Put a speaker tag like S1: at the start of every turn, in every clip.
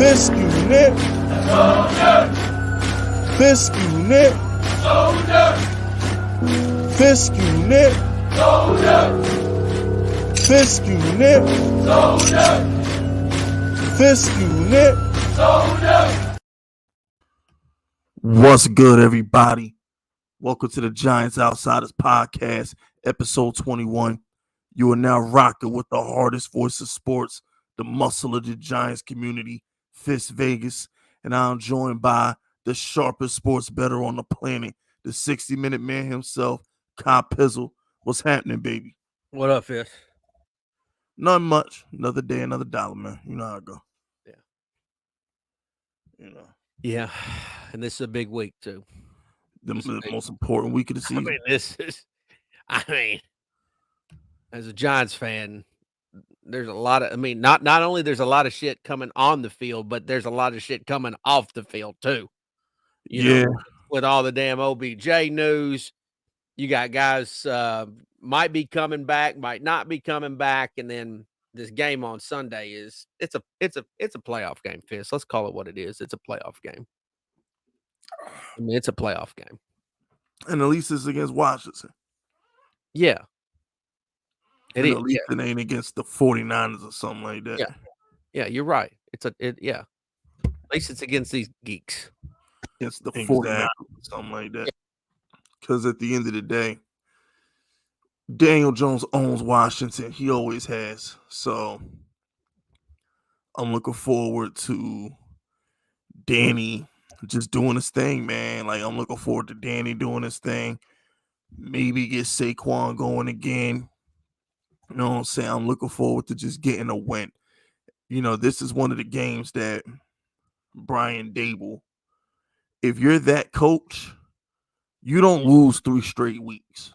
S1: Fisk unit. Fisk unit. Fisk unit. Fisk unit. Fisk unit. What's good, everybody? Welcome to the Giants Outsiders podcast, episode 21. You are now rocking with the hardest voice of sports, the muscle of the Giants community, Fist Vegas, and I'm joined by the sharpest sports bettor on the planet, the 60-minute man himself, Kyle Pizzle. What's happening, baby?
S2: What up, Fist?
S1: Not much. Another day, another dollar, man. You know how it go.
S2: Yeah.
S1: You know.
S2: Yeah, and this is a big week, too.
S1: The most important week of the season.
S2: I mean, as a Giants fan, there's a lot of, not only there's a lot of shit coming on the field, but there's a lot of shit coming off the field, too. You know, with all the damn OBJ news, you got guys might be coming back, might not be coming back, and then this game on Sunday it's a playoff game, Fist. Let's call it what it is. It's a playoff game. I mean, it's a playoff game.
S1: And at least it's against Washington.
S2: Yeah.
S1: At least it ain't against the 49ers or something like that.
S2: Yeah. Yeah, you're right. Yeah. At least it's against these geeks.
S1: Against the 49ers or something like that. Because at the end of the day, Daniel Jones owns Washington. He always has. So I'm looking forward to Danny just doing his thing, man. Like, I'm looking forward to Danny doing his thing. Maybe get Saquon going again. You know what I'm saying? I'm looking forward to just getting a win. You know, this is one of the games that Brian Dable, if you're that coach, you don't lose 3 straight weeks.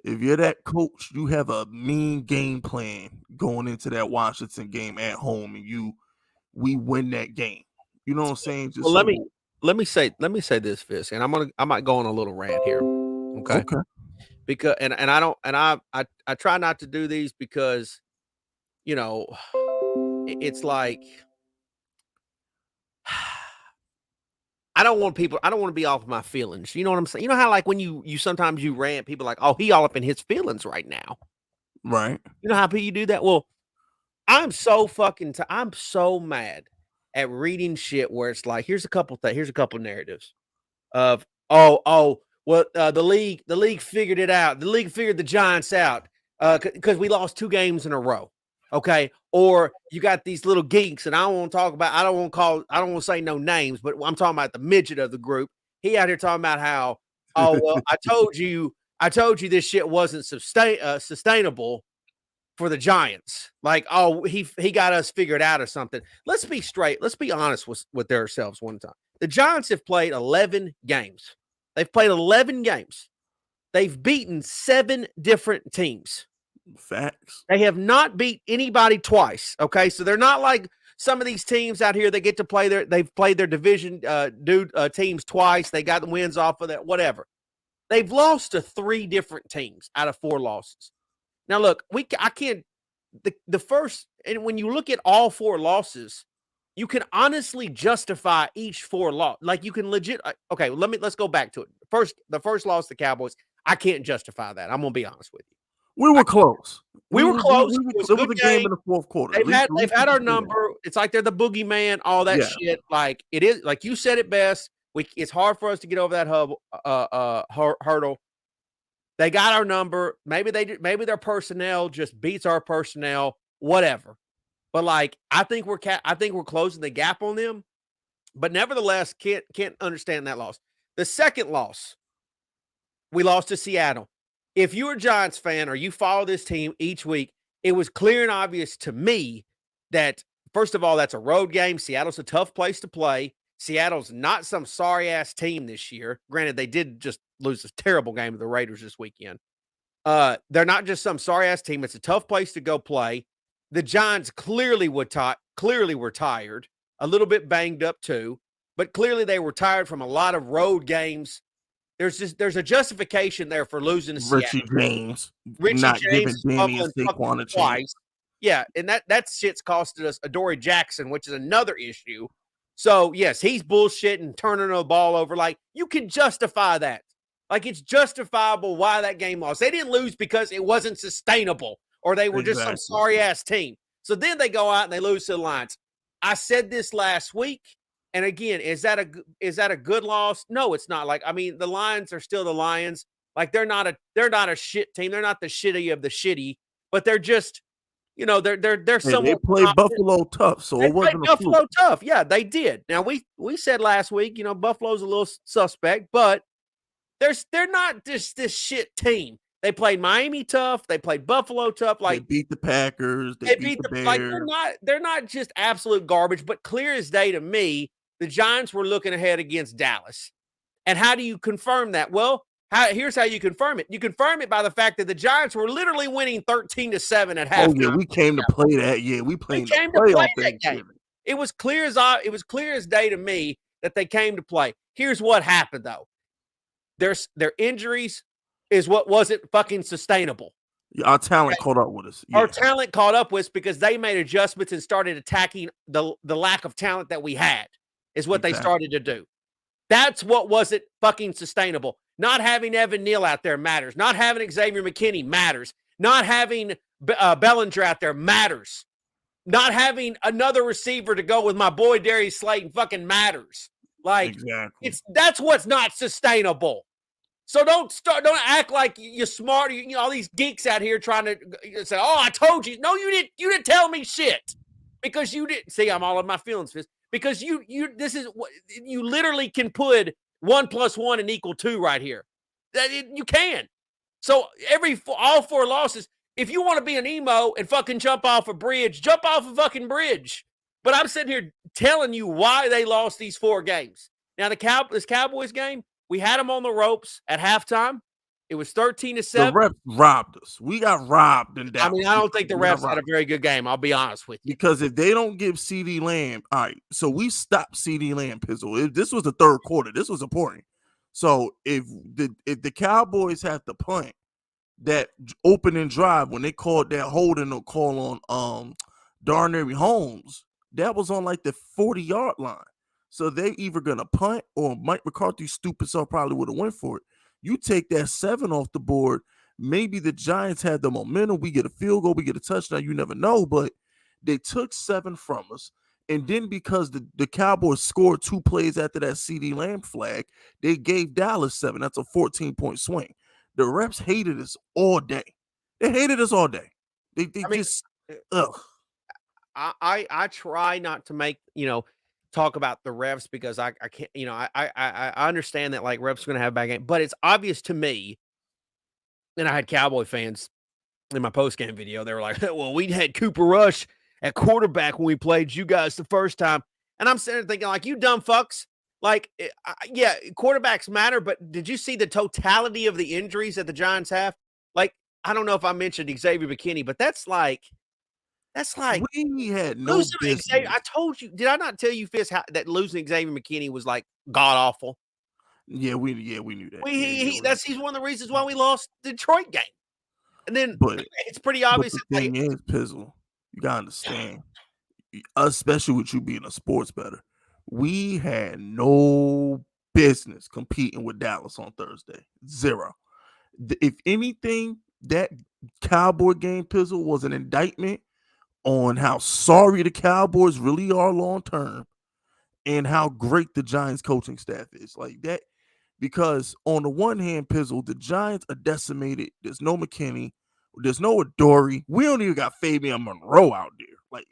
S1: If you're that coach, you have a mean game plan going into that Washington game at home, and we win that game. You know what I'm saying?
S2: Just let me say this, Fist, and I might go on a little rant here. Okay. Because I try not to do these because, you know, it's like I don't want to be off my feelings. You know what I'm saying? You know how, like, when you sometimes you rant, people are like, oh, he all up in his feelings right now.
S1: Right.
S2: You know how you do that? Well, I'm so I'm so mad at reading shit where it's like, here's a couple narratives of, the league figured it out. The league figured the Giants out because we lost 2 games in a row. Okay. Or you got these little geeks, and I don't want to say no names, but I'm talking about the midget of the group. He out here talking about how, I told you this shit wasn't sustainable for the Giants. Like, he got us figured out or something. Let's be straight. Let's be honest with ourselves one time. The Giants have played 11 games. They've played 11 games. They've beaten 7 different teams.
S1: Facts.
S2: They have not beat anybody twice. Okay, so they're not like some of these teams out here that get to play they've played their division teams twice. They got the wins off of that, whatever. They've lost to 3 different teams out of 4 losses. Now, look, I can't the first, and when you look at all 4 losses, you can honestly justify each 4 loss. Like, you can legit. Okay, let's go back to it. The first loss to the Cowboys, I can't justify that. I'm gonna be honest with you.
S1: We were close.
S2: We were close.
S1: It was a game in the 4th quarter.
S2: They've had our number. It's like they're the boogeyman, all that shit. Like, it is, like you said it best. It's hard for us to get over that hurdle. They got our number. Maybe their personnel just beats our personnel. Whatever. But, like, I think we're closing the gap on them. But nevertheless, can't understand that loss. The second loss, we lost to Seattle. If you're a Giants fan or you follow this team each week, it was clear and obvious to me that, first of all, that's a road game. Seattle's a tough place to play. Seattle's not some sorry-ass team this year. Granted, they did just lose a terrible game to the Raiders this weekend. They're not just some sorry-ass team. It's a tough place to go play. The Giants clearly were tired, a little bit banged up too, but clearly they were tired from a lot of road games. There's a justification there for losing to Seattle.
S1: Richie James not giving Danny and Saquon a chance.
S2: Yeah, and that shit's costed us Adoree Jackson, which is another issue. So, yes, he's bullshitting, turning the ball over. Like, you can justify that. Like, it's justifiable why that game lost. They didn't lose because it wasn't sustainable or they were just some sorry-ass team. So then they go out and they lose to the Lions. I said this last week, and again, is that a good loss? No, it's not. Like, I mean, the Lions are still the Lions. Like, they're not a shit team. They're not the shitty of the shitty, but they're just, you know, they're somewhat.
S1: They played Buffalo tough, so it wasn't a
S2: Buffalo
S1: fluke.
S2: tough. Yeah, they did. Now we said last week, you know, Buffalo's a little suspect, but they're not just this shit team. They played Miami tough. They played Buffalo tough. Like,
S1: they beat the Packers. They beat the Bears.
S2: Like, they're not just absolute garbage, but clear as day to me, the Giants were looking ahead against Dallas. And how do you confirm that? Well, here's how you confirm it. You confirm it by the fact that the Giants were literally winning 13-7 at halftime.
S1: Oh yeah, we came to play that. Yeah, we came to play that game.
S2: It was clear as day to me that they came to play. Here's what happened though. Their injuries is what wasn't fucking sustainable.
S1: Yeah, our talent caught up with us. Yeah.
S2: Our talent caught up with us because they made adjustments and started attacking the lack of talent that we had. Is what they started to do. That's what wasn't fucking sustainable. Not having Evan Neal out there matters. Not having Xavier McKinney matters. Not having Bellinger out there matters. Not having another receiver to go with my boy Darius Slayton fucking matters. Like, that's what's not sustainable. So don't act like you're smart. You know, all these geeks out here trying to say, "Oh, I told you." No, you didn't. You didn't tell me shit because you didn't. See, I'm all in my feelings, because you literally can put 1 + 1 and equal 2 right here. You can. So all 4 losses. If you want to be an emo and fucking jump off a bridge, jump off a fucking bridge. But I'm sitting here telling you why they lost these 4 games. Now this Cowboys game, we had them on the ropes at halftime. It was 13-7.
S1: The refs robbed us. We got robbed in Dallas.
S2: I mean, I don't think the refs had a very good game. I'll be honest with you.
S1: Because if they don't give CeeDee Lamb, all right, so we stopped CeeDee Lamb, Pizzle. This was the third quarter. This was important. So if the Cowboys have to punt that opening drive when they called that holding or call on Darnell Holmes, that was on like the 40-yard line. So they either gonna punt or Mike McCarthy stupid self probably would have went for it. You take that 7 off the board, maybe the Giants had the momentum. We get a field goal, we get a touchdown. You never know, but they took 7 from us. And then because the Cowboys scored 2 plays after that CeeDee Lamb flag, they gave Dallas 7. That's a 14-point swing. The refs hated us all day. They hated us all day. They just, ugh.
S2: I try not to make, talk about the refs because I can't, I understand that like refs are going to have a bad game, but it's obvious to me. And I had Cowboy fans in my post-game video. They were like, well, we had Cooper Rush at quarterback when we played you guys the first time. And I'm sitting there thinking like, you dumb fucks. Like, yeah, quarterbacks matter, but did you see the totality of the injuries that the Giants have? Like, I don't know if I mentioned Xavier McKinney, but that's like
S1: we had no business.
S2: I told you, did I not tell you, Fizz, that losing Xavier McKinney was like god awful?
S1: Yeah, we knew that.
S2: He's one of the reasons why we lost the Detroit game. And then it's pretty obvious.
S1: But the thing is, Pizzle, you gotta understand, especially with you being a sports bettor, we had no business competing with Dallas on Thursday. 0. If anything, that Cowboy game, Pizzle, was an indictment on how sorry the Cowboys really are long term and how great the Giants coaching staff is. Like that, because on the one hand, Pizzle, the Giants are decimated. There's no McKinney. There's no Adoree. We don't even got Fabian Monroe out there. Like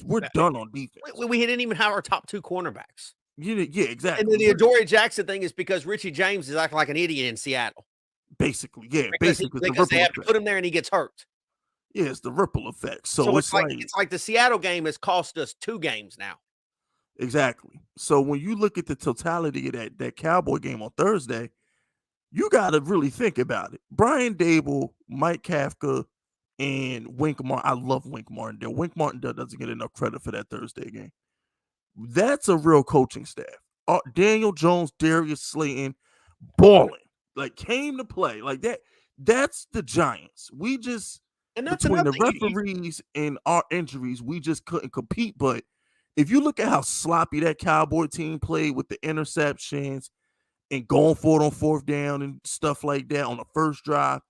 S1: we're done on defense.
S2: We didn't even have our top 2 cornerbacks.
S1: Yeah, exactly.
S2: And then the Adoree Jackson thing is because Richie James is acting like an idiot in Seattle.
S1: Basically, yeah.
S2: Because they have to put him there and he gets hurt.
S1: Yeah, it's the ripple effect. So it's
S2: like the Seattle game has cost us 2 games now.
S1: Exactly. So when you look at the totality of that Cowboy game on Thursday, you got to really think about it. Brian Dable, Mike Kafka, and Wink Martin. I love Wink Martindale. Wink Martindale doesn't get enough credit for that Thursday game. That's a real coaching staff. Daniel Jones, Darius Slayton, balling. Like, came to play. Like that. That's the Giants. We just
S2: And that's
S1: between the
S2: another thing.
S1: referees and our injuries, we just couldn't compete. But if you look at how sloppy that Cowboy team played with the interceptions and going for it on fourth down and stuff like that on the first drive,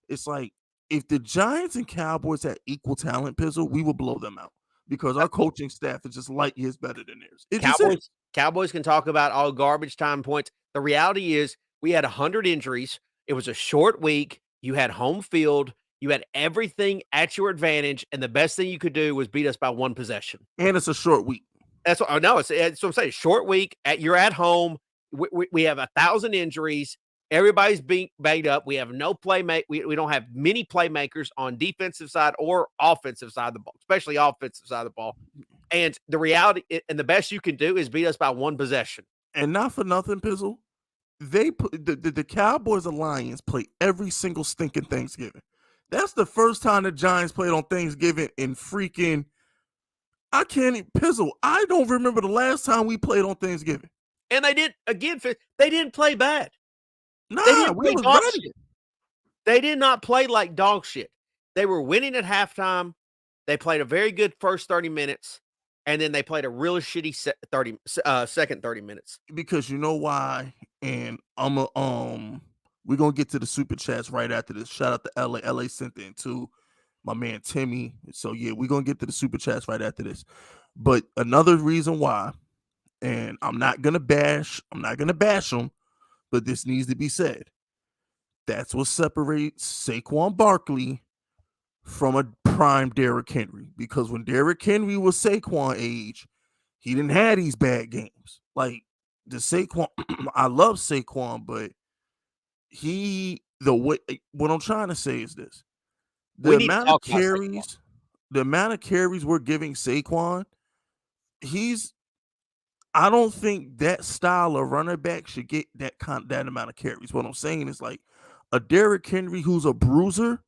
S1: it's like if the Giants and Cowboys had equal talent, Pizzle, we would blow them out because our coaching staff is just light years better than theirs. It just is.
S2: Cowboys can talk about all garbage time points. The reality is we had 100 injuries. It was a short week. You had home field. You had everything at your advantage, and the best thing you could do was beat us by one possession.
S1: And it's a short week.
S2: That's what I know. It's what I'm saying. Short week. You're at home. We have 1,000 injuries. Everybody's being banged up. We have no playmate. We don't have many playmakers on defensive side or offensive side of the ball, especially offensive side of the ball. And the reality and the best you can do is beat us by one possession.
S1: And not for nothing, Pizzle. They put the Cowboys and Lions play every single stinking Thanksgiving. That's the first time the Giants played on Thanksgiving in freaking. I can't even, Pizzle. I don't remember the last time we played on Thanksgiving.
S2: And they did again. They didn't play bad.
S1: Nah, we was ready.
S2: They did not play like dog shit. They were winning at halftime. They played a very good first 30 minutes, and then they played a really shitty second 30 minutes.
S1: Because you know why? And we're gonna get to the super chats right after this. Shout out to LA. LA sent in to my man Timmy. So yeah, we're gonna get to the super chats right after this. But another reason why, and I'm not gonna bash them, but this needs to be said. That's what separates Saquon Barkley from a prime Derrick Henry. Because when Derrick Henry was Saquon age, he didn't have these bad games. Like the Saquon, I love Saquon, but what I'm trying to say is this. The amount of carries we're giving Saquon, I don't think that style of running back should get that amount of carries. What I'm saying is like a Derrick Henry who's a bruiser,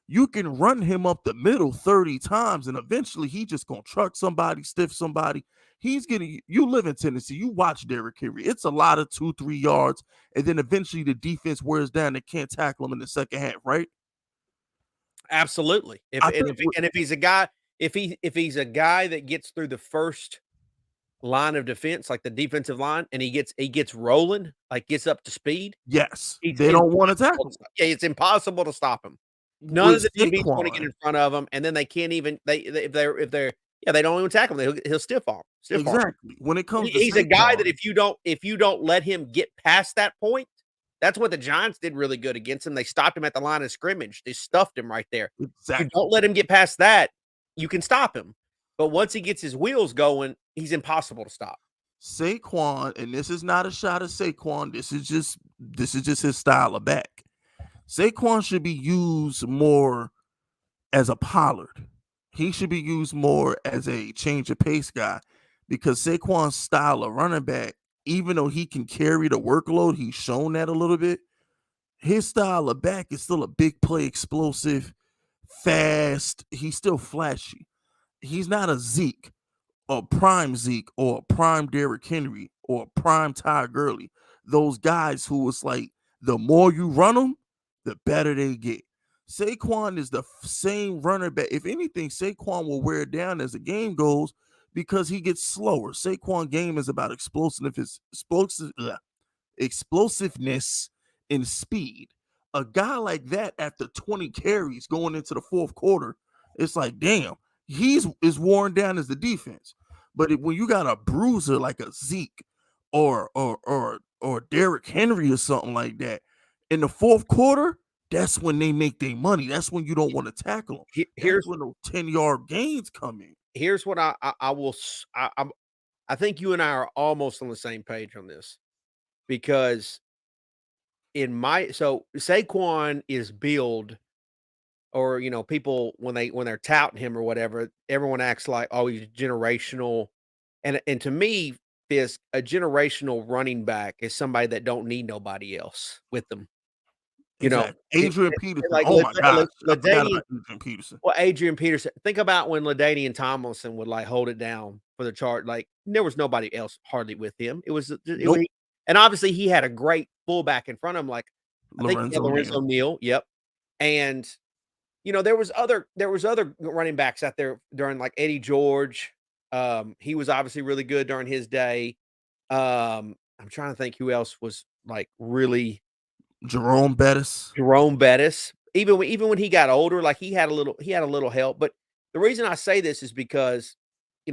S1: you can run him up the middle 30 times and eventually he just gonna truck somebody, stiff somebody. You live in Tennessee, you watch Derrick Henry. It's a lot of 2-3 yards, and then eventually the defense wears down. They can't tackle him in the second half, right?
S2: Absolutely. If he's a guy that gets through the first line of defense, like the defensive line, and he gets rolling, like gets up to speed.
S1: Yes, they don't want to tackle him.
S2: Yeah, it's impossible to stop him. None of the DBs want to get in front of him, and then they can't even. If they're they don't even tackle him. He'll stiff arm.
S1: Exactly. When it comes,
S2: he's a guy that if you don't let him get past that point, that's what the Giants did really good against him. They stopped him at the line of scrimmage. They stuffed him right there.
S1: Exactly.
S2: You don't let him get past that, you can stop him. But once he gets his wheels going, he's impossible to stop.
S1: Saquon, and this is not a shot at Saquon. This is just his style of back. Saquon should be used more as a Pollard. He should be used more as a change of pace guy because Saquon's style of running back, even though he can carry the workload, he's shown that a little bit. His style of back is still a big play, explosive, fast. He's still flashy. He's not a Zeke or prime Zeke or prime Derrick Henry or prime Ty Gurley. Those guys who was like, the more you run them, the better they get. Saquon is the same runner back. If anything, Saquon will wear down as the game goes because he gets slower. Saquon game is about explosiveness and speed. A guy like that after 20 carries going into the fourth quarter, it's like, damn, is worn down as the defense. But when you got a bruiser like a Zeke or Derrick Henry or something like that in the fourth quarter, that's when they make their money. That's when you don't want to tackle them. Here's when the 10-yard gains come in.
S2: Here's what I think you and I are almost on the same page on this because Saquon is billed, or people when they're touting him or whatever, everyone acts like, oh, he's generational, and to me, Fisk, a generational running back is somebody that don't need nobody else with them.
S1: Adrian Peterson.
S2: Like,
S1: oh my God,
S2: Adrian
S1: Peterson.
S2: Well, Adrian Peterson. Think about when LaDainian Tomlinson would like hold it down for the chart. Like there was nobody else hardly with him. And obviously he had a great fullback in front of him. Like I think Lorenzo Neal. Yep. And there was other running backs out there during like Eddie George. He was obviously really good during his day. I'm trying to think who else was like really
S1: Jerome Bettis.
S2: Even when he got older, like he had a little help. But the reason I say this is because,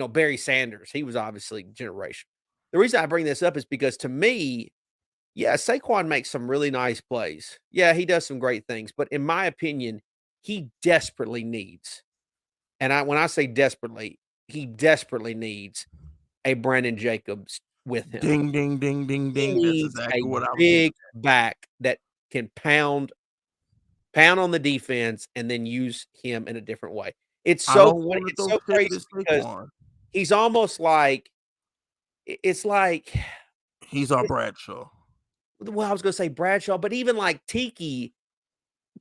S2: Barry Sanders, he was obviously generational. The reason I bring this up is because to me, yeah, Saquon makes some really nice plays. Yeah, he does some great things. But in my opinion, he desperately needs, when I say desperately, he desperately needs a Brandon Jacobs with him.
S1: Ding, ding, ding, ding, ding. That's exactly what I was
S2: big back that can pound on the defense and then use him in a different way. It's so funny. It's so crazy because he's almost like it's like
S1: he's our Bradshaw.
S2: Well, I was gonna say Bradshaw, but even like Tiki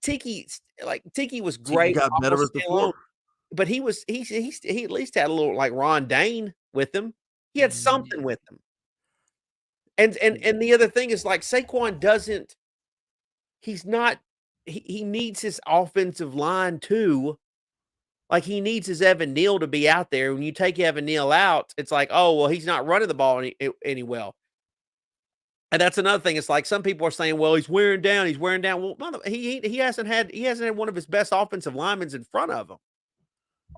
S2: was great.
S1: Tiki got better as the floor.
S2: But he at least had a little like Ron Dane with him. He had something with him. And the other thing is like Saquon doesn't. He's not. He needs his offensive line too. Like he needs his Evan Neal to be out there. When you take Evan Neal out, it's like, oh well, he's not running the ball any well. And that's another thing. It's like some people are saying, well, he's wearing down. Well, he hasn't had one of his best offensive linemen in front of him.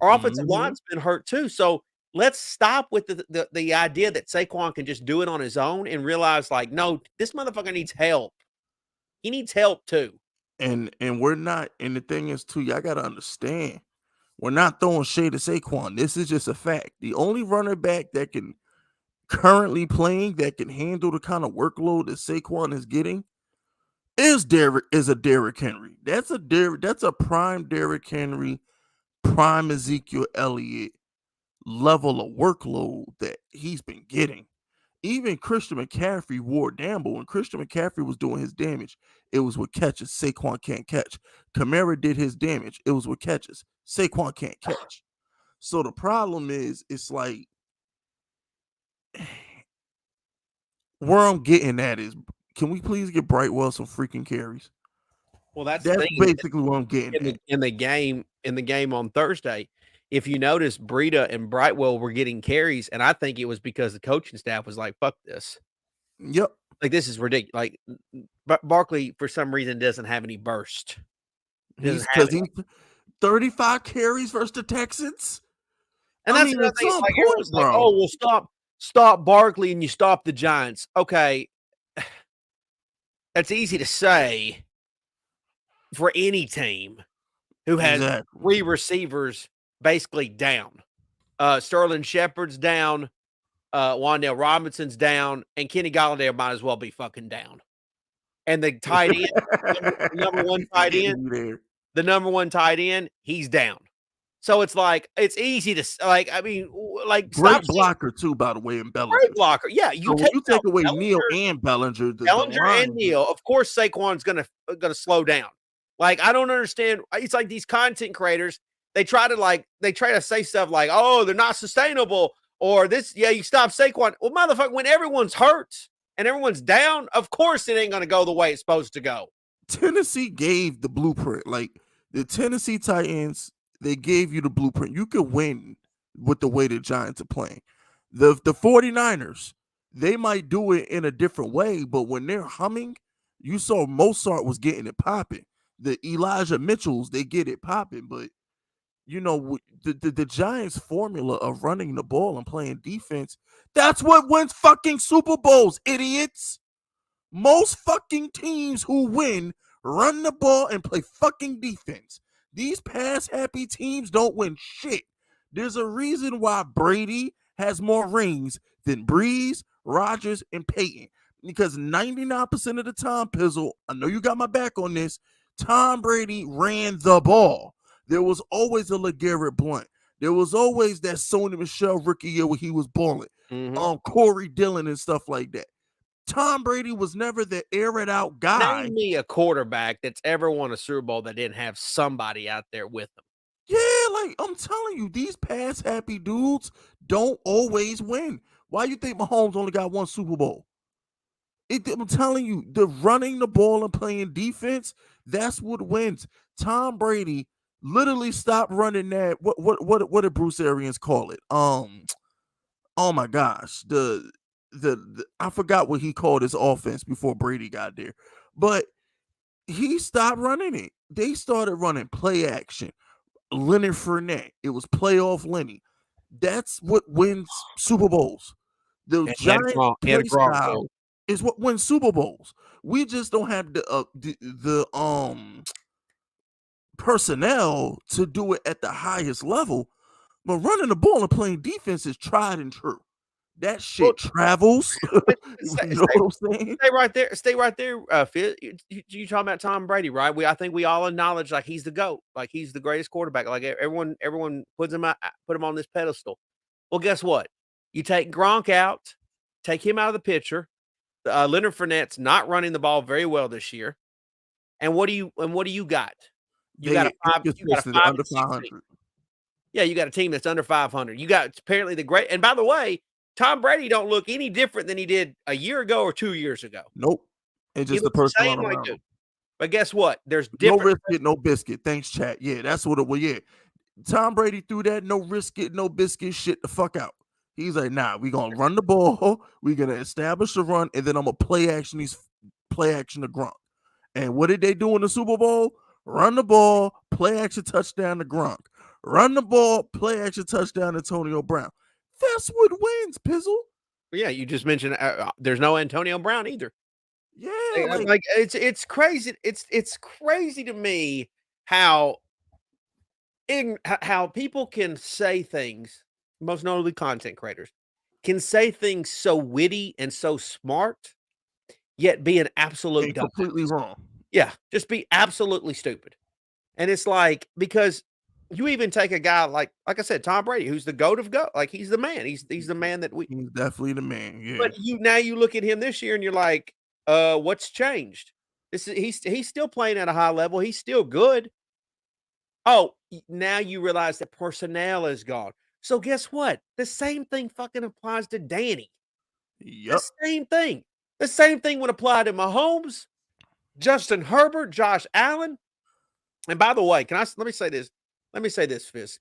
S2: Our offensive line's been hurt too. So let's stop with the idea that Saquon can just do it on his own and realize, like, no, this motherfucker needs help. He needs help too.
S1: And we're not. And the thing is, too, y'all gotta understand, we're not throwing shade at Saquon. This is just a fact. The only running back that can currently playing that can handle the kind of workload that Saquon is getting is a Derrick Henry. That's a prime Derrick Henry, prime Ezekiel Elliott level of workload that he's been getting. Even Christian McCaffrey wore down, but when Christian McCaffrey was doing his damage, it was with catches. Saquon can't catch. Kamara did his damage. It was with catches. Saquon can't catch. So the problem is, it's like, where I'm getting at is, can we please get Brightwell some freaking carries?
S2: Well, that's
S1: basically what I'm getting at.
S2: In the game on Thursday. If you notice, Breida and Brightwell were getting carries, and I think it was because the coaching staff was like, "Fuck this."
S1: Yep.
S2: Like, this is ridiculous. Like, Barkley for some reason doesn't have any burst.
S1: He's 35 carries versus the Texans.
S2: And that's another thing. Like, everyone's like, oh, well, stop Barkley and you stop the Giants. Okay. That's easy to say for any team who has 3 receivers basically down. Sterling Shepard's down, Wan'Dale Robinson's down, and Kenny Golladay might as well be fucking down. And the tight end, the number one tight end, he's down. So it's like, it's easy to, like, I mean, like,
S1: great blocker too, by the way, in Bellinger.
S2: Great blocker, yeah. You
S1: take away Neal and Bellinger,
S2: and Neal, of course, Saquon's gonna slow down. Like, I don't understand. It's like these content creators, they try to say stuff like, oh, they're not sustainable, or this, yeah, you stop Saquon. Well, motherfucker, when everyone's hurt and everyone's down, of course it ain't gonna go the way it's supposed to go.
S1: Tennessee gave the blueprint. Like, the Tennessee Titans, they gave you the blueprint. You could win with the way the Giants are playing. The 49ers, they might do it in a different way, but when they're humming, you saw Mozart was getting it popping. The Elijah Mitchells, they get it popping, but you know, the Giants' formula of running the ball and playing defense, that's what wins fucking Super Bowls, idiots. Most fucking teams who win run the ball and play fucking defense. These pass-happy teams don't win shit. There's a reason why Brady has more rings than Breeze, Rodgers, and Peyton. Because 99% of the time, Pizzle, I know you got my back on this, Tom Brady ran the ball. There was always a LeGarrette Blount. There was always that Sony Michel rookie year where he was balling. Corey Dillon and stuff like that. Tom Brady was never the air it out guy.
S2: Name me a quarterback that's ever won a Super Bowl that didn't have somebody out there with them.
S1: Yeah, like, I'm telling you, these pass happy dudes don't always win. Why you think Mahomes only got 1 Super Bowl? I'm telling you, the running the ball and playing defense, that's what wins. Tom Brady literally stop running that. What did Bruce Arians call it? Oh my gosh, the I forgot what he called his offense before Brady got there, but he stopped running it. They started running play action. Leonard Fournette. It was playoff Lenny. That's what wins Super Bowls. The giant play style is what wins Super Bowls. We just don't have the personnel to do it at the highest level. But running the ball and playing defense is tried and true. That shit travels. You know what I'm saying?
S2: Stay right there, Phil. You talking about Tom Brady, right? I think we all acknowledge like he's the GOAT, like he's the greatest quarterback. Like everyone puts him on this pedestal. Well, guess what? You take Gronk out, take him out of the picture. Leonard Fournette's not running the ball very well this year. And what do you got? You got a 500. Yeah, you got a team that's under 500. You got apparently the great. And by the way, Tom Brady don't look any different than he did a year ago or 2 years ago.
S1: Nope. It's just the person on around him.
S2: But guess what? There's different.
S1: No risk it, no biscuit. Thanks, chat. Yeah, that's what it was. Yeah. Tom Brady threw that no risk it, no biscuit shit the fuck out. He's like, nah, we're gonna run the ball, we're gonna establish the run, and then I'm gonna play action to Gronk. And what did they do in the Super Bowl? Run the ball, play action touchdown to Gronk. Run the ball, play action touchdown to Antonio Brown. That's what wins, Pizzle.
S2: Yeah, you just mentioned there's no Antonio Brown either.
S1: Yeah,
S2: like it's crazy. It's crazy to me how people can say things, most notably content creators, can say things so witty and so smart, yet be an absolute
S1: completely wrong.
S2: Yeah, just be absolutely stupid. And it's like, because you even take a guy like I said, Tom Brady, who's the GOAT of GOAT. Like he's the man. He's the man that we.
S1: He's definitely the man. Yeah.
S2: But you look at him this year and you're like, what's changed? He's still playing at a high level. He's still good. Oh, now you realize that personnel is gone. So guess what? The same thing fucking applies to Danny.
S1: Yep.
S2: The same thing. The same thing would apply to Mahomes, Justin Herbert, Josh Allen. And by the way, let me say this. Let me say this, Fizz.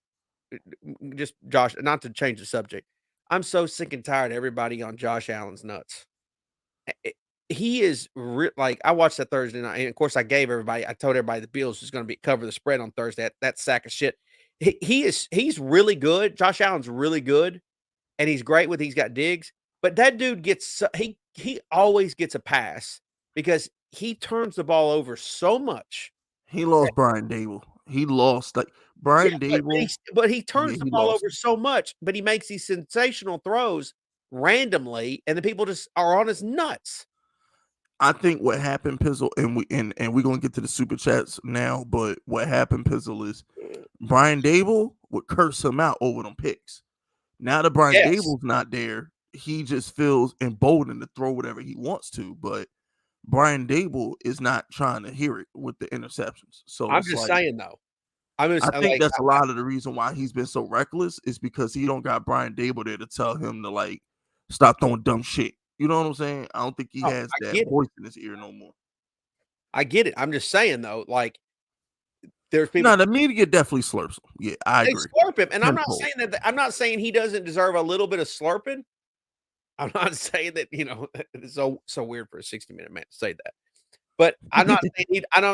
S2: Just Josh, not to change the subject. I'm so sick and tired of everybody on Josh Allen's nuts. He is like, I watched that Thursday night, and of course I told everybody the Bills was going to cover the spread on Thursday. That sack of shit. He's really good. Josh Allen's really good, and he's great he's got digs. But that dude he always gets a pass because he turns the ball over so much.
S1: He lost Brian Dable. He lost Brian Dable.
S2: But he turns the ball over so much, but he makes these sensational throws randomly, and the people just are on his nuts.
S1: I think what happened, Pizzle, and we're gonna get to the super chats now, but what happened, Pizzle, is Brian Dable would curse him out over them picks. Now that Brian Dable's not there, he just feels emboldened to throw whatever he wants to, but Brian Dable is not trying to hear it with the interceptions. So
S2: I'm just saying, though.
S1: I think that's a lot of the reason why he's been so reckless is because he don't got Brian Dable there to tell him to stop throwing dumb shit. You know what I'm saying? I don't think he has that voice in his ear no more.
S2: I get it. I'm just saying, though, there's people.
S1: No, the media definitely slurps him. Yeah, I agree.
S2: They slurp him, and I'm not saying that. I'm not saying he doesn't deserve a little bit of slurping. I'm not saying that, it's so weird for a 60-minute man to say that. But I'm not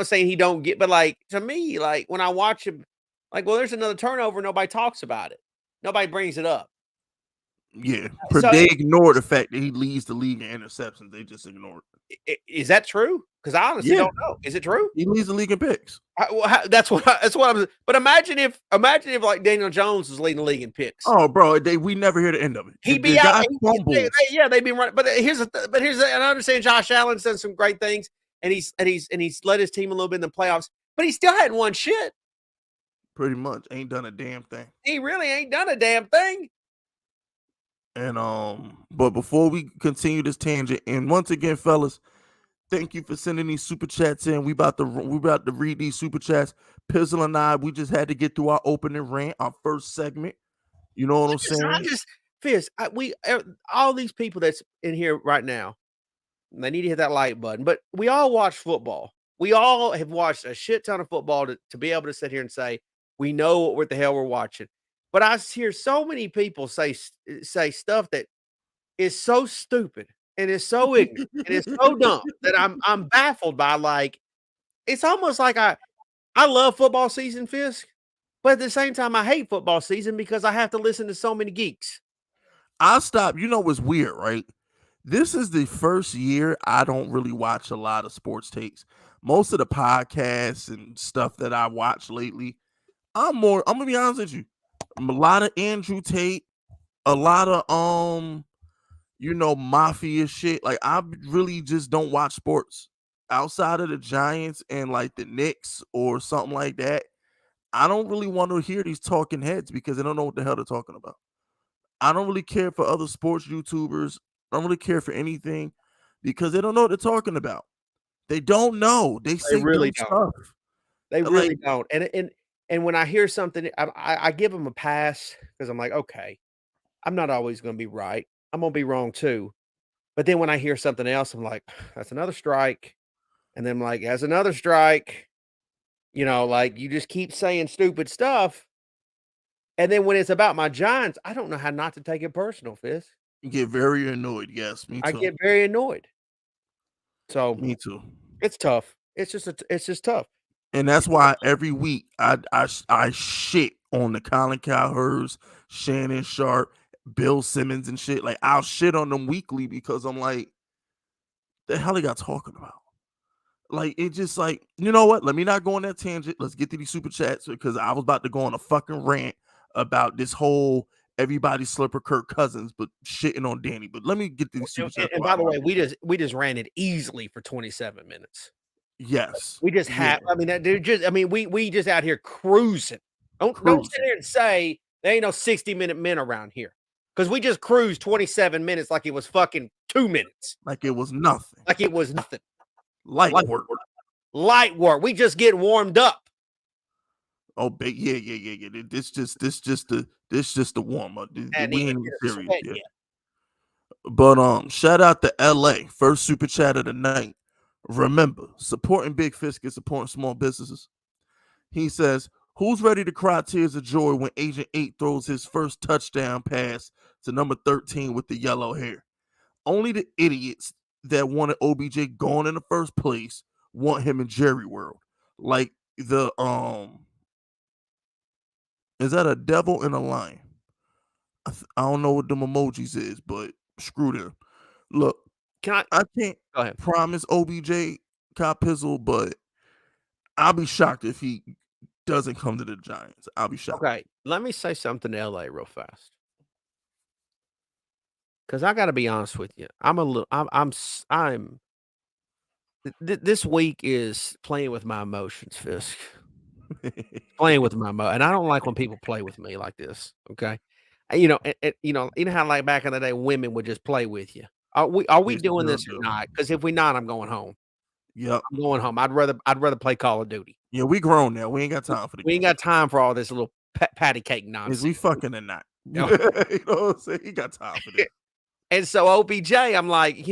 S2: saying he don't get, but to me, when I watch him, well, there's another turnover, nobody talks about it. Nobody brings it up.
S1: Yeah. They ignore the fact that he leads the league in interceptions. They just ignore
S2: it. Is that true? Because I honestly don't know. Is it true?
S1: He leads the league in picks.
S2: That's what I'm. But imagine if Daniel Jones was leading the league in picks.
S1: Oh, bro, we never hear the end of it.
S2: He'd be out. They've been running. But here's and I understand Josh Allen's done some great things, and he's led his team a little bit in the playoffs, but he still hadn't won shit.
S1: Pretty much, ain't done a damn thing.
S2: He really ain't done a damn thing.
S1: And but before we continue this tangent, and once again, fellas, thank you for sending these super chats in. We about to read these super chats. Pizzle and I, we just had to get through our opening rant, our first segment. You know what I'm saying?
S2: Fizz, all these people that's in here right now, they need to hit that like button. But we all watch football. We all have watched a shit ton of football to be able to sit here and say We know what the hell we're watching. But I hear so many people say stuff that is so stupid and is so ignorant and it's so dumb that I'm baffled by. Like, it's almost like I love football season, Fisk, but at the same time I hate football season because I have to listen to so many geeks.
S1: I'll stop. You know what's weird, right? This is the first year I don't really watch a lot of sports takes. Most of the podcasts and stuff that I watch lately, I'm gonna be honest with you. A lot of Andrew Tate, a lot of mafia shit. Like, I really just don't watch sports outside of the Giants and like the Knicks or something like that. I don't really want to hear these talking heads because they don't know what the hell they're talking about. I don't really care for other sports YouTubers. I don't really care for anything because they don't know what they're talking about. They don't know. They say
S2: really
S1: dumb
S2: don't.
S1: stuff.
S2: They really don't. And when I hear something, I give them a pass because I'm like, okay, I'm not always going to be right. I'm going to be wrong too. But then when I hear something else, I'm like, that's another strike. And then I'm like, that's another strike. You know, like, you just keep saying stupid stuff. And then when it's about my Giants, I don't know how not to take it personal, Fizz.
S1: You get very annoyed. Yes, me too.
S2: I get very annoyed. So
S1: me too.
S2: It's tough. It's just tough.
S1: And that's why every week I shit on the Colin Cowherds, Shannon Sharp, Bill Simmons and shit. Like, I'll shit on them weekly because I'm like, the hell are y'all talking about? Like, it just like, you know what? Let me not go on that tangent. Let's get to these super chats because I was about to go on a fucking rant about this whole everybody slipper Kirk Cousins, but shitting on Danny. But let me get to these super chats.
S2: And by the way, we just ran it easily for 27 minutes.
S1: Yes.
S2: We just have, I mean, we just out here cruising. Don't sit there and say there ain't no 60-minute men around here. Because we just cruised 27 minutes like it was fucking 2 minutes.
S1: Like it was nothing.
S2: Like it was nothing.
S1: Light work.
S2: Light work. We just get warmed up.
S1: Oh, yeah. This just the warm up. We ain't even serious yet. But shout out to LA. First super chat of the night. Remember, supporting Big Fisk is supporting small businesses. He says, who's ready to cry tears of joy when Agent 8 throws his first touchdown pass to number 13 with the yellow hair? Only the idiots that wanted OBJ gone in the first place want him in Jerry World. Like the is that a devil and a lion? I don't know what them emojis is, but screw them. Look, I can't promise OBJ Cop Pizzle, but I'll be shocked if he doesn't come to the Giants. I'll be shocked.
S2: Okay, let me say something to LA real fast. Because I got to be honest with you. This week is playing with my emotions, Fisk. Playing with my and I don't like when people play with me like this. Okay, you know how like back in the day, women would just play with you. Are we doing this or not? Because if we not, I'm going home.
S1: Yep,
S2: I'm going home. I'd rather play Call of Duty.
S1: Yeah, we grown now. We ain't got time for the.
S2: We ain't got time for all this little patty cake nonsense.
S1: Is we fucking or not? You know what I'm saying? He got time for this.
S2: And so OBJ, I'm like,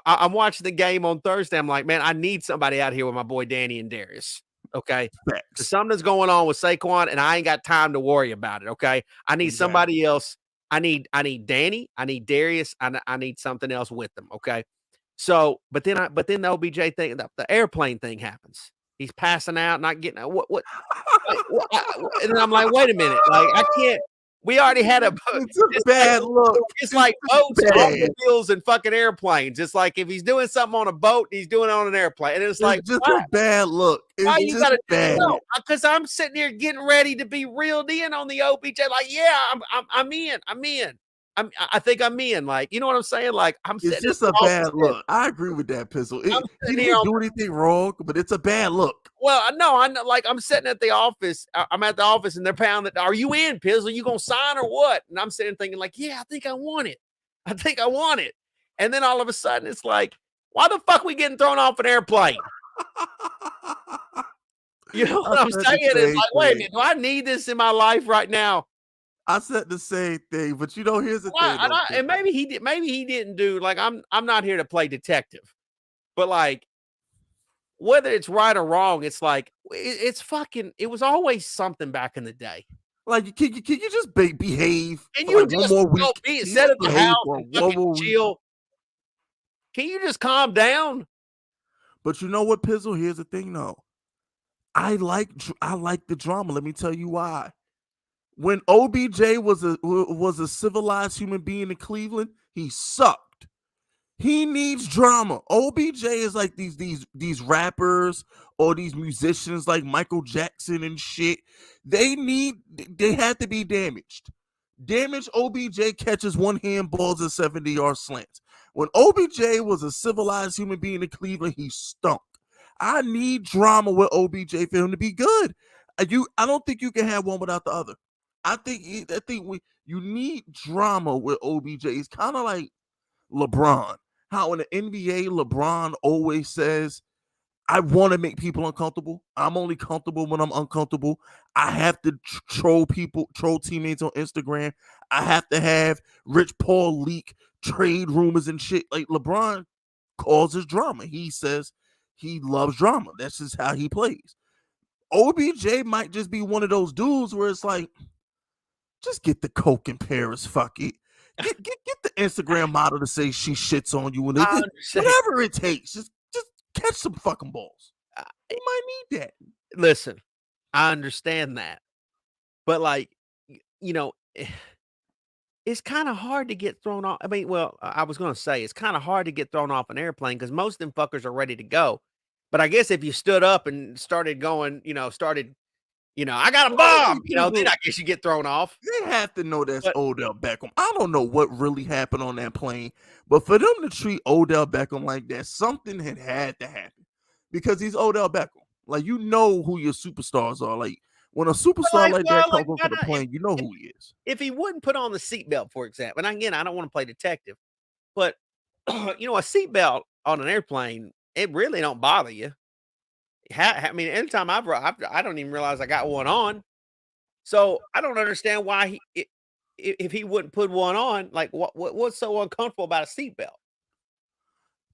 S2: I'm watching the game on Thursday. I'm like, man, I need somebody out here with my boy Danny and Darius. Okay. Something's going on with Saquon, and I ain't got time to worry about it. Okay. I need somebody else. I need Danny. I need Darius. I need something else with them. Okay. So, but then the OBJ thing, the airplane thing happens. He's passing out, not getting what and then I'm like, wait a minute. Like, I can't. We already had
S1: it's a bad look.
S2: It's like boats, automobiles, and fucking airplanes. It's like if he's doing something on a boat, he's doing it on an airplane. And it's like
S1: just a bad look.
S2: Why you gotta bad? Because I'm sitting here getting ready to be reeled in on the OBJ. Like, yeah, I'm in. I think I'm in. Like, you know what I'm saying? Like,
S1: it's just a bad look. I agree with that, Pizzle. He didn't do anything wrong, but it's a bad look.
S2: Well, I know. Like, I'm sitting at the office. I'm at the office, and they're pounding. Are you in, Pizzle? You gonna sign or what? And I'm sitting thinking, like, yeah, I think I want it. And then all of a sudden, it's like, why the fuck we getting thrown off an airplane? You know what I'm saying? It's like, wait a minute, do I need this in my life right now?
S1: I said the same thing, but here's the thing.
S2: And maybe he did. Maybe he didn't do. Like, I'm not here to play detective, but like, whether it's right or wrong, it's like it's fucking. It was always something back in the day.
S1: Like, can you just behave
S2: And
S1: for
S2: you
S1: like one
S2: just
S1: more week?
S2: be
S1: Can you
S2: sit
S1: just
S2: at the
S1: behave
S2: house
S1: for
S2: and
S1: one
S2: fucking
S1: more week?
S2: chill. Can you just calm down?
S1: But you know what, Pizzle? Here's the thing, though. I like the drama. Let me tell you why. When OBJ was a civilized human being in Cleveland, he sucked. He needs drama. OBJ is like these rappers or these musicians like Michael Jackson and shit. They have to be damaged. Damaged OBJ catches one hand balls at 70-yard slants. When OBJ was a civilized human being in Cleveland, he stunk. I need drama with OBJ for him to be good. I don't think you can have one without the other. I think you need drama with OBJ. It's kind of like LeBron. How in the NBA, LeBron always says, I want to make people uncomfortable. I'm only comfortable when I'm uncomfortable. I have to troll teammates on Instagram. I have to have Rich Paul leak trade rumors and shit. Like, LeBron causes drama. He says he loves drama. That's just how he plays. OBJ might just be one of those dudes where it's like, just get the coke in Paris, fuck it. Get the Instagram model to say she shits on you, and whatever it takes. Just catch some fucking balls. He might need that.
S2: Listen, I understand that, but like, you know, it's kind of hard to get thrown off. I mean, well, I was going to say it's kind of hard to get thrown off an airplane because most of them fuckers are ready to go. But I guess if you stood up and started going, I got a bomb, then I guess you get thrown off.
S1: They have to know that's Odell Beckham. I don't know what really happened on that plane, but for them to treat Odell Beckham like that, something had to happen because he's Odell Beckham. Like, you know who your superstars are. Like, when a superstar like that comes onto the plane, you know who he is.
S2: If he wouldn't put on the seatbelt, for example, and again, I don't want to play detective, but a seatbelt on an airplane, it really don't bother you. I mean, anytime I don't even realize I got one on. So I don't understand why if he wouldn't put one on, like what's so uncomfortable about a seatbelt?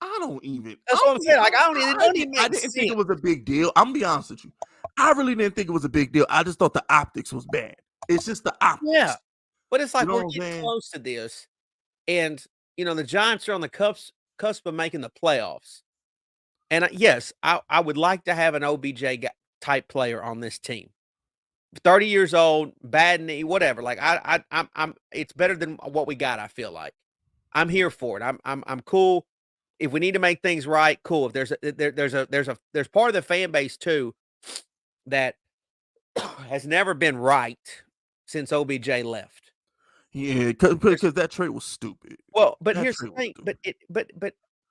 S1: I don't even.
S2: That's what I'm saying. Like, I didn't
S1: think it was a big deal. I'm gonna be honest with you. I really didn't think it was a big deal. I just thought the optics was bad. It's just the optics.
S2: Yeah, but it's like we're getting close to this, and the Giants are on the cusp of making the playoffs. And yes, I would like to have an OBJ type player on this team. 30 years old, bad knee, whatever. Like I'm it's better than what we got. I feel like I'm here for it. I'm cool. If we need to make things right, cool. If there's part of the fan base too that has never been right since OBJ left.
S1: Yeah, because that trade was stupid.
S2: Well, but here's the thing.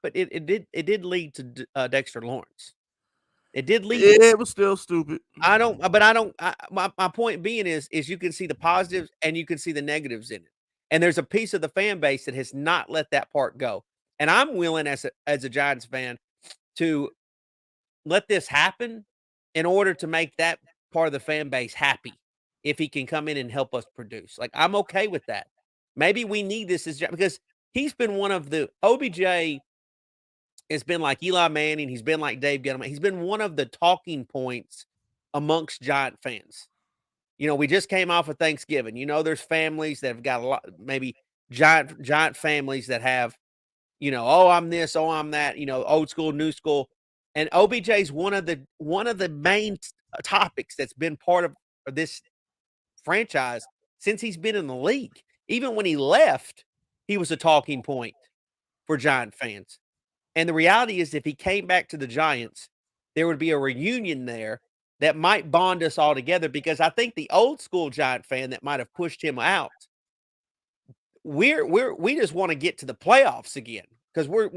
S2: But it did lead to Dexter Lawrence. It did lead.
S1: It was still stupid.
S2: My point being is you can see the positives and you can see the negatives in it. And there's a piece of the fan base that has not let that part go. And I'm willing as a Giants fan to let this happen in order to make that part of the fan base happy if he can come in and help us produce. Like, I'm okay with that. Maybe we need this because he's been one of the OBJ. It's been like Eli Manning. He's been like Dave Gettleman. He's been one of the talking points amongst Giant fans. We just came off of Thanksgiving. There's families that have got a lot, maybe giant families that have, oh, I'm this, oh, I'm that, old school, new school. And OBJ's one of the main topics that's been part of this franchise since he's been in the league. Even when he left, he was a talking point for Giant fans. And the reality is, if he came back to the Giants, there would be a reunion there that might bond us all together, because I think the old school Giant fan that might have pushed him out, we just want to get to the playoffs again, because we're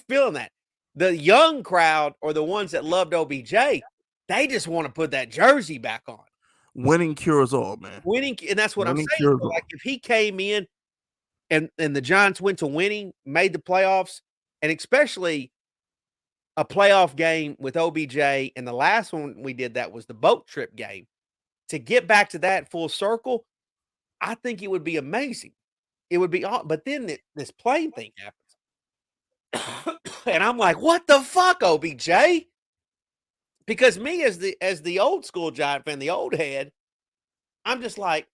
S2: feeling that. The young crowd, or the ones that loved OBJ, they just want to put that jersey back on.
S1: Winning cures all, man.
S2: Winning, and that's what I'm saying. So, like, if he came in and the Giants went to winning, made the playoffs, and especially a playoff game with OBJ, and the last one we did that was the boat trip game, to get back to that full circle, I think it would be amazing. It would be, but then this plane thing happens. And I'm like, what the fuck, OBJ? Because me as the old school Giant fan, the old head, I'm just like,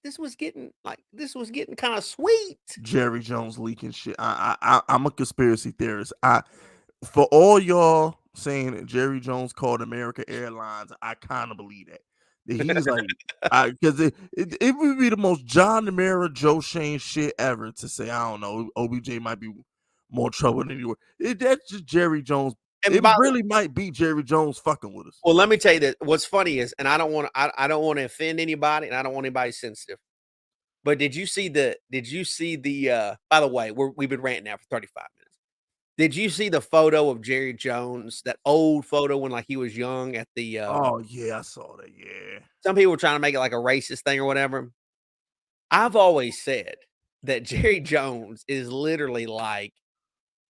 S2: this was getting kind of sweet.
S1: Jerry Jones leaking shit. I'm a conspiracy theorist. For all y'all saying that Jerry Jones called America Airlines, I kind of believe that. He's like, because it would be the most John DeMera, Joe Shane shit ever to say, I don't know, OBJ might be more trouble than you were. That's just Jerry Jones. And it really might be Jerry Jones fucking with us.
S2: Well, let me tell you that what's funny is, and I don't want to offend anybody, and I don't want anybody sensitive. But did you see the by the way, we've been ranting now for 35 minutes. Did you see the photo of Jerry Jones, that old photo when like he was young at the
S1: oh yeah, I saw that. Yeah.
S2: Some people were trying to make it like a racist thing or whatever. I've always said that Jerry Jones is literally like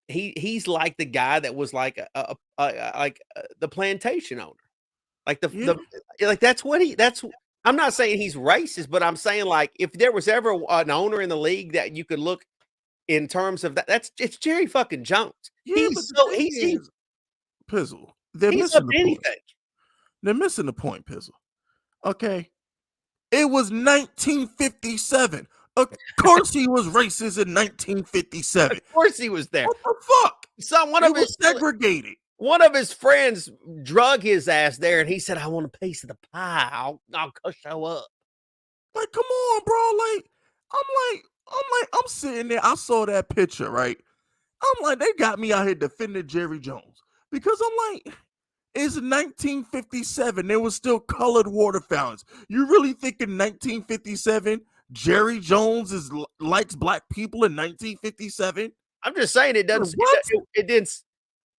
S2: he's like the guy that was like the plantation owner. Like I'm not saying he's racist, but I'm saying like if there was ever an owner in the league that you could look in terms of it's Jerry fucking Jones.
S1: Yeah, he's Pizzle. They're missing the point. They're missing the point, Pizzle. Okay. It was 1957. Of course he was racist in 1957.
S2: Of course he was there.
S1: What the fuck?
S2: One was
S1: segregated.
S2: One of his friends drug his ass there, and he said, "I want a piece of the pie. I'll show up."
S1: Like, come on, bro. I'm sitting there. I saw that picture, right? I'm like, they got me out here defending Jerry Jones because I'm like, it's 1957. There was still colored water fountains. You really think in 1957 Jerry Jones likes black people in 1957?
S2: I'm just saying it doesn't.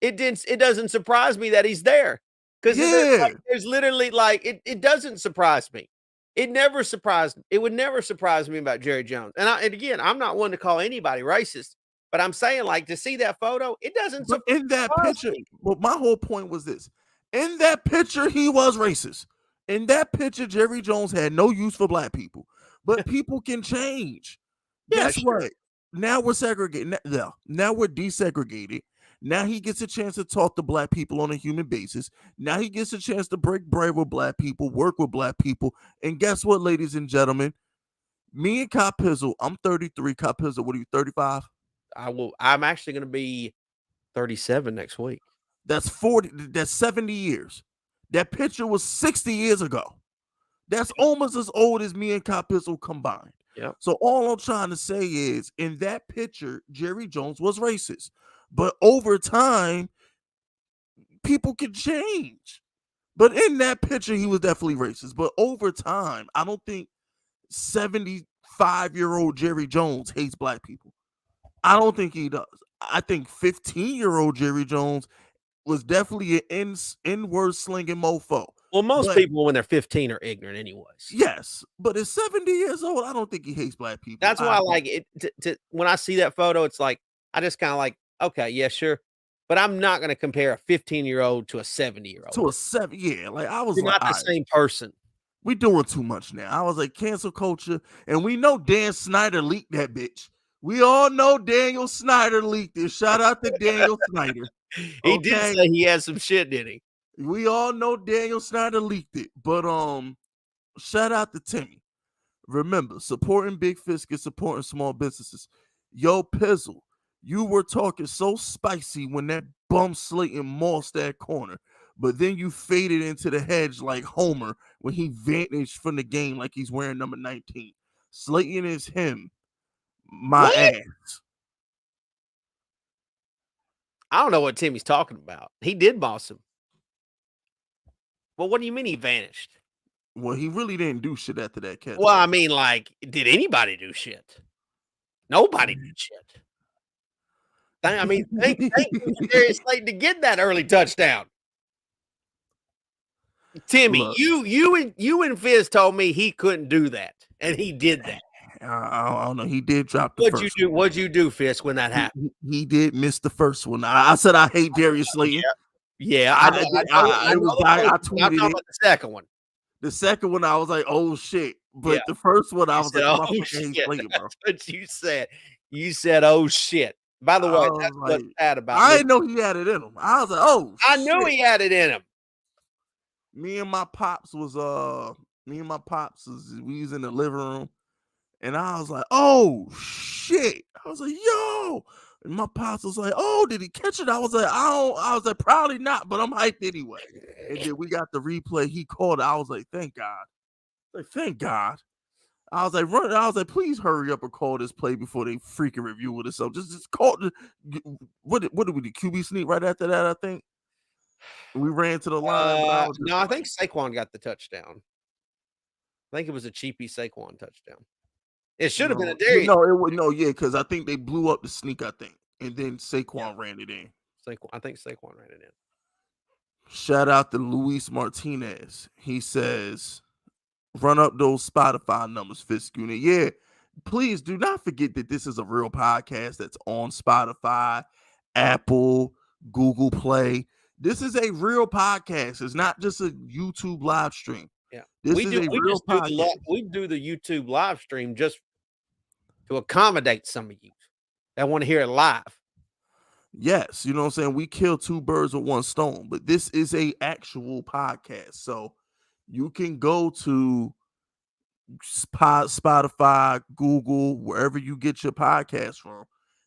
S2: It doesn't surprise me that he's there because there's literally like it doesn't surprise me. It would never surprise me about Jerry Jones. And again, I'm not one to call anybody racist, but I'm saying like to see that photo, it doesn't.
S1: But in that picture, well, my whole point was this: in that picture, he was racist. In that picture, Jerry Jones had no use for black people. But people can change. Guess what? Now we're segregated. Now we're desegregated. Now he gets a chance to talk to black people on a human basis. Now he gets a chance to break bread with black people, work with black people. And guess what, ladies and gentlemen? Me and Cop Pizzle, I'm 33. Cop Pizzle, what are you, 35?
S2: I'm actually going to be 37 next week.
S1: That's 40. That's 70 years. That picture was 60 years ago. That's almost as old as me and Cop Pizzle combined.
S2: Yep.
S1: So all I'm trying to say is, in that picture, Jerry Jones was racist. But over time, people can change. But in that picture, he was definitely racist. But over time, I don't think 75-year-old Jerry Jones hates black people. I don't think he does. I think 15-year-old Jerry Jones was definitely an N-word slinging mofo.
S2: Well, most people when they're 15 are ignorant anyways.
S1: Yes, but at 70 years old, I don't think he hates black people.
S2: That's why I like it. When I see that photo, it's like, I just kind of like, okay, yeah, sure. But I'm not going to compare a 15-year-old to a 70-year-old.
S1: To a 7, yeah. Like I was
S2: You're
S1: like,
S2: not the same person.
S1: We doing too much now. I was like, cancel culture. And we know Dan Snyder leaked that bitch. We all know Daniel Snyder leaked it. Shout out to Daniel Snyder.
S2: He did say he had some shit, didn't he?
S1: We all know Daniel Snyder leaked it. But shout out to Timmy. Remember, supporting big fish is supporting small businesses. Yo, Pizzle, you were talking so spicy when that bum Slayton mossed that corner. But then you faded into the hedge like Homer when he vanished from the game like he's wearing number 19. Slayton is him. My ass.
S2: I don't know what Timmy's talking about. He did boss him. Well, what do you mean he vanished?
S1: Well, he really didn't do shit after that catch.
S2: Well, I mean, like, did anybody do shit? Nobody did shit. I mean, thank you, Darius Slayton, to get that early touchdown. Timmy, look, you and Fizz told me he couldn't do that, and he did that.
S1: I don't know. He did drop the first one.
S2: What'd you do, Fizz, when that happened?
S1: He did miss the first one. I said I hate Darius Slayton.
S2: Yeah, I tweeted it. About the second one.
S1: The second one, I was like, "Oh shit!" But the first one, I was like,
S2: "Oh shit!" That's what you said. You said, "Oh shit." By the way, that's what's sad about
S1: I didn't know he had it in him. I was like, oh,
S2: I knew he had it in him.
S1: Me and my pops was we was in the living room, and I was like, oh shit. I was like, yo. And my pops was like, oh, did he catch it? I was like, probably not, but I'm hyped anyway. And then we got the replay. He called it. I was like, thank God. Thank God. I was like, please hurry up and call this play before they freaking review it or something. Just call what did we do? QB sneak right after that, I think. We ran to the line.
S2: No, I think Saquon got the touchdown. I think it was a cheapy Saquon touchdown. It should have been a Darius.
S1: Because I think they blew up the sneak, I think. And then Saquon ran it in.
S2: I think Saquon ran it in.
S1: Shout out to Luis Martinez. He says, run up those Spotify numbers, Fisk Unit. Yeah, please do not forget that this is a real podcast that's on Spotify, Apple, Google Play. This is a real podcast. It's not just a YouTube live stream.
S2: Yeah,
S1: this is a real podcast.
S2: We do the YouTube live stream just to accommodate some of you that want to hear it live.
S1: Yes, you know what I'm saying? We kill two birds with one stone, but this is a actual podcast. So you can go to Spotify, Google, wherever you get your podcast from,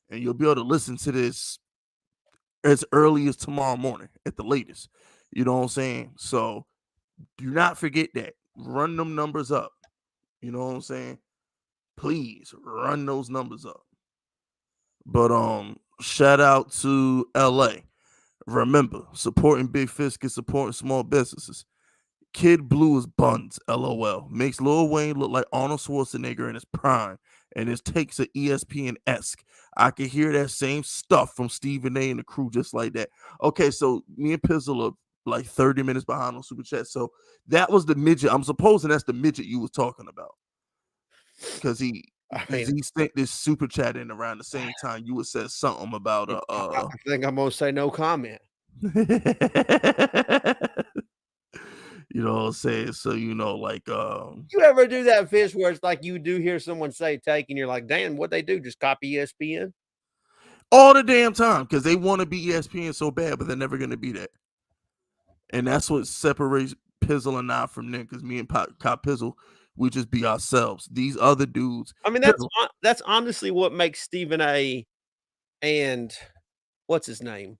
S1: and you'll be able to listen to this as early as tomorrow morning at the latest. You know what I'm saying? So do not forget that. Run them numbers up. You know what I'm saying? Please run those numbers up. But shout out to LA. Remember, supporting Big Fisk is supporting small businesses. Kid Blue is buns, LOL. Makes Lil Wayne look like Arnold Schwarzenegger in his prime, and his takes are ESPN-esque. I can hear that same stuff from Stephen A and the crew just like that. Okay, so me and Pizzle are like 30 minutes behind on Super Chat. So that was the midget. I'm supposing that's the midget you was talking about. Because he sent this Super Chat in around the same time you would said something about
S2: I think I'm gonna say no comment.
S1: You know what I'm saying? So, like
S2: you ever do that, Fish, where it's like you do hear someone say take and you're like, damn, what they do? Just copy ESPN?
S1: All the damn time, because they want to be ESPN so bad, but they're never gonna be that. And that's what separates Pizzle and I from them, because me and Cop Pizzle, we just be ourselves. These other dudes.
S2: I mean, that's honestly what makes Stephen A and what's his name?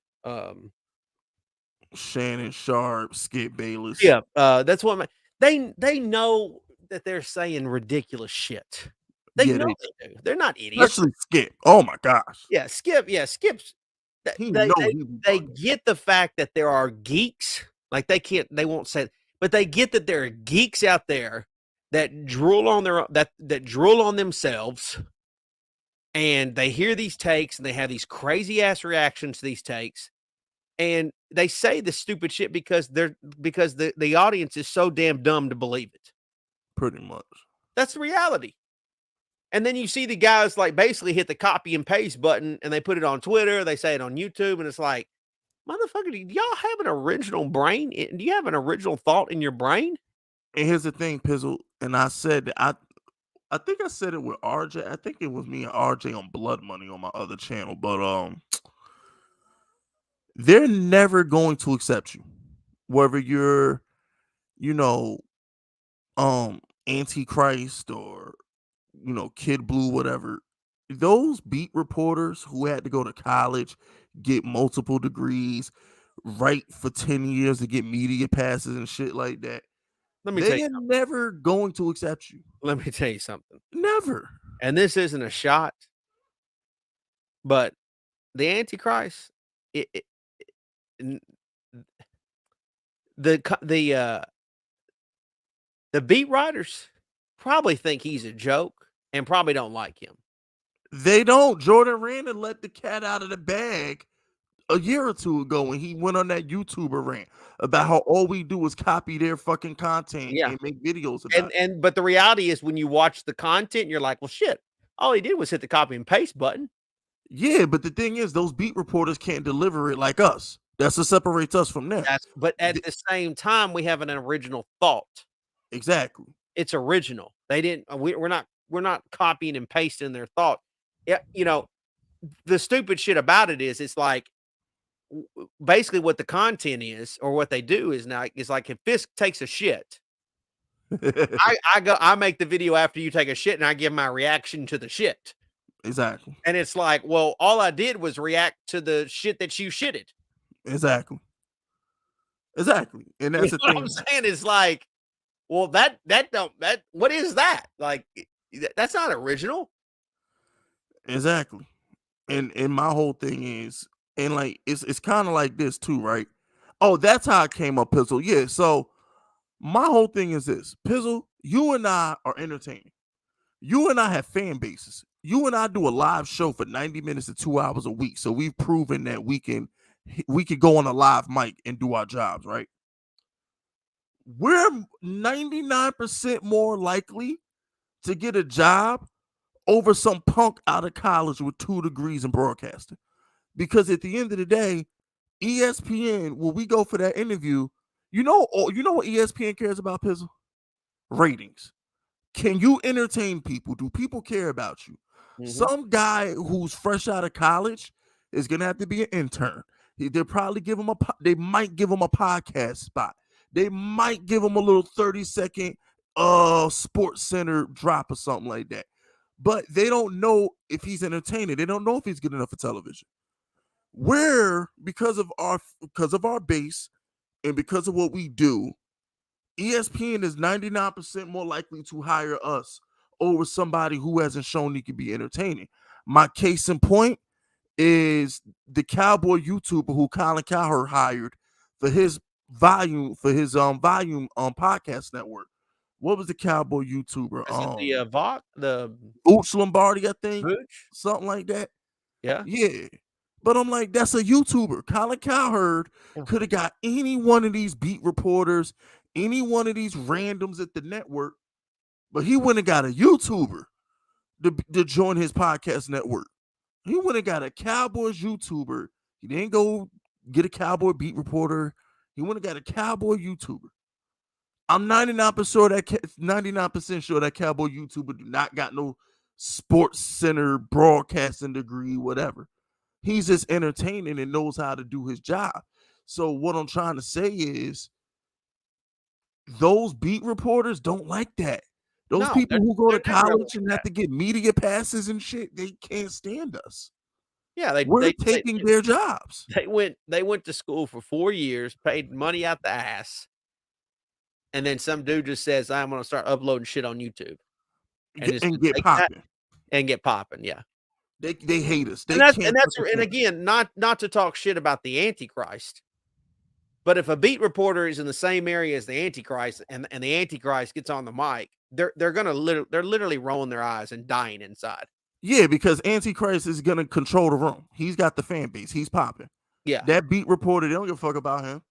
S1: Shannon Sharp, Skip Bayless.
S2: Yeah, that's what they know that they're saying ridiculous shit. They know they do. They're not idiots.
S1: Especially Skip. Oh my gosh.
S2: Yeah, Skip. Yeah, Skip's. They get the fact that there are geeks. Like they won't say, but they get that there are geeks out there that drool on that drool on themselves, and they hear these takes and they have these crazy ass reactions to these takes. And they say the stupid shit because the audience is so damn dumb to believe it.
S1: Pretty much.
S2: That's the reality. And then you see the guys like basically hit the copy and paste button and they put it on Twitter, they say it on YouTube, and it's like, motherfucker, do y'all have an original brain? Do you have an original thought in your brain?
S1: And here's the thing, Pizzle, and I said that I think I said it with RJ. I think it was me and RJ on Blood Money on my other channel, but they're never going to accept you, whether you're, Antichrist or, Kid Blue, whatever. Those beat reporters who had to go to college, get multiple degrees, write for 10 years to get media passes and shit like that, they're never going to accept you.
S2: Let me tell you something.
S1: Never.
S2: And this isn't a shot, but the Antichrist, the beat writers probably think he's a joke and probably don't like him.
S1: They don't. Jordan Randall let the cat out of the bag a year or two ago when he went on that YouTuber rant about how all we do is copy their fucking content and make videos about it.
S2: But the reality is when you watch the content, you're like, well, shit, all he did was hit the copy and paste button.
S1: Yeah, but the thing is, those beat reporters can't deliver it like us. That's what separates us from them.
S2: But at the same time, we have an original thought.
S1: Exactly.
S2: It's original. They didn't. We're not copying and pasting their thought. Yeah, the stupid shit about it is, it's like basically what the content is, or what they do is now is like if Fisk takes a shit, I make the video after you take a shit, and I give my reaction to the shit.
S1: Exactly.
S2: And it's like, well, all I did was react to the shit that you shitted.
S1: Exactly. And that's the thing.
S2: What I'm saying is like, well, that what is that? Like, that's not original.
S1: Exactly. And my whole thing is, and like it's kind of like this too, right? Oh, that's how I came up, Pizzle. Yeah. So my whole thing is this, Pizzle, you and I are entertaining. You and I have fan bases. You and I do a live show for 90 minutes to 2 hours a week. So we've proven that we can go on a live mic and do our jobs, right? We're 99% more likely to get a job over some punk out of college with 2 degrees in broadcasting. Because at the end of the day, ESPN, when we go for that interview, you know what ESPN cares about, Pizzle? Ratings. Can you entertain people? Do people care about you? Mm-hmm. Some guy who's fresh out of college is gonna have to be an intern. They'll probably they might give him a podcast spot. They might give him a little 30-second Sports Center drop or something like that. But they don't know if he's entertaining. They don't know if he's good enough for television. Because of our base and because of what we do, ESPN is 99% more likely to hire us over somebody who hasn't shown he can be entertaining. My case in point is the Cowboy YouTuber who Colin Cowherd hired for his volume podcast network. What was the Cowboy YouTuber?
S2: Is it the
S1: Ooch Lombardi, I think.
S2: Ooch?
S1: Something like that.
S2: Yeah.
S1: Yeah. But I'm like, that's a YouTuber. Colin Cowherd could have got any one of these beat reporters, any one of these randoms at the network, but he wouldn't have got a YouTuber to join his podcast network. He wouldn't have got a Cowboys YouTuber. He didn't go get a Cowboy beat reporter. He wouldn't have got a Cowboy YouTuber. I'm 99% sure that Cowboy YouTuber do not got no Sports Center broadcasting degree, whatever. He's just entertaining and knows how to do his job. So what I'm trying to say is those beat reporters don't like that. Those people who go to college and have to get media passes and shit, they can't stand us.
S2: Yeah,
S1: we're taking their jobs.
S2: They went to school for 4 years, paid money out the ass, and then some dude just says, "I'm going to start uploading shit on YouTube,"
S1: and get popping.
S2: And get popping, yeah.
S1: They hate us.
S2: And again, not to talk shit about the Antichrist, but if a beat reporter is in the same area as the Antichrist and the Antichrist gets on the mic, they're literally rolling their eyes and dying inside.
S1: Yeah, because Antichrist is gonna control the room. He's got the fan base. He's popping.
S2: Yeah,
S1: that beat reporter, they don't give a fuck about him.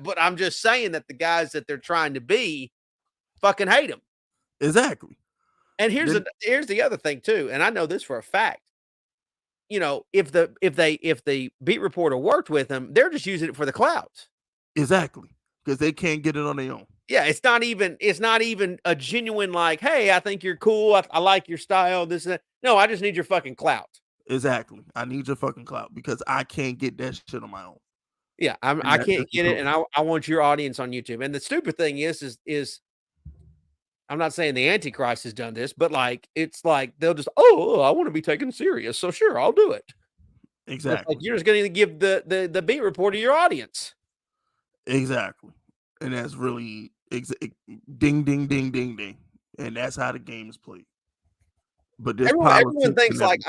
S2: But I'm just saying that the guys that they're trying to be fucking hate him.
S1: Exactly.
S2: And here's the other thing too, and I know this for a fact. You know, if the beat reporter worked with him, they're just using it for the clout.
S1: Exactly, because they can't get it on their own.
S2: Yeah, it's not even a genuine like, hey, I think you're cool. I like your style. This and that. No, I just need your fucking clout.
S1: Exactly, I need your fucking clout because I can't get that shit on my own.
S2: Yeah, I can't get it, and I want your audience on YouTube. And the stupid thing is I'm not saying the Antichrist has done this, but like it's like they'll just I want to be taken serious, so sure, I'll do it.
S1: Exactly.
S2: Like you're just going to give the beat reporter your audience.
S1: Exactly, and that's really ding ding ding ding ding, and that's how the game is played. But
S2: everyone thinks like,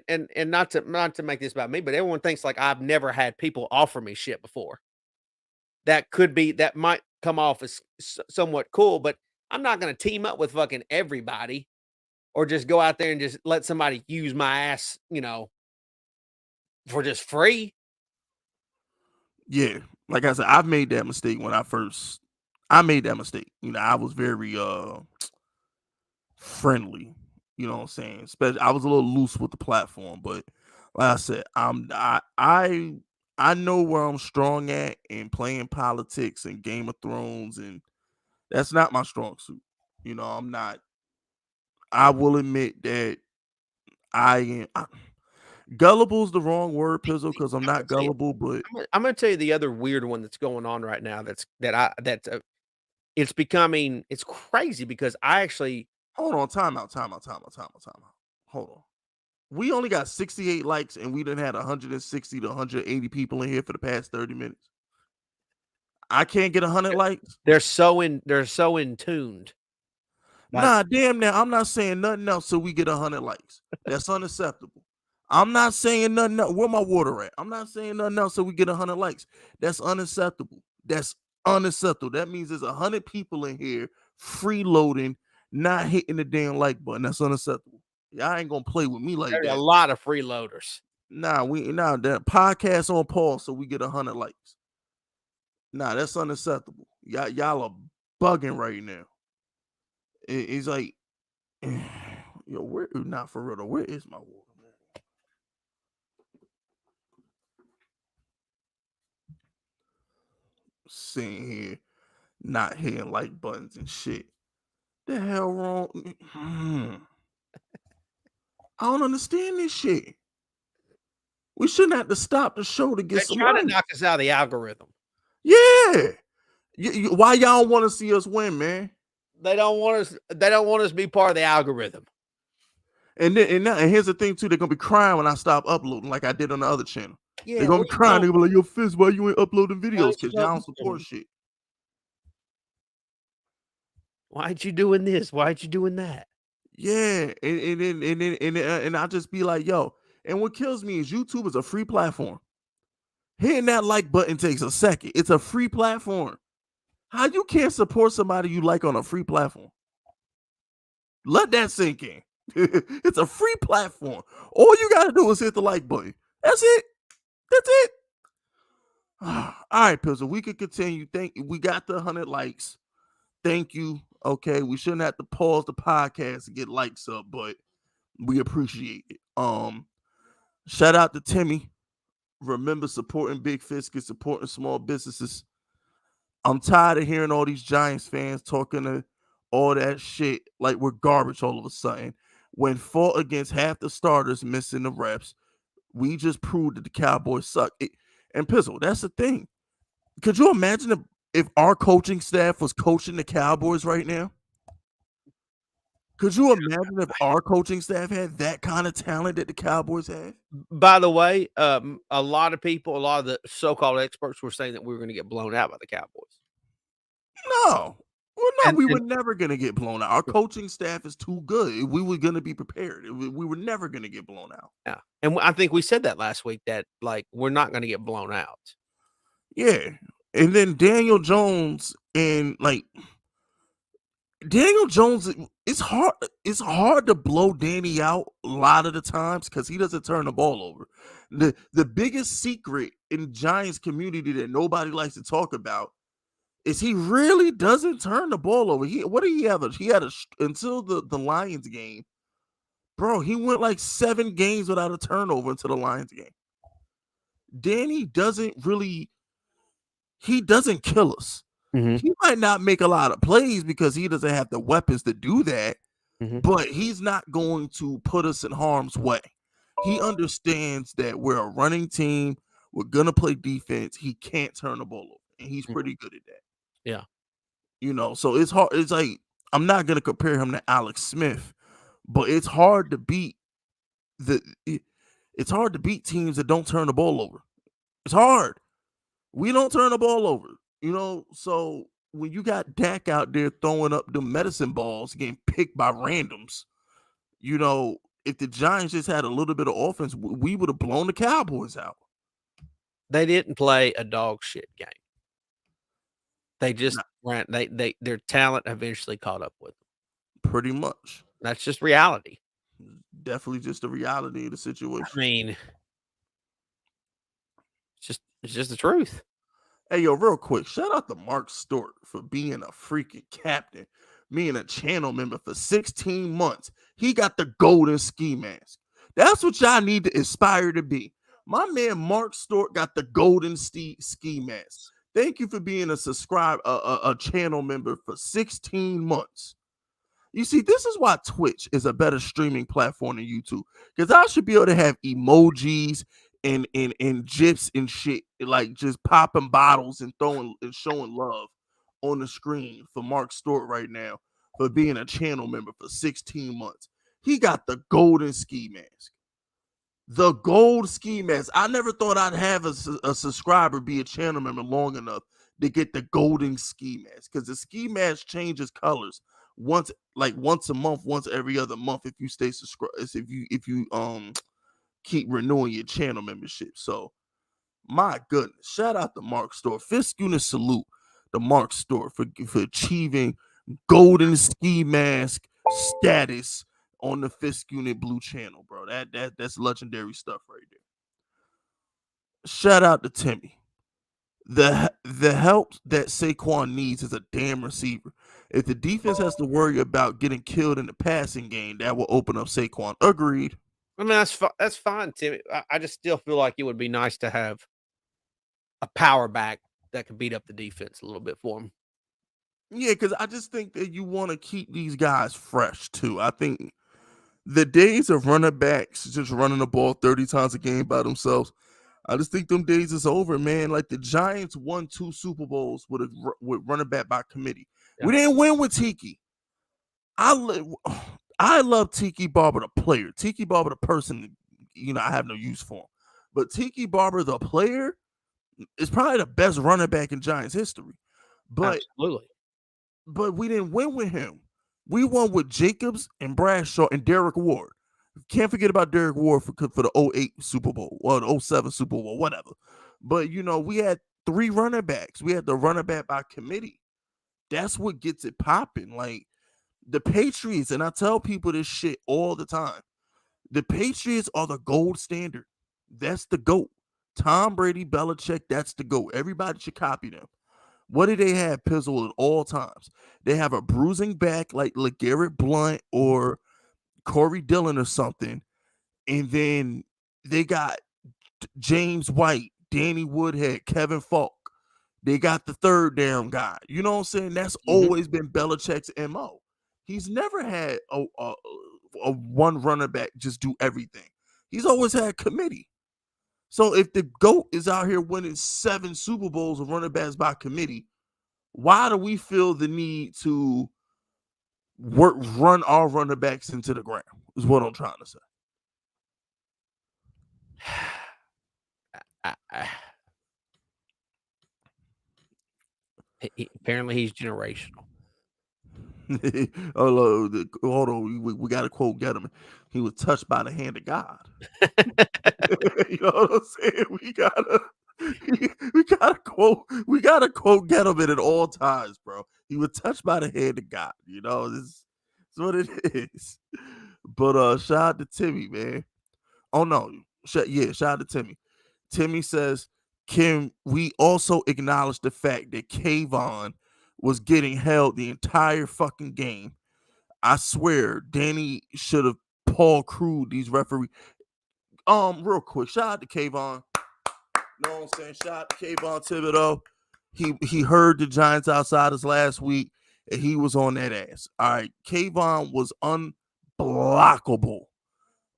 S2: and not to make this about me, but everyone thinks like I've never had people offer me shit before. That might come off as somewhat cool, but I'm not going to team up with fucking everybody or just go out there and just let somebody use my ass, for just free.
S1: Yeah. Like I said, I've made that mistake I made that mistake. I was very friendly, you know what I'm saying? Especially I was a little loose with the platform, but like I said, I know where I'm strong at in playing politics and Game of Thrones, and that's not my strong suit. I will admit that gullible is the wrong word, Pizzle, because I'm not gullible, but
S2: I'm gonna tell you the other weird one that's going on right now. It's crazy because I actually
S1: hold on, time out. Hold on. We only got 68 likes and we done had 160 to 180 people in here for the past 30 minutes. I can't get 100 likes.
S2: They're so in tuned.
S1: Nah, damn now. I'm not saying nothing else so we get 100 likes. That's unacceptable. I'm not saying nothing else. Where my water at? I'm not saying nothing else so we get 100 likes. That's unacceptable. That's unacceptable. That means there's 100 people in here freeloading, not hitting the damn like button. That's unacceptable. Y'all ain't gonna play with me like
S2: There's
S1: that.
S2: A lot of freeloaders.
S1: That podcast on pause so we get 100 likes. Nah, that's unacceptable. Y'all are bugging right now. It's like, yo, where? Not for real though. Where is my water, man? Sitting here, not hitting like buttons and shit. The hell wrong? I don't understand this shit. We shouldn't have to stop the show to get some.
S2: They're trying to knock us out of the algorithm.
S1: Yeah. Why y'all want to see us win, man?
S2: They don't want us. They don't want us to be part of the algorithm.
S1: And here's the thing too. They're gonna be crying when I stop uploading, like I did on the other channel. Yeah, they're gonna be crying. They're gonna be like, "Yo, Fizz, why you ain't uploading videos? Because y'all don't support shit."
S2: Why'd you doing this? Why'd you doing that?
S1: Yeah, and I just be like, "Yo." And what kills me is YouTube is a free platform. Hitting that like button takes a second. It's a free platform. How you can't support somebody you like on a free platform? Let that sink in. It's a free platform. All you gotta do is hit the like button. That's it. That's it. All right, Pizzle. We could continue. We got the 100 likes. Thank you. Okay, we shouldn't have to pause the podcast to get likes up, but we appreciate it. Shout out to Timmy. Remember, supporting Big Fisk is supporting small businesses. I'm tired of hearing all these Giants fans talking to all that shit like we're garbage all of a sudden. When fought against half the starters missing the reps, we just proved that the Cowboys suck. And Pizzle, that's the thing. Could you imagine if our coaching staff was coaching the Cowboys right now? Could you imagine if our coaching staff had that kind of talent that the Cowboys have?
S2: By the way, a lot of people, a lot of the so-called experts were saying that we were going to get blown out by the Cowboys.
S1: No. Well, no, we were never going to get blown out. Our coaching staff is too good. We were going to be prepared. We were never going to get blown out.
S2: Yeah. And I think we said that last week that, like, we're not going to get blown out.
S1: Yeah. And then Daniel Jones and, like, Daniel Jones, it's hard to blow Danny out a lot of the times because he doesn't turn the ball over. The biggest secret in the Giants community that nobody likes to talk about is he really doesn't turn the ball over. What did he have? Until the Lions game, bro. He went like 7 games without a turnover until the Lions game. Danny doesn't kill us. Mm-hmm. He might not make a lot of plays because he doesn't have the weapons to do that, but he's not going to put us in harm's way. He understands that we're a running team. We're going to play defense. He can't turn the ball over, and he's pretty good at that.
S2: Yeah.
S1: So it's hard. It's like, I'm not going to compare him to Alex Smith, but it's hard to beat it's hard to beat teams that don't turn the ball over. It's hard. We don't turn the ball over. So when you got Dak out there throwing up the medicine balls, getting picked by randoms, if the Giants just had a little bit of offense, we would have blown the Cowboys out.
S2: They didn't play a dog shit game. They just ran. Their talent eventually caught up with them.
S1: Pretty much.
S2: That's just reality.
S1: Definitely just the reality of the situation.
S2: I mean, it's just the truth.
S1: Hey, yo, real quick, shout out to Mark Stewart for being a freaking captain, being a channel member for 16 months. He got the golden ski mask. That's what y'all need to aspire to be. My man Mark Stewart got the golden ski mask. Thank you for being a channel member for 16 months. You see, this is why Twitch is a better streaming platform than YouTube. Because I should be able to have emojis and gifs and shit, like just popping bottles and throwing and showing love on the screen for Mark Stewart right now for being a channel member for 16 months. He got the golden ski mask. The gold ski mask. I never thought I'd have a subscriber be a channel member long enough to get the golden ski mask, because the ski mask changes colors once a month, once every other month if you stay subscribed, if you keep renewing your channel membership. So my goodness, shout out to Mark Stewart. Fist unit salute to Mark Stewart for achieving golden ski mask status on the Fisk Unit Blue channel, bro. That's legendary stuff right there. Shout out to Timmy. The help that Saquon needs is a damn receiver. If the defense has to worry about getting killed in the passing game, that will open up Saquon. Agreed.
S2: I mean, that's fine, Timmy. I just still feel like it would be nice to have a power back that could beat up the defense a little bit for him.
S1: Yeah, because I just think that you want to keep these guys fresh too. I think the days of running backs just running the ball 30 times a game by themselves, I just think them days is over, man. Like the Giants won 2 Super Bowls with running back by committee. Yeah. We didn't win with Tiki. I love Tiki Barber the player. Tiki Barber the person, I have no use for him. But Tiki Barber the player is probably the best running back in Giants history. But
S2: absolutely.
S1: But we didn't win with him. We won with Jacobs and Bradshaw and Derek Ward. Can't forget about Derek Ward for the 08 Super Bowl or the 07 Super Bowl, whatever. But, we had 3 running backs. We had the running back by committee. That's what gets it popping. Like, the Patriots, and I tell people this shit all the time, the Patriots are the gold standard. That's the GOAT. Tom Brady, Belichick, that's the GOAT. Everybody should copy them. What do they have, Pizzle, at all times? They have a bruising back like LeGarrette Blount or Corey Dillon or something. And then they got James White, Danny Woodhead, Kevin Falk. They got the third down guy. You know what I'm saying? That's always been Belichick's MO. He's never had a one running back just do everything. He's always had committee. So if the GOAT is out here winning 7 Super Bowls of running backs by committee, why do we feel the need to run our running backs into the ground? Is what I'm trying to say.
S2: Apparently he's generational.
S1: Hold on, we got to quote Gettleman. He was touched by the hand of God. You know what I'm saying? We gotta quote Gettleman at all times, bro. He was touched by the hand of God. This is what it is. But shout out to Timmy, man. Oh no, shout out to Timmy. Timmy says, can we also acknowledge the fact that Kayvon was getting held the entire fucking game? I swear, Danny should have Paul Crewed these referees. Real quick, shout out to Kayvon. You know what I'm saying? Shout out to Kayvon Thibodeau. He heard the Giants Outsiders last week, and he was on that ass. All right, Kayvon was unblockable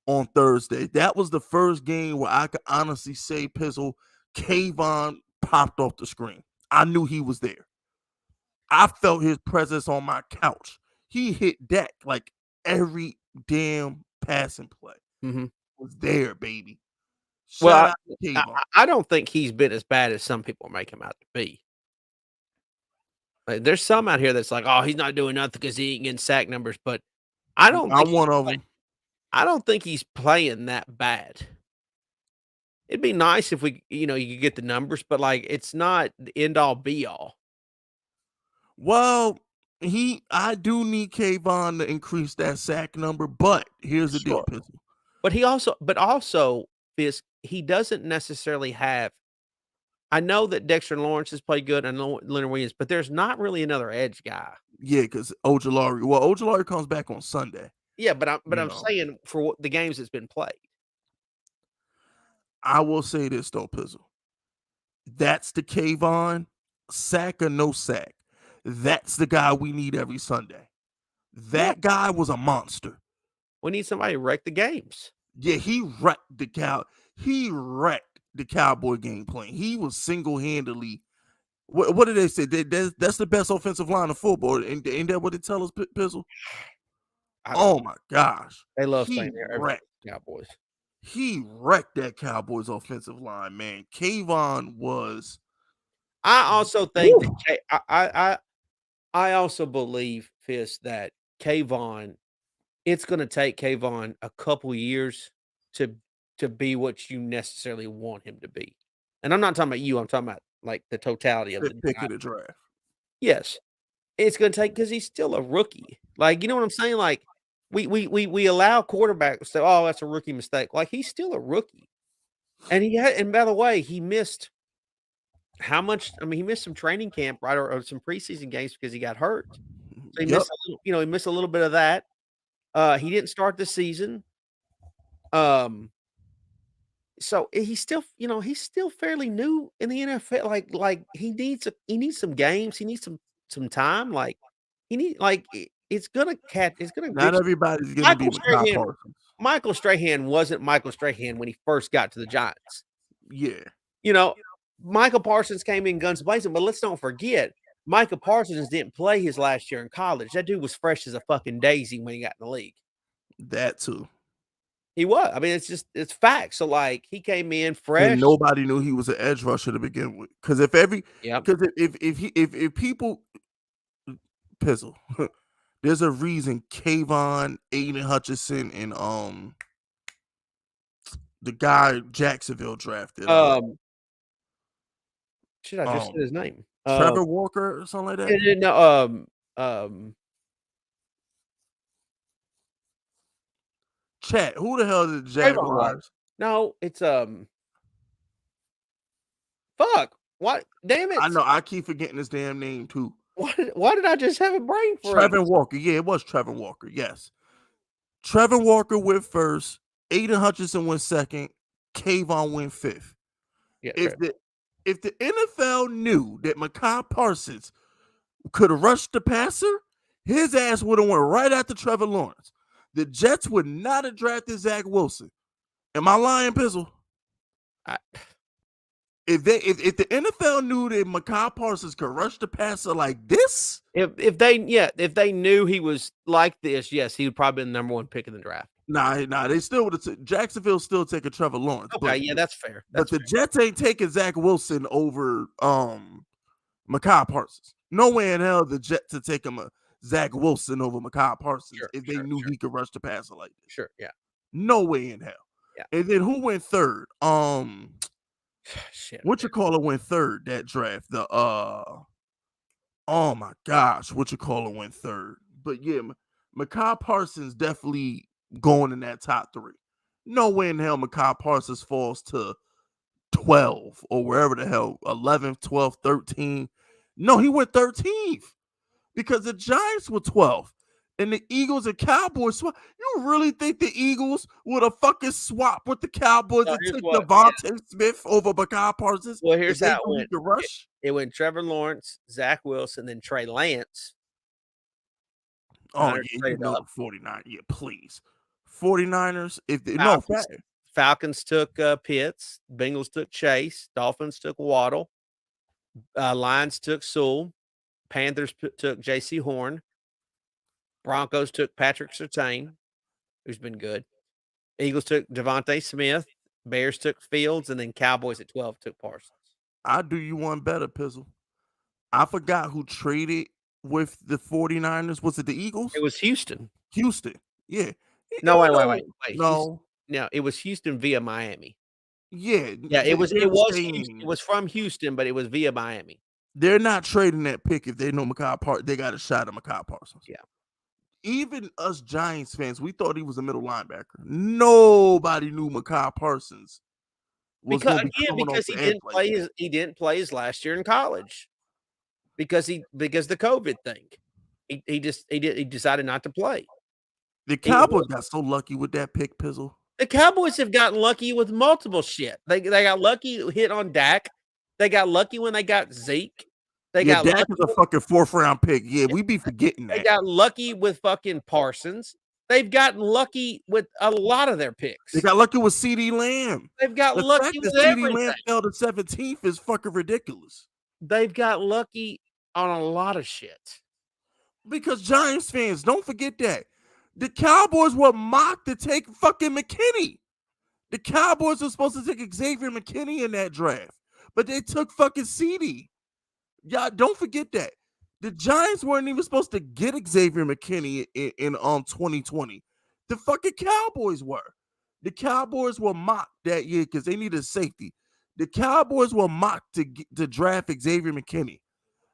S1: on Thursday. That was the first game where I could honestly say, Pizzle, Kayvon popped off the screen. I knew he was there. I felt his presence on my couch. He hit Dak like every damn passing play. Was there, baby.
S2: Shout I don't think he's been as bad as some people make him out to be. Like, there's some out here that's like, oh, he's not doing nothing because he ain't getting sack numbers. But I'm one of them. I don't think he's playing that bad. It'd be nice if you could get the numbers, but like it's not the end all be all.
S1: Well, I do need Kayvon to increase that sack number, but here's the deal, Pizzle.
S2: But also, Fisk, he doesn't necessarily have. I know that Dexter Lawrence has played good, and Leonard Williams, but there's not really another edge guy.
S1: Yeah, because Ojulari comes back on Sunday.
S2: Yeah, but I'm saying for the games that's been played.
S1: I will say this though, Pizzle. That's the Kayvon, sack or no sack. That's the guy we need every Sunday. That guy was a monster.
S2: We need somebody to wreck the games.
S1: Yeah, he wrecked the Cowboy game plan. He was single-handedly. What did they say? That's the best offensive line of football. Ain't that what they tell us, Pizzle? Oh my gosh.
S2: They love saying they're Cowboys.
S1: He wrecked that Cowboys offensive line, man. Kayvon was.
S2: I also think that I also believe, Fist, that Kayvon, it's going to take Kayvon a couple years to be what you necessarily want him to be. And I'm not talking about you. I'm talking about like the totality of the
S1: pick of the draft.
S2: Yes, it's going to take because he's still a rookie. Like, you know what I'm saying? Like, we allow quarterbacks to say, "Oh, that's a rookie mistake." Like, he's still a rookie, and and by the way, he missed how much? I mean, he missed some training camp, right, or some preseason games because he got hurt. So he missed, he missed a little bit of that. He didn't start the season. So he's still, he's still fairly new in the NFL. Like he needs some games. He needs some time. Like it's gonna catch. It's gonna.
S1: Not everybody's gonna be Parsons.
S2: Michael Strahan wasn't Michael Strahan when he first got to the Giants.
S1: Yeah,
S2: Michael Parsons came in guns blazing, but let's don't forget, Michael Parsons didn't play his last year in college. That dude was fresh as a fucking daisy when he got in the league.
S1: That too.
S2: He was. I mean, it's facts. So like he came in fresh.
S1: And nobody knew he was an edge rusher to begin with. Because if people Pizzle, there's a reason Kayvon, Aiden Hutchinson, and the guy Jacksonville drafted.
S2: Shit, I just said his name.
S1: Trevor Walker or something like that.
S2: No,
S1: Chat. Who the hell is the Jaguars?
S2: No, it's fuck. What? Damn it!
S1: I know. I keep forgetting his damn name too.
S2: Why did I just have a brain freeze?
S1: Trevor Walker. Yeah, it was Trevor Walker. Yes. Trevor Walker went first. Aiden Hutchinson went second. Kayvon went fifth.
S2: Yeah,
S1: if the NFL knew that Micah Parsons could rush the passer, his ass would have went right after Trevor Lawrence. The Jets would not have drafted Zach Wilson. Am I lying, Pizzle? If the NFL knew that Micah Parsons could rush the passer like this,
S2: if they knew he was like this, yes, he would probably be the number one pick in the draft.
S1: Nah, they still would have. Jacksonville still taking Trevor Lawrence.
S2: Okay, yeah, that's fair.
S1: But the Jets ain't taking Zach Wilson over Micah Parsons. No way in hell the Jets are taking Zach Wilson over Micah Parsons if they knew he could rush the passer like this.
S2: Sure, yeah.
S1: No way in hell.
S2: Yeah.
S1: And then who went third?
S2: Shit.
S1: Went third that draft? Oh my gosh, went third? But yeah, Micah Parsons definitely going in that top three. No way in hell Micah Parsons falls to 12 or wherever the hell, 11th, 12th, 13. No, he went 13th because the Giants were 12th and the Eagles and Cowboys. You really think the Eagles would have fucking swapped with the Cowboys and took Devontae Smith over Micah Parsons?
S2: Well, here's how it went.
S1: The rush?
S2: It went Trevor Lawrence, Zach Wilson, then Trey Lance.
S1: Oh, yeah, you know the 49. Yeah, please. 49ers,
S2: Falcons took Pitts, Bengals took Chase, Dolphins took Waddle, Lions took Sewell, Panthers took J.C. Horn, Broncos took Patrick Surtain, who's been good. Eagles took Devontae Smith, Bears took Fields, and then Cowboys at 12 took Parsons.
S1: I'll do you one better, Pizzle. I forgot who traded with the 49ers. Was it the Eagles?
S2: It was Houston.
S1: Yeah.
S2: No, wait.
S1: No,
S2: it was Houston via Miami.
S1: Yeah.
S2: It was from Houston, but it was via Miami.
S1: They're not trading that pick if they know Micah Parsons. They got a shot at Micah Parsons.
S2: Yeah.
S1: Even us Giants fans, we thought he was a middle linebacker. Nobody knew Micah Parsons
S2: because he didn't play his last year in college because the COVID thing. He decided not to play.
S1: The Cowboys got so lucky with that pick, Pizzle.
S2: The Cowboys have gotten lucky with multiple shit. They got lucky hit on Dak. They got lucky when they got Zeke.
S1: Dak is a fucking 4th round pick. Yeah, we be forgetting that.
S2: They got lucky with fucking Parsons. They've gotten lucky with a lot of their picks.
S1: They got lucky with CeeDee Lamb.
S2: They've got
S1: the
S2: lucky
S1: fact
S2: with
S1: that
S2: everything.
S1: CeeDee Lamb fell to 17th is fucking ridiculous.
S2: They've got lucky on a lot of shit.
S1: Because Giants fans, don't forget that. The Cowboys were mocked to take fucking McKinney. The Cowboys were supposed to take Xavier McKinney in that draft, but they took fucking CeeDee. Y'all don't forget that. The Giants weren't even supposed to get Xavier McKinney in 2020. The fucking Cowboys were. The Cowboys were mocked that year because they needed safety. The Cowboys were mocked to draft Xavier McKinney,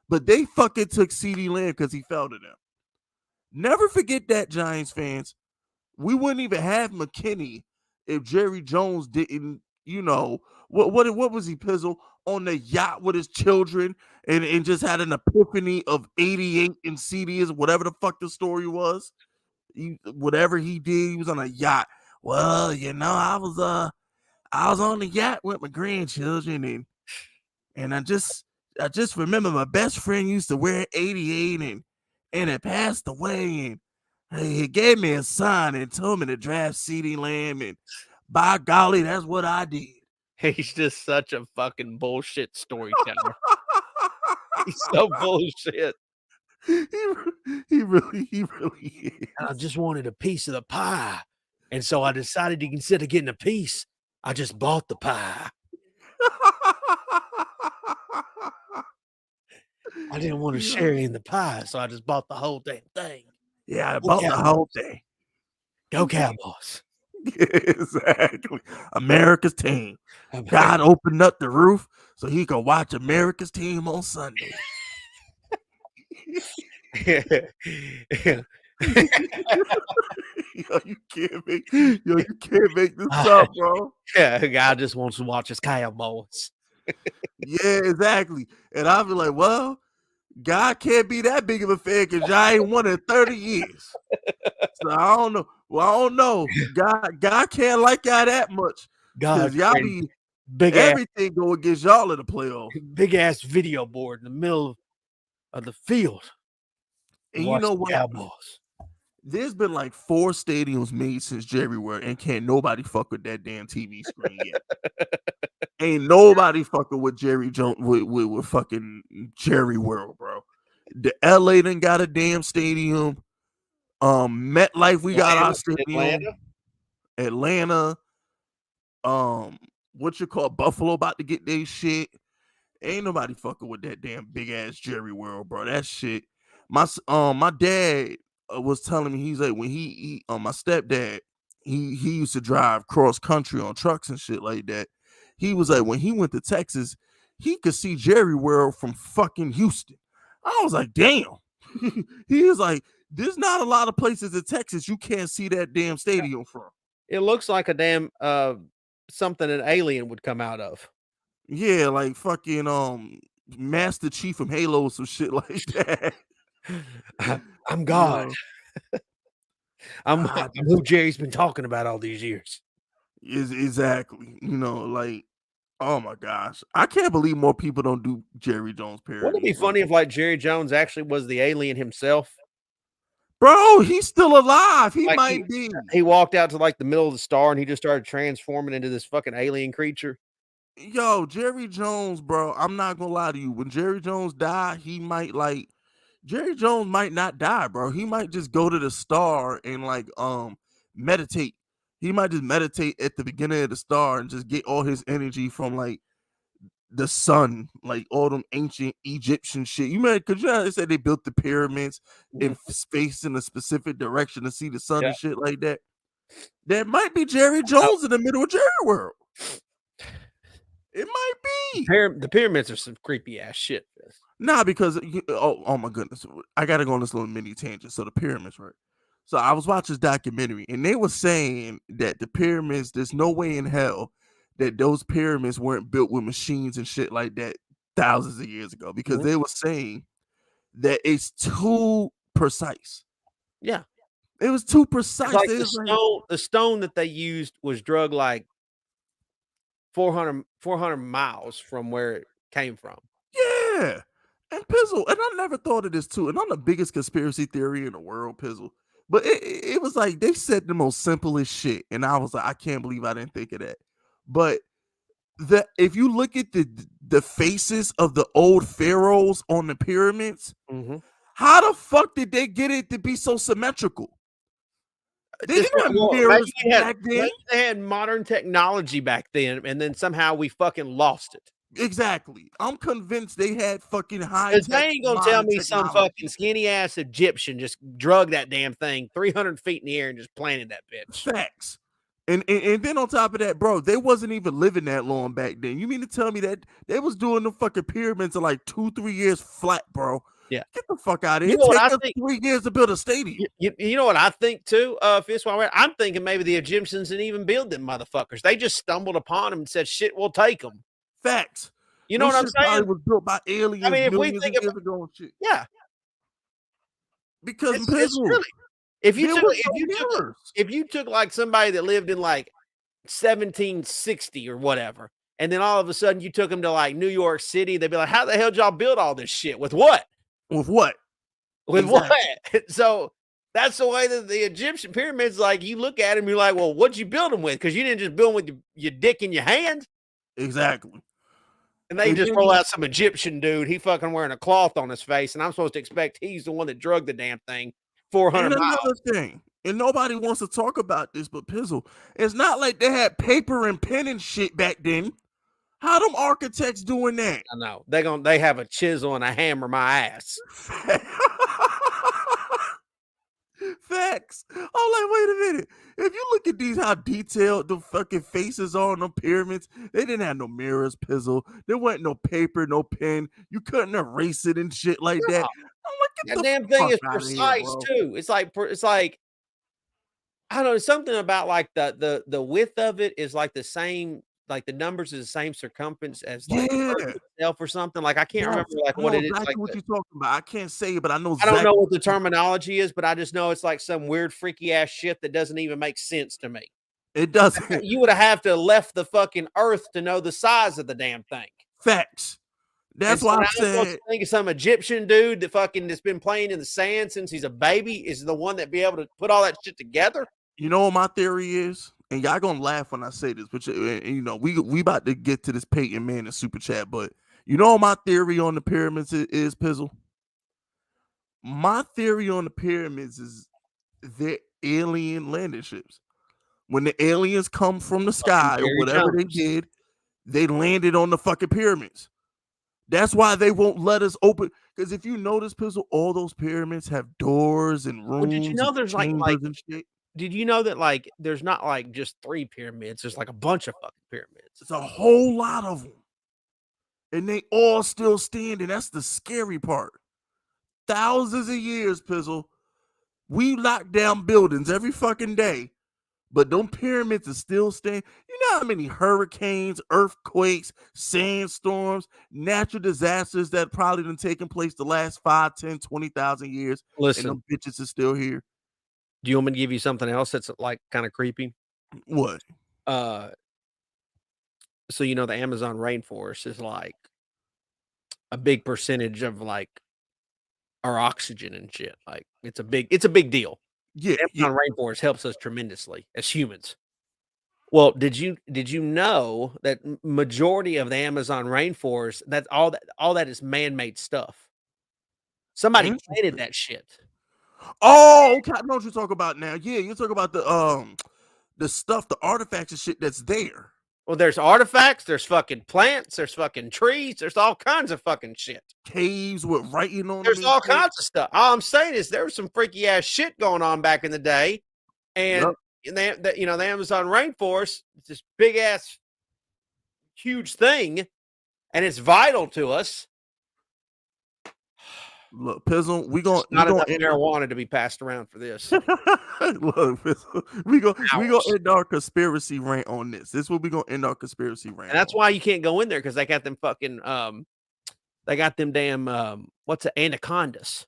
S1: but they fucking took CeeDee Lamb because he fell to them. Never forget that, Giants fans. We wouldn't even have McKinney if Jerry Jones didn't, what was he, Pizzle, on the yacht with his children and just had an epiphany of 88 and CDs, whatever the fuck the story was. Whatever he did, he was on a yacht. Well, I was on the yacht with my grandchildren and I just remember my best friend used to wear 88 and it passed away and he gave me a sign and told me to draft CeeDee Lamb and by golly, that's what I did.
S2: He's just such a fucking bullshit storyteller. He's so bullshit.
S1: He really is.
S2: I just wanted a piece of the pie. And so I decided instead of getting a piece, I just bought the pie. I didn't want to share in the pie, so I just bought the whole damn thing.
S1: Yeah, I bought the whole thing.
S2: Go Cowboys.
S1: Exactly. America's team. God opened up the roof so he could watch America's team on Sunday. You can't make this up, bro.
S2: Yeah, God just wants to watch his Cowboys.
S1: Yeah, exactly. And I'll be like, well, God can't be that big of a fan because y'all ain't won in 30 years. So I don't know. Well, I don't know. God can't like y'all that much.
S2: God,
S1: y'all be
S2: big
S1: everything
S2: ass,
S1: go against y'all in the playoffs.
S2: Big ass video board in the middle of the field.
S1: And you know what?
S2: Cowboys.
S1: There's been like 4 stadiums made since Jerry World, and can't nobody fuck with that damn TV screen yet. Ain't nobody fucking with Jerry Jones with fucking Jerry World, bro. The LA done got a damn stadium. MetLife, we got our stadium. Atlanta. Buffalo about to get their shit. Ain't nobody fucking with that damn big ass Jerry World, bro. That shit. My dad was telling me, he's like, when he my stepdad, he used to drive cross country on trucks and shit like that. He was like, when he went to Texas, he could see Jerry World from fucking Houston. I was like, damn. He was like, there's not a lot of places in Texas you can't see that damn stadium from.
S2: It looks like a damn something an alien would come out of.
S1: Yeah, like fucking Master Chief from Halo or some shit like that.
S2: I'm God. I'm who Jerry's been talking about all these years.
S1: Is exactly, like, oh my gosh, I can't believe more people don't do Jerry Jones parody.
S2: Wouldn't it be funny if like Jerry Jones actually was the alien himself?
S1: Bro, he's still alive. He might be.
S2: He walked out to like the middle of the star and he just started transforming into this fucking alien creature.
S1: Yo, Jerry Jones, bro, I'm not gonna lie to you. When Jerry Jones died, Jerry Jones might not die, bro. He might just go to the star and like meditate. He might just meditate at the beginning of the star and just get all his energy from like the sun, like all them ancient Egyptian shit. Because they said they built the pyramids in space in a specific direction to see the sun and shit like that. That might be Jerry Jones in the middle of Jerry World. It might be.
S2: The pyramids are some creepy ass shit.
S1: Nah, because oh my goodness, I gotta go on this little mini tangent. So the pyramids, right? So I was watching this documentary, and they were saying that the pyramids, there's no way in hell that those pyramids weren't built with machines and shit like that thousands of years ago, because they were saying that it's too precise.
S2: Yeah,
S1: it was too precise.
S2: Like the stone that they used was drug like 400 miles from where it came from.
S1: Yeah. And Pizzle, and I never thought of this too, and I'm the biggest conspiracy theory in the world, Pizzle. But it was like they said the most simplest shit, and I was like, I can't believe I didn't think of that. But if you look at the faces of the old pharaohs on the pyramids, how the fuck did they get it to be so symmetrical? They didn't have mirrors back then.
S2: They had modern technology back then, and then somehow we fucking lost it.
S1: Exactly. I'm convinced they had fucking high.
S2: Because they ain't gonna tell me some fucking skinny ass Egyptian just drug that damn thing 300 feet in the air and just planted that bitch.
S1: Facts. And then on top of that, bro, they wasn't even living that long back then. You mean to tell me that they was doing the fucking pyramids in like 2-3 years flat, bro?
S2: Yeah.
S1: Get the fuck out of here. It takes us 3 years to build a stadium.
S2: You know what I think too, Fist, I'm thinking maybe the Egyptians didn't even build them motherfuckers. They just stumbled upon them and said, shit, we'll take them.
S1: Facts.
S2: You know what I'm saying?
S1: It was built by aliens. I mean, if we think of ago and shit.
S2: Yeah.
S1: Because
S2: it's really, if you took like somebody that lived in like 1760 or whatever, and then all of a sudden you took them to like New York City, they'd be like, how the hell did y'all build all this shit? With what?
S1: With what?
S2: With exactly. What? So that's the way that the Egyptian pyramids, like, you look at them, you're like, well, what'd you build them with? Because you didn't just build them with your dick in your hand.
S1: Exactly.
S2: And they just roll out some Egyptian dude. He fucking wearing a cloth on his face, and I'm supposed to expect he's the one that drugged the damn thing 400 miles.
S1: Another thing, and nobody wants to talk about this, but Pizzle, it's not like they had paper and pen and shit back then. How them architects doing that?
S2: I know. They have a chisel and a hammer my ass.
S1: Facts. I'm like, wait a minute. If you look at these, how detailed the fucking faces are on the pyramids, they didn't have no mirrors, Pizzle. There wasn't no paper, no pen. You couldn't erase it and shit like that.
S2: I'm like, that damn thing is precise too. It's like I don't know, something about like the width of it is like the same. Like the numbers is the same circumference as like itself or something. Like I can't remember like what it is.
S1: Exactly
S2: like
S1: what you're talking about. I can't say it, but I know.
S2: I don't know what the terminology is, but I just know it's like some weird freaky ass shit that doesn't even make sense to me.
S1: It doesn't.
S2: You would have to left the fucking earth to know the size of the damn thing.
S1: Facts. That's why I said.
S2: I think some Egyptian dude that fucking has been playing in the sand since he's a baby is the one that be able to put all that shit together.
S1: You know what my theory is? And y'all gonna laugh when I say this, but you know, we about to get to this Peyton Manning super chat, but you know what my theory on the pyramids is, Pizzle? My theory on the pyramids is they're alien landing ships. When the aliens come from the sky or whatever they did, they landed on the fucking pyramids. That's why they won't let us open. Because if you notice, Pizzle, all those pyramids have doors and rooms.
S2: Well, did you know there's like
S1: and shit?
S2: Did you know that like there's not like just 3 pyramids? There's like a bunch of fucking pyramids.
S1: It's a whole lot of them. And they all still standing. That's the scary part. Thousands of years, Pizzle. We knock down buildings every fucking day. But them pyramids are still standing. You know how many hurricanes, earthquakes, sandstorms, natural disasters that probably done taken place the last 5, 10, 20,000 years.
S2: Listen.
S1: And them bitches are still here.
S2: Do you want me to give you something else that's like kind of creepy?
S1: What?
S2: So you know the Amazon rainforest is like a big percentage of like our oxygen and shit. Like it's a big deal.
S1: Yeah,
S2: the Amazon rainforest helps us tremendously as humans. Well, did you know that majority of the Amazon rainforest, that's all that is man-made stuff. Somebody planted that shit.
S1: Oh, okay. I know what you're talking about now. Yeah, you're talking about the stuff, the artifacts and shit that's there.
S2: Well, there's artifacts, there's fucking plants, there's fucking trees, there's all kinds of fucking shit.
S1: Caves with writing on them.
S2: There's all kinds of stuff. All I'm saying is there was some freaky ass shit going on back in the day. And the Amazon rainforest, it's this big ass huge thing, and it's vital to us.
S1: Look, Pizzle, we gonna
S2: enough marijuana to be passed around for this.
S1: Look, Pizzle, we gonna end our conspiracy rant on this. This is what we gonna end our conspiracy rant.
S2: And that's why you can't go in there because they got them fucking they got them damn what's it, anacondas.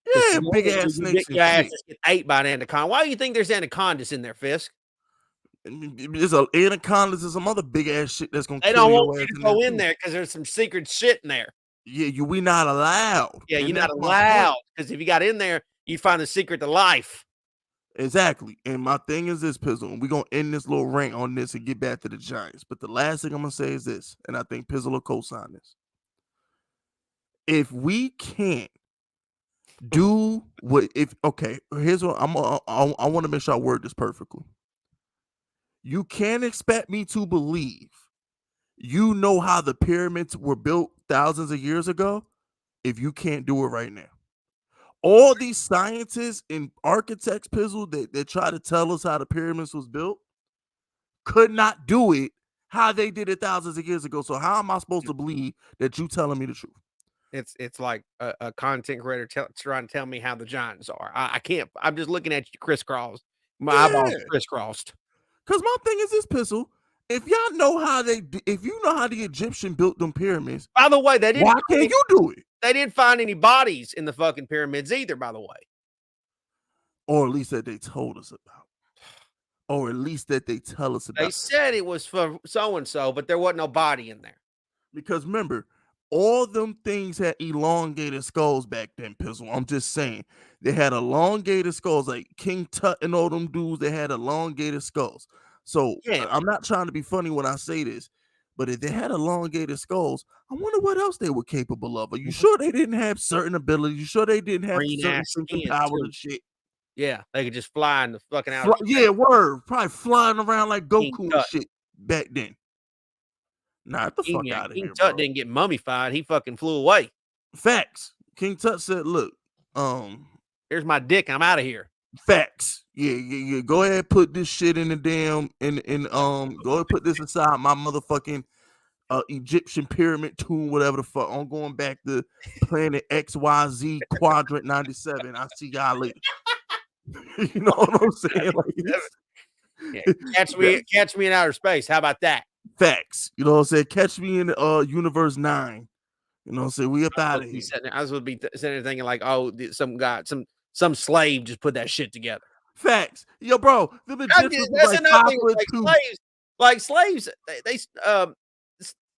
S1: Yeah, big ass snakes.
S2: Your ass just get ate by an anaconda. Why do you think there's anacondas in there, Fisk?
S1: There's anacondas and some other big ass shit that's gonna.
S2: They don't want you to go in there because there's some secret shit in there.
S1: Yeah, we not allowed.
S2: Yeah, you're not allowed, because if you got in there, you'd find the secret to life.
S1: Exactly. And my thing is this, Pizzle, and we're going to end this little rant on this and get back to the Giants. But the last thing I'm going to say is this, and I think Pizzle will co-sign this. If we can't do what, here's what I want to make sure I word this perfectly. You can't expect me to believe you know how the pyramids were built thousands of years ago if you can't do it right now. All these scientists and architects, Pizzle, that try to tell us how the pyramids was built could not do it how they did it thousands of years ago. So how am I supposed to believe that you telling me the truth?
S2: It's like a content creator trying to tell me how the Giants are. I can't. I'm just looking at you crisscrossed. My eyeballs crisscrossed.
S1: Because my thing is this, Pistol. If y'all know if you know how the Egyptian built them pyramids,
S2: by the way,
S1: why can't you do it?
S2: They didn't find any bodies in the fucking pyramids either, by the way.
S1: Or at least that they told us about. Or at least that they tell us about.
S2: They said it was for so-and-so, but there wasn't no body in there.
S1: Because remember, all them things had elongated skulls back then, Pizzle. I'm just saying. They had elongated skulls, like King Tut and all them dudes, they had elongated skulls. So I'm not trying to be funny when I say this, but if they had elongated skulls, I wonder what else they were capable of. Are you sure they didn't have certain abilities? You sure they didn't have certain powers and shit?
S2: Yeah, they could just fly in the fucking outer space.
S1: Yeah, word. Probably flying around like Goku and shit back then. Nah, get the fuck out of here,
S2: King Tut didn't get mummified. He fucking flew away.
S1: Facts. King Tut said, look,
S2: here's my dick. I'm out of here.
S1: Facts. Yeah. Go ahead, put this shit in the damn go ahead, put this aside my motherfucking Egyptian pyramid tomb, whatever the fuck. I'm going back to planet XYZ quadrant 97. I'll see y'all later. You know what I'm saying? Like,
S2: catch me in outer space. How about that?
S1: Facts. You know what I'm saying? Catch me in universe 9. You know what I'm saying? We up out of here.
S2: I was supposed to be sitting there thinking like, oh, some slave just put that shit together.
S1: Facts. Yo, bro.
S2: That's another thing. Like slaves, they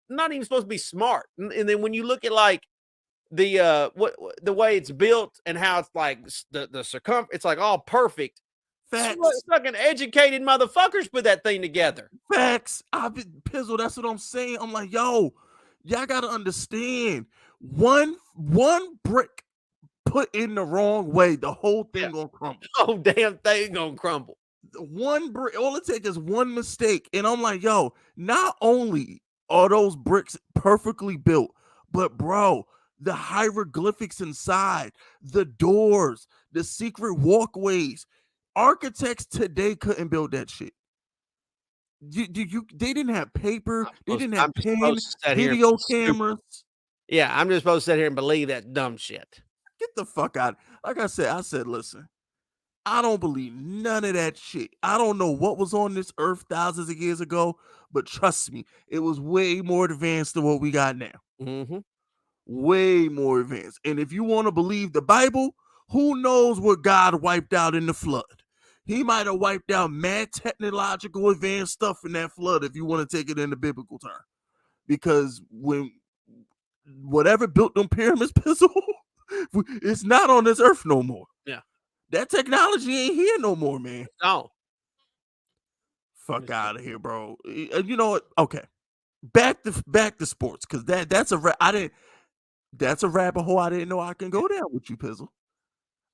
S2: not even supposed to be smart. And then when you look at like the way it's built and how it's like the circumference, it's like all perfect.
S1: Facts.
S2: Fucking educated motherfuckers put that thing together.
S1: Facts. I've been Pizzle. That's what I'm saying. I'm like, yo, y'all gotta understand. One brick put in the wrong way, the whole thing gonna crumble.
S2: Oh, damn thing gonna crumble.
S1: One brick, all it takes is one mistake. And I'm like, yo, not only are those bricks perfectly built, but bro, the hieroglyphics inside, the doors, the secret walkways. Architects today couldn't build that shit. They didn't have paper, they didn't have pens, video cameras.
S2: Yeah, I'm just supposed to sit here and believe that dumb shit.
S1: Get the fuck out. Like I said, listen, I don't believe none of that shit. I don't know what was on this earth thousands of years ago, but trust me, it was way more advanced than what we got now.
S2: Mm-hmm.
S1: Way more advanced. And if you want to believe the Bible, who knows what God wiped out in the flood? He might have wiped out mad technological advanced stuff in that flood if you want to take it in the biblical term. Because when whatever built them pyramids, Pizzle, it's not on this earth no more.
S2: Yeah.
S1: That technology ain't here no more, man.
S2: No.
S1: Fuck out of here, bro. You know what? Okay. Back to sports, because that's a rabbit hole I didn't know I can go down with you, Pizzle.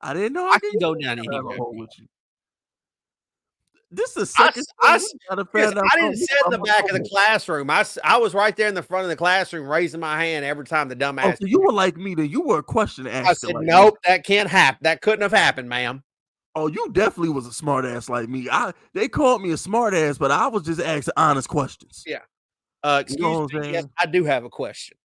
S1: I didn't know I can go down anywhere with you. This is the second
S2: I didn't sit in the back of the classroom. I was right there in the front of the classroom raising my hand every time the dumbass.
S1: Oh, so you were like me, then you were a question asker.
S2: I said, nope, that can't happen. That couldn't have happened, ma'am.
S1: Oh, you definitely was a smart ass like me. They called me a smart ass, but I was just asking honest questions.
S2: Yeah. Excuse me. Yes, I do have a question.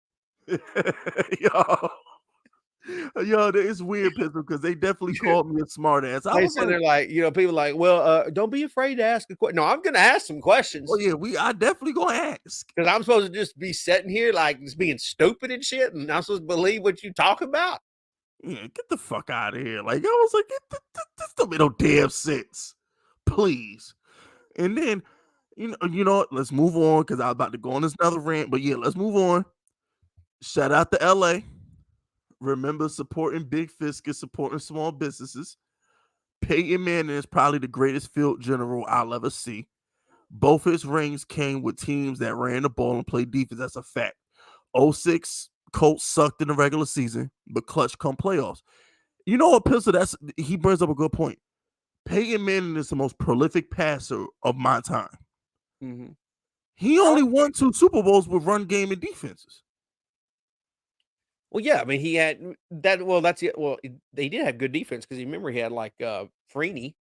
S1: Yo, it's weird, Pizzle, because they definitely called me a smart ass.
S2: They're like, people like, well, don't be afraid to ask a question. No, I'm gonna ask some questions.
S1: Oh yeah, I definitely gonna ask,
S2: because I'm supposed to just be sitting here like just being stupid and shit, and I'm supposed to believe what you talk about.
S1: Yeah, get the fuck out of here! Like I was like, this don't make no damn sense, please. And then, you know, let's move on because I was about to go on this another rant, but yeah, let's move on. Shout out to LA. Remember supporting Big Fiscus, supporting small businesses. Peyton Manning is probably the greatest field general I'll ever see. Both his rings came with teams that ran the ball and played defense. That's a fact. 06 Colts sucked in the regular season, but clutch come playoffs. You know what, Pistol? He brings up a good point. Peyton Manning is the most prolific passer of my time.
S2: Mm-hmm.
S1: He only won 2 Super Bowls with run game and defenses.
S2: Well, yeah, I mean, he had that. Well, that's it. Well, they did have good defense because you remember he had like Freeney,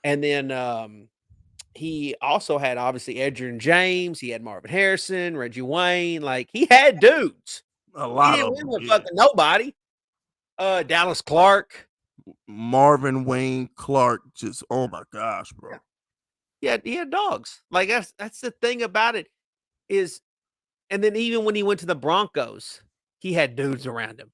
S2: and then he also had obviously Edgerrin James. He had Marvin Harrison, Reggie Wayne. Like he had dudes.
S1: A lot
S2: he
S1: of
S2: didn't
S1: them.
S2: Win with fucking nobody. Dallas Clark,
S1: Marvin Wayne Clark. Just oh my gosh, bro.
S2: Yeah, he had dogs. Like that's the thing about it is, and then even when he went to the Broncos. He had dudes around him.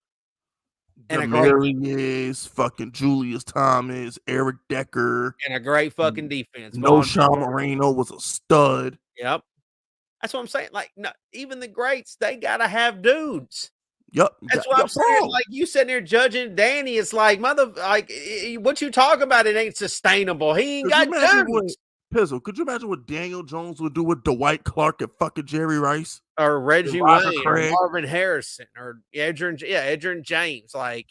S1: And Demarius, fucking Julius Thomas, Eric Decker.
S2: And a great fucking defense.
S1: No, Sean Moreno was a stud.
S2: Yep. That's what I'm saying. Like, no, even the greats, they got to have dudes.
S1: Yep.
S2: That's what I'm saying. Like, you sitting there judging Danny. It's like, what you talk about, it ain't sustainable. He ain't got dudes.
S1: Pizzle, could you imagine what Daniel Jones would do with Dwight Clark and fucking Jerry Rice?
S2: Or Reggie Wayne, or Marvin Harrison, or Edgerrin James. Like,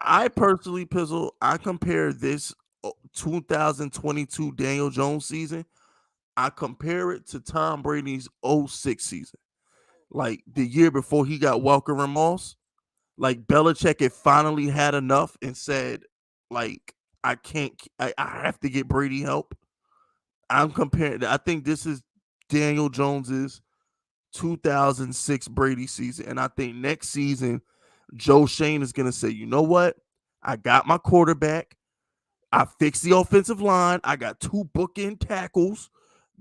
S1: I personally, Pizzle, I compare this 2022 Daniel Jones season. I compare it to Tom Brady's 06 season. Like the year before he got Walker and Moss. Like Belichick had finally had enough and said, like, I have to get Brady help. I'm comparing. I think this is Daniel Jones's 2006 Brady season. And I think next season, Joe Shane is going to say, you know what? I got my quarterback. I fixed the offensive line. I got 2 bookend tackles.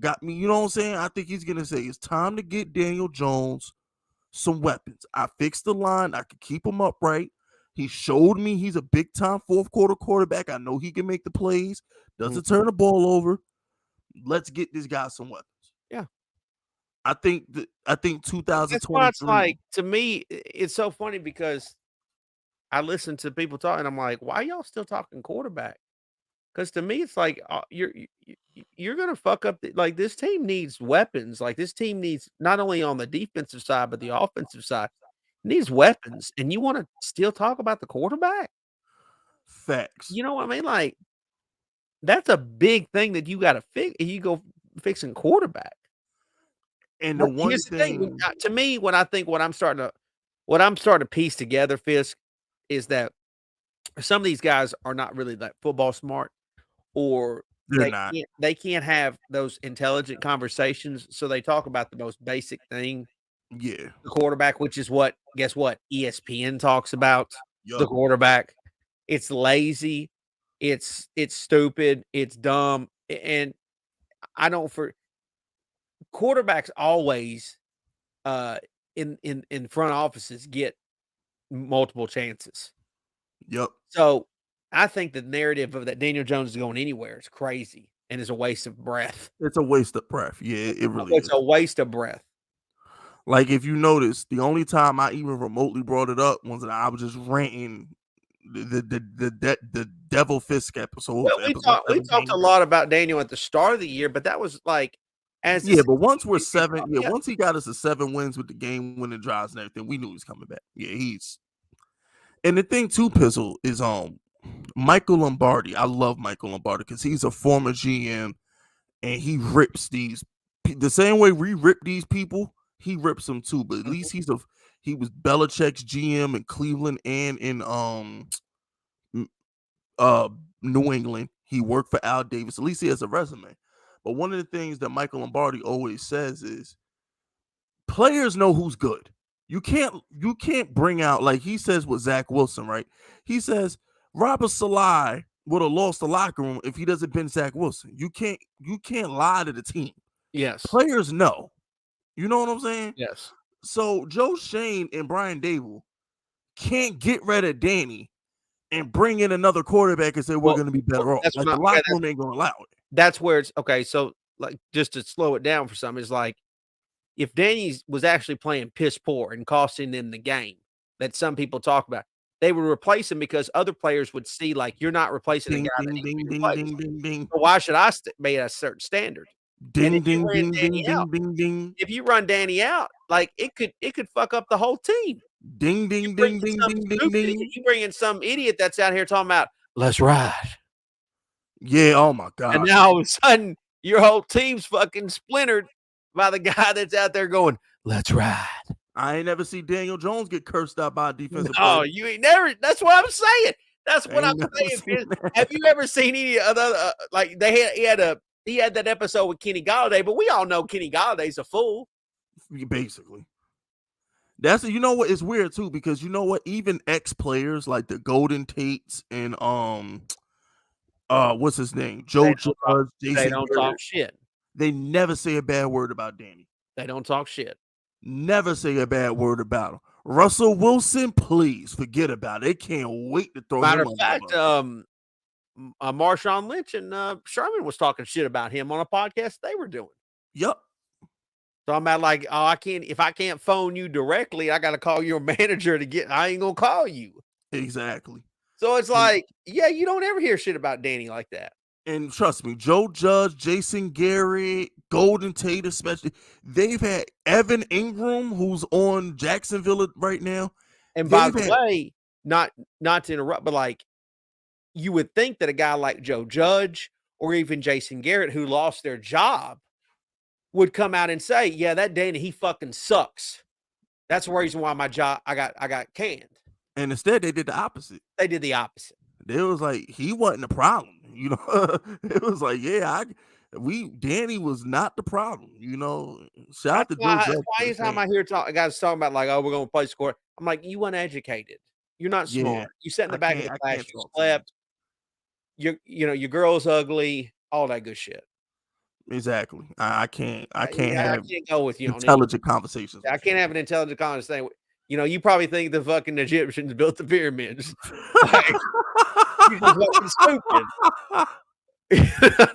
S1: Got me, you know what I'm saying? I think he's going to say, it's time to get Daniel Jones some weapons. I fixed the line. I could keep him upright. He showed me he's a big-time fourth-quarter quarterback. I know he can make the plays. Doesn't turn the ball over. Let's get this guy some weapons.
S2: Yeah.
S1: I think 2023.
S2: That's why it's like, to me, it's so funny because I listen to people talking. I'm like, why y'all still talking quarterback? Because to me, it's like you're gonna fuck up. Like this team needs weapons. Like this team needs not only on the defensive side but the offensive side needs weapons. And you want to still talk about the quarterback?
S1: Facts.
S2: You know what I mean? Like that's a big thing that you got to fix. You go fixing quarterback.
S1: And the one thing
S2: to me, what I'm starting to piece together, Fisk, is that some of these guys are not really that football smart, or they can't have those intelligent conversations. So they talk about the most basic thing.
S1: Yeah.
S2: The quarterback, which is guess what? ESPN talks about the quarterback. It's lazy. It's stupid. It's dumb. And I don't quarterbacks always in front offices get multiple chances.
S1: Yep.
S2: So I think the narrative of that Daniel Jones is going anywhere is crazy and is a waste of breath.
S1: It's a waste of breath. Yeah, it really is.
S2: It's a waste of breath.
S1: Like if you notice, the only time I even remotely brought it up was that I was just ranting the Devil Fisk episode.
S2: Well, we talked a lot about Daniel at the start of the year, but that was like
S1: but once we're 7, once he got us to 7 wins with the game-winning drives and everything, we knew he was coming back. Yeah, and the thing too, Pizzle, is Michael Lombardi. I love Michael Lombardi because he's a former GM and he rips these the same way we rip these people. He rips them too, but at least he was Belichick's GM in Cleveland and in New England. He worked for Al Davis. At least he has a resume. But one of the things that Michael Lombardi always says is players know who's good. You can't bring out, like he says with Zach Wilson, right? He says Robert Saleh would have lost the locker room if he doesn't bench Zach Wilson. You can't lie to the team.
S2: Yes.
S1: Players know. You know what I'm saying?
S2: Yes.
S1: So Joe Shane and Brian Dable can't get rid of Danny and bring in another quarterback and say we're going to be better off. Like the locker room ain't going to allow it.
S2: That's where it's okay. So like just to slow it down for some, is like if Danny was actually playing piss poor and costing them the game that some people talk about, they would replace him because other players would see, like, you're not replacing a guy that needs to be replaced. So why should I be at a certain standard? And if you ran Danny out, if you run Danny out, like, it could fuck up the whole team.
S1: Ding, ding, ding, ding, ding, ding, ding.
S2: You bring in some idiot that's out here talking about, let's ride.
S1: Yeah, oh my God.
S2: And now all of a sudden, your whole team's fucking splintered by the guy that's out there going, let's ride.
S1: I ain't never see Daniel Jones get cursed out by a defensive player.
S2: Oh, you ain't never. That's what I'm saying. That's what I'm saying. Have you ever seen any other like he had that episode with Kenny Golladay, but we all know Kenny Galladay's a fool.
S1: Basically. You know what? It's weird too, because you know what? Even ex-players like the Golden Tates and what's his name? Joe Judge, Jason.
S2: They don't talk shit.
S1: They never say a bad word about Danny.
S2: They don't talk shit.
S1: Never say a bad word about him. Russell Wilson, please forget about it. They can't wait to throw
S2: Matter
S1: him.
S2: Matter of fact, Marshawn Lynch and Sherman was talking shit about him on a podcast they were doing.
S1: Yep.
S2: So I'm at like, oh, if I can't phone you directly, I got to call your manager I ain't going to call you.
S1: Exactly.
S2: So it's like, yeah, you don't ever hear shit about Danny like that.
S1: And trust me, Joe Judge, Jason Garrett, Golden Tate especially, they've had Evan Ingram, who's on Jacksonville right now.
S2: And by the way, not to interrupt, but like, you would think that a guy like Joe Judge or even Jason Garrett, who lost their job, would come out and say, yeah, that Danny, he fucking sucks. That's the reason why my job, I got canned.
S1: And instead they did the opposite.
S2: They did the opposite.
S1: It was like, he wasn't the problem, you know. It was like, yeah, Danny was not the problem, you know. Shout out to Joe Judge.
S2: Anytime I hear guys talking about like, oh, we're gonna play score, I'm like, you uneducated. You're not smart. You sat in the back of the class, you slept. Your girl's ugly, all that good shit.
S1: Exactly. I can't
S2: go with you
S1: intelligent conversations.
S2: I can't have an intelligent conversation. You probably think the fucking Egyptians built the pyramids. Like, you're just fucking stupid. You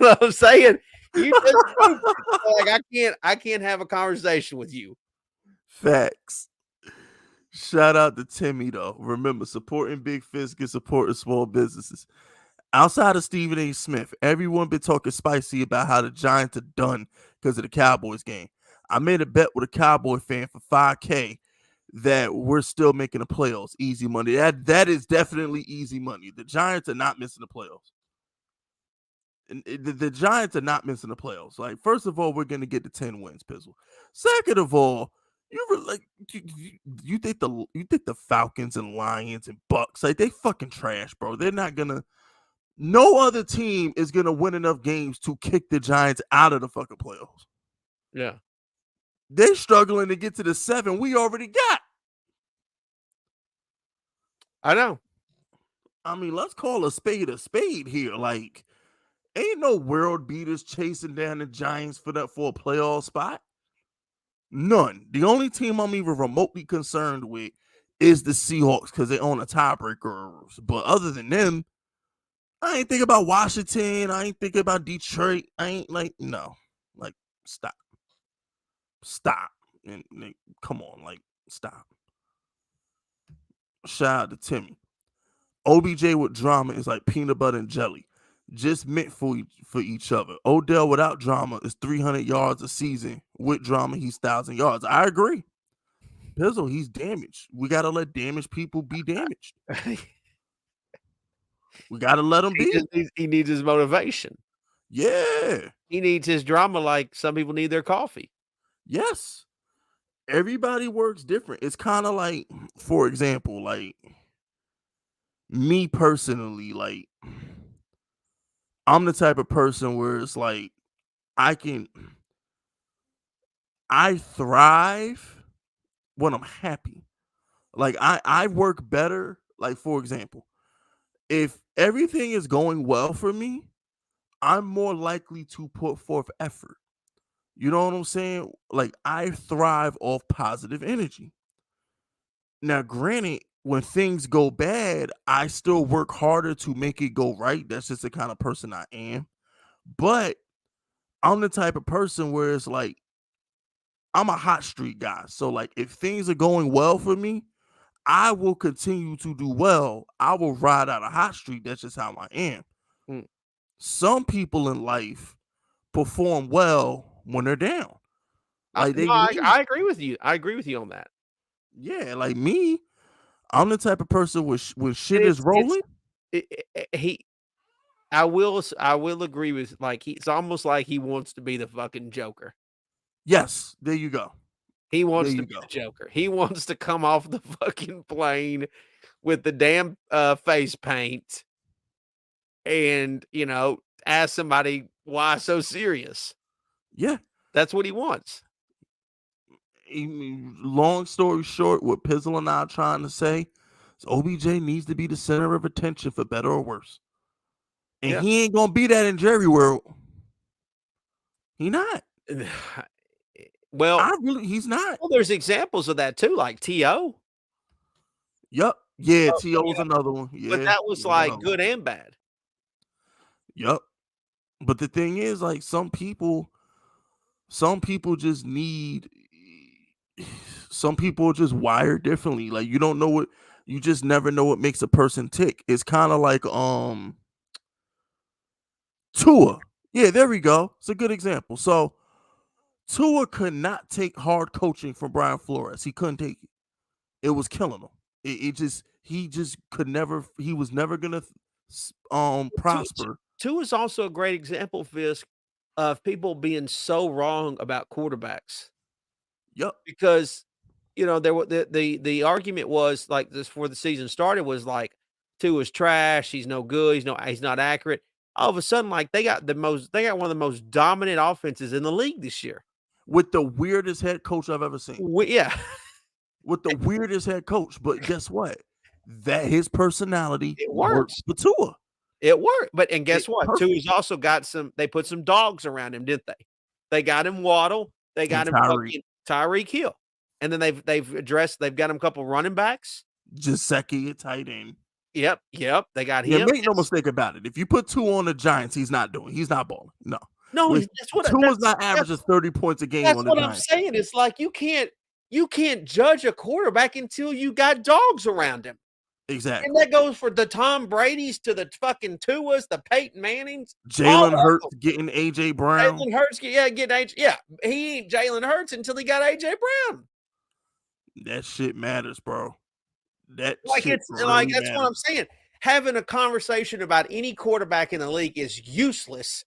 S2: know what I'm saying? You just stupid. Like, I can't have a conversation with you.
S1: Facts. Shout out to Timmy though. Remember, supporting big fish can support small businesses. Outside of Stephen A. Smith, everyone been talking spicy about how the Giants are done because of the Cowboys game. I made a bet with a Cowboy fan for $5,000 that we're still making the playoffs. Easy money. That is definitely easy money. The Giants are not missing the playoffs. The Giants are not missing the playoffs. Like, first of all, we're gonna get the 10 wins, Pizzle. Second of all, you think the Falcons and Lions and Bucks, like, they fucking trash, bro. They're not gonna. No other team is gonna win enough games to kick the Giants out of the fucking playoffs.
S2: Yeah.
S1: They're struggling to get to the 7 we already got.
S2: I know.
S1: I mean, let's call a spade here. Like, ain't no world beaters chasing down the Giants for a playoff spot. None. The only team I'm even remotely concerned with is the Seahawks because they own a tiebreaker. But other than them, I ain't thinking about Washington. I ain't thinking about Detroit. I ain't no. Like, stop. And come on, like, stop. Shout out to Timmy. OBJ with drama is like peanut butter and jelly. Just meant for each other. Odell without drama is 300 yards a season. With drama, he's 1,000 yards. I agree. Pizzle, he's damaged. We got to let damaged people be damaged. We got to let him be.
S2: He needs his motivation.
S1: Yeah.
S2: He needs his drama like some people need their coffee.
S1: Yes. Everybody works different. It's kind of like, for example, like me personally, like I'm the type of person where it's like I thrive when I'm happy. Like I work better. Like, for example, if everything is going well for me, I'm more likely to put forth effort. You know what I'm saying? Like, I thrive off positive energy. Now, granted, when things go bad, I still work harder to make it go right. That's just the kind of person I am. But I'm the type of person where it's like, I'm a hot streak guy. So like if things are going well for me, I will continue to do well. I will ride out a hot streak. That's just how I am.
S2: Mm.
S1: Some people in life perform well when they're down. Like
S2: I agree with you. I agree with you on that.
S1: Yeah, like me, I'm the type of person when shit is rolling.
S2: I will agree with, like, it's almost like he wants to be the fucking Joker.
S1: Yes, there you go.
S2: He wants to be the Joker. He wants to come off the fucking plane with the damn face paint and, you know, ask somebody why so serious.
S1: Yeah.
S2: That's what he wants.
S1: Long story short, what Pizzle and I are trying to say is OBJ needs to be the center of attention for better or worse. And he ain't gonna be that in Jerry World. He not.
S2: Well,
S1: he's not.
S2: Well, there's examples of that too, like T.O.
S1: Yep. Yeah, T.O.'s another one. Yeah.
S2: But that was like good and bad.
S1: Yep. But the thing is, like, some people just need, some people are just wired differently. Like, you don't know what, you just never know what makes a person tick. It's kind of like Tua. Yeah, there we go. It's a good example. So Tua could not take hard coaching from Brian Flores. He couldn't take it. It was killing him. He just could never, he was never gonna prosper.
S2: Tua is also a great example, Fisk, of people being so wrong about quarterbacks.
S1: Yep.
S2: Because, you know, there the argument was, like, this before the season started, was like, Tua's trash, he's no good, he's not accurate. All of a sudden, like, they got one of the most dominant offenses in the league this year.
S1: With the weirdest head coach I've ever seen.
S2: Yeah.
S1: With the weirdest head coach. But guess what? That his personality
S2: works
S1: for Tua.
S2: It worked. And guess what? Tua's also got they put some dogs around him, didn't they? They got him Waddle. They got him Tyreek Hill. And then they've got him a couple running backs.
S1: Giuseppe at tight end.
S2: Yep. They got him.
S1: Make no mistake about it. If you put Tua on the Giants, he's not balling. No. Tua's not averaging 30 points a game.
S2: That's what I'm saying. It's like you can't judge a quarterback until you got dogs around him.
S1: Exactly.
S2: And that goes for the Tom Brady's to the fucking Tuas, the Peyton Mannings.
S1: Jalen Hurts getting AJ Brown.
S2: Jalen Hurts, getting AJ. Yeah, he ain't Jalen Hurts until he got AJ Brown.
S1: That shit matters, bro.
S2: That's what I'm saying. Having a conversation about any quarterback in the league is useless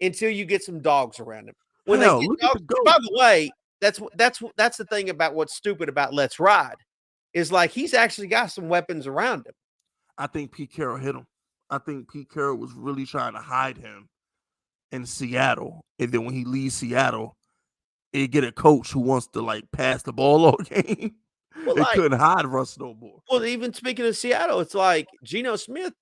S2: until you get some dogs around him. When by the way, that's the thing about what's stupid about Let's Ride. Is like he's actually got some weapons around him.
S1: I think Pete Carroll hit him. I think Pete Carroll was really trying to hide him in Seattle. And then when he leaves Seattle, he get a coach who wants to like pass the ball all game. They couldn't hide Russ no more.
S2: Well, even speaking of Seattle, it's like Geno Smith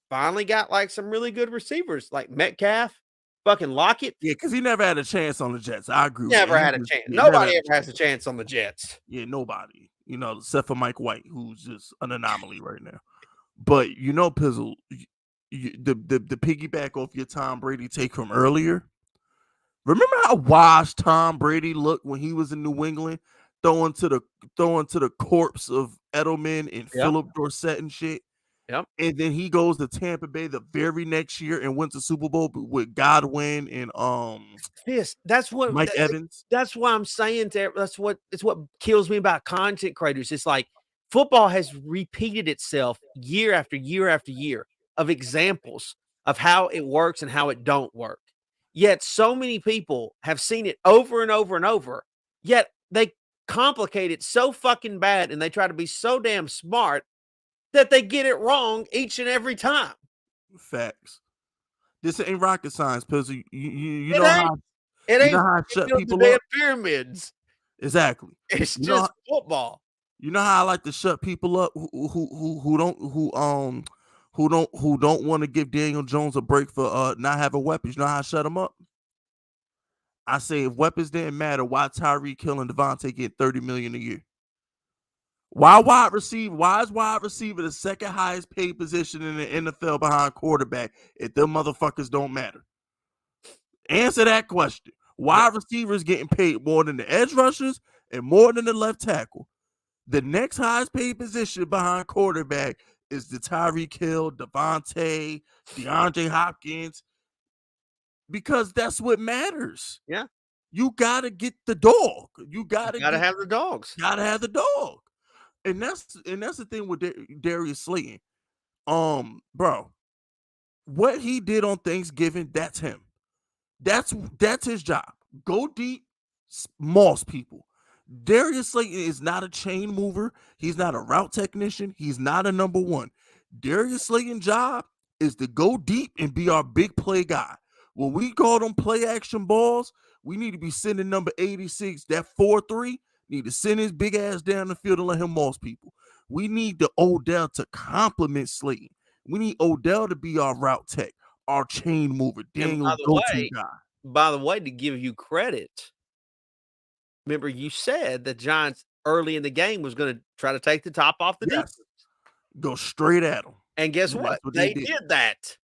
S2: finally got like some really good receivers, like Metcalf, fucking Lockett.
S1: Yeah, because he never had a chance on the Jets. I agree.
S2: Never had a chance. Nobody ever has a chance on the Jets.
S1: Yeah, nobody. You know, except for Mike White, who's just an anomaly right now. But you know, Pizzle, the piggyback off your Tom Brady take from earlier. Remember how washed Tom Brady looked when he was in New England, throwing to the corpse of Edelman and Philip Dorsett and shit.
S2: Yep.
S1: And then he goes to Tampa Bay the very next year and wins the Super Bowl with Godwin and
S2: that's what
S1: Mike Evans.
S2: That's why I'm saying it's what kills me about content creators. It's like football has repeated itself year after year after year of examples of how it works and how it don't work. Yet so many people have seen it over and over and over. Yet they complicate it so fucking bad and they try to be so damn smart that they get it wrong each and every time.
S1: Facts. This ain't rocket science, Pizzle. You know how I shut people up.
S2: Pyramids.
S1: Exactly.
S2: It's just football.
S1: You know how I like to shut people up who don't want to give Daniel Jones a break for not having weapons. You know how I shut them up? I say if weapons didn't matter, why Tyreek Hill and Devontae get $30 million a year? Why is wide receiver the second highest paid position in the NFL behind quarterback if them motherfuckers don't matter? Answer that question. Wide receivers getting paid more than the edge rushers and more than the left tackle. The next highest paid position behind quarterback is the Tyreek Hill, Devontae, DeAndre Hopkins, because that's what matters.
S2: Yeah.
S1: You got to get the dog. You got to
S2: have the dogs.
S1: Got to have the dog. And that's the thing with Darius Slayton. Bro, what he did on Thanksgiving, that's him. That's his job. Go deep, moss people. Darius Slayton is not a chain mover. He's not a route technician. He's not a number one. Darius Slayton's job is to go deep and be our big play guy. When we call them play action balls, we need to be sending number 86, that 4-3, need to send his big ass down the field and let him moss people. We need the Odell to complement Slayton. We need Odell to be our route tech, our chain mover, Daniel go-to guy.
S2: By the way, to give you credit, remember you said the Giants early in the game was going to try to take the top off the defense.
S1: Go straight at them.
S2: And guess what? They did that.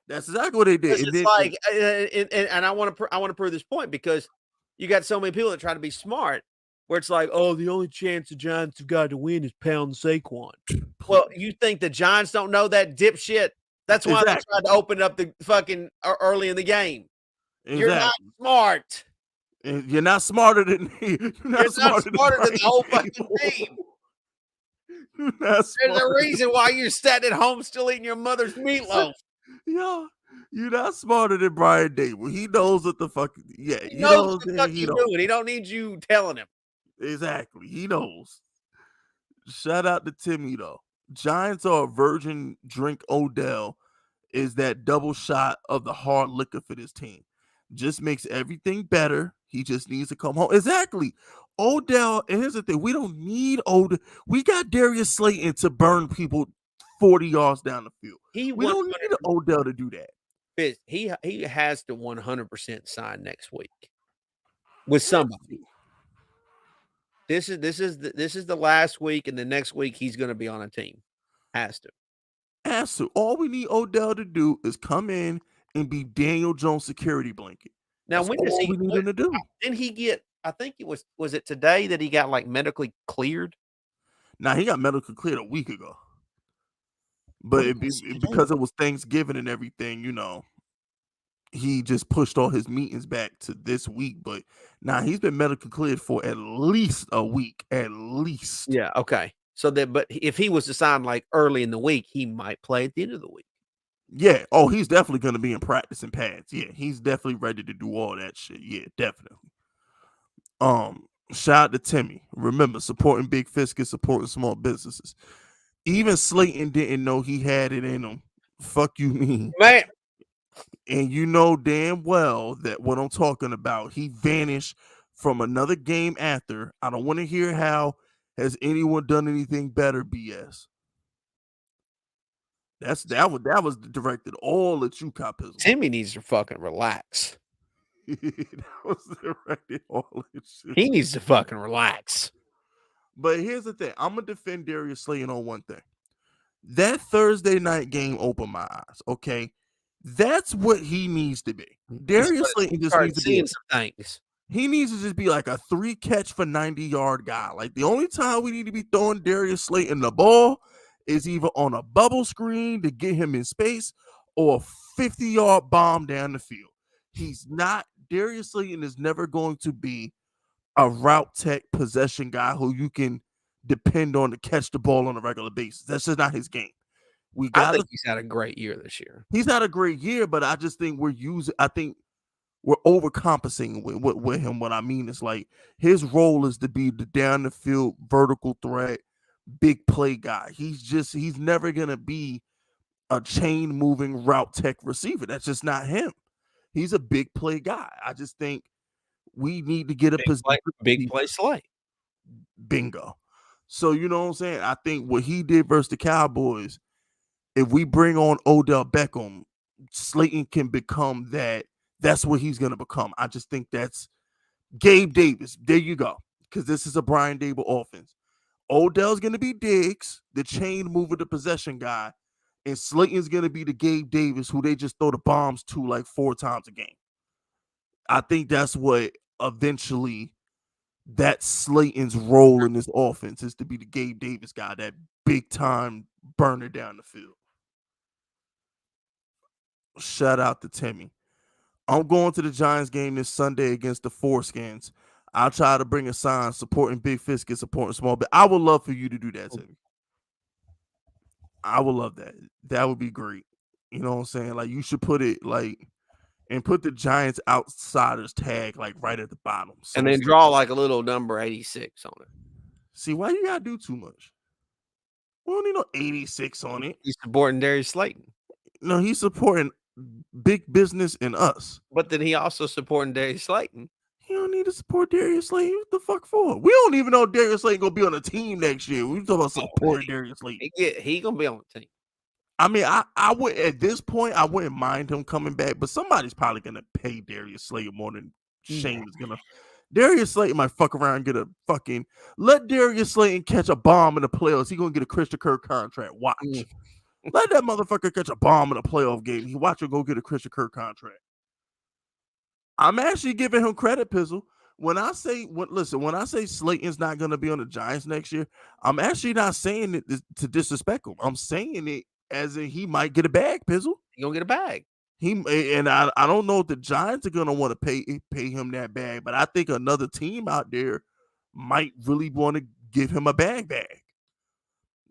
S1: That's exactly what they did.
S2: It's like, and I want to prove this point because you got so many people that try to be smart, where it's like, oh, the only chance the Giants have got to win is pound Saquon. Well, you think the Giants don't know that dipshit? That's why they tried to open up the fucking early in the game. Exactly. You're not smart.
S1: You're not smarter than me. You're not smarter than the whole fucking team.
S2: There's a reason why you're sitting at home still eating your mother's meatloaf.
S1: Yeah, you're not smarter than Brian Dable. He knows what the fuck. Yeah,
S2: he knows what the fuck he's doing. He don't need you telling him.
S1: Exactly, he knows. Shout out to Timmy though. Giants are a virgin drink. Odell is that double shot of the hard liquor for this team. Just makes everything better. He just needs to come home. Exactly. Odell, and here's the thing, we don't need Odell. We got Darius Slayton to burn people 40 yards down the field. We don't need Odell to do that.
S2: He has to 100% sign next week with somebody. This is the last week, and the next week he's going to be on a team. Has to. All we need Odell to do is come in and be Daniel Jones' security blanket. Now, when does we need him to do? Didn't he get? I think it was it today that he got like medically cleared?
S1: Nah, he got medically cleared a week ago. But because it was Thanksgiving and everything, you know, he just pushed all his meetings back to this week. But now he's been medically cleared for at least a week, at least.
S2: Yeah. Okay. So but if he was to sign like early in the week, he might play at the end of the week.
S1: Yeah. Oh, he's definitely going to be in practice and pads. Yeah. He's definitely ready to do all that shit. Yeah, definitely. Shout out to Timmy. Remember, supporting big fisk is supporting small businesses. Even Slayton didn't know he had it in him. Fuck you mean.
S2: Man.
S1: And you know damn well that what I'm talking about, he vanished from another game after. I don't want to hear how has anyone done anything better, BS. That was directed all at you, Copizzle.
S2: Timmy needs to fucking relax.
S1: That was directed all at you.
S2: He needs to fucking relax.
S1: But here's the thing. I'm going to defend Darius Slayton on one thing. That Thursday night game opened my eyes, okay? That's what he needs to be. Darius Slayton just needs to be
S2: some things.
S1: He needs to just be like a 3-catch for 90-yard guy. Like the only time we need to be throwing Darius Slayton the ball is either on a bubble screen to get him in space or a 50-yard bomb down the field. Darius Slayton is never going to be a route tech possession guy who you can depend on to catch the ball on a regular basis. That's just not his game.
S2: I think he's had a great year this year.
S1: He's had a great year, but I just think we're overcompensating with him. What I mean is like his role is to be the down the field vertical threat, big play guy. He's never gonna be a chain moving route tech receiver. That's just not him. He's a big play guy. I just think we need to get
S2: big play Slay.
S1: Bingo. So you know what I'm saying? I think what he did versus the Cowboys, if we bring on Odell Beckham, Slayton can become that. That's what he's going to become. I just think that's Gabe Davis. There you go. Because this is a Brian Dable offense. Odell's going to be Diggs, the chain mover, the possession guy. And Slayton's going to be the Gabe Davis who they just throw the bombs to like 4 times a game. I think that's what eventually that's Slayton's role in this offense is to be the Gabe Davis guy, that big time burner down the field. Shout out to Timmy. I'm going to the Giants game this Sunday against the Foreskins. I'll try to bring a sign supporting Big Fisk and supporting Small Bit. I would love for you to do that, Timmy. I would love that. That would be great. You know what I'm saying? Like, you should put it like, and put the Giants Outsiders tag like right at the bottom.
S2: So and then draw like a little number 86 on it.
S1: See, why you gotta do too much? We don't need no 86 on it.
S2: He's supporting Darius Slayton.
S1: No, he's supporting big business and us.
S2: But then he also supporting Darius Slayton.
S1: He don't need to support Darius Slayton. What the fuck for? We don't even know Darius Slayton gonna be on the team next year. We talking about supporting Darius Slayton.
S2: He gonna be on the team.
S1: I mean, I would at this point I wouldn't mind him coming back, but somebody's probably gonna pay Darius Slayton more than Shane is gonna. Darius Slayton might fuck around and get a fucking let Darius Slayton catch a bomb in the playoffs. He gonna get a Christian Kirk contract. Watch. Let that motherfucker catch a bomb in a playoff game. He watch him go get a Christian Kirk contract. I'm actually giving him credit, Pizzle. When I say Slayton's not going to be on the Giants next year, I'm actually not saying it to disrespect him. I'm saying it as in he might get a bag, Pizzle.
S2: He gonna get a bag.
S1: I don't know if the Giants are going to want to pay him that bag, but I think another team out there might really want to give him a bag.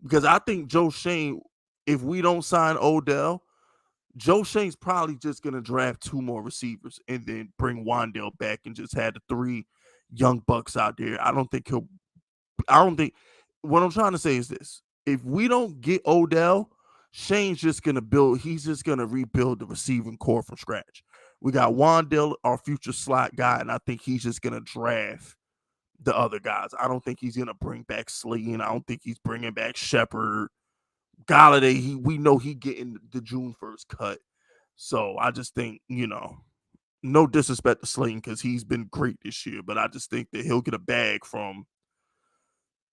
S1: Because I think Joe Shane, if we don't sign Odell, Joe Shane's probably just going to draft 2 more receivers and then bring Wandale back and just have the 3 young bucks out there. What I'm trying to say is this. If we don't get Odell, Shane's just going to rebuild the receiving core from scratch. We got Wandale, our future slot guy, and I think he's just going to draft the other guys. I don't think he's going to bring back Slayton. I don't think he's bringing back Shepard. Galladay, we know he getting the June 1st cut. So I just think, no disrespect to Slayton because he's been great this year, but I just think that he'll get a bag from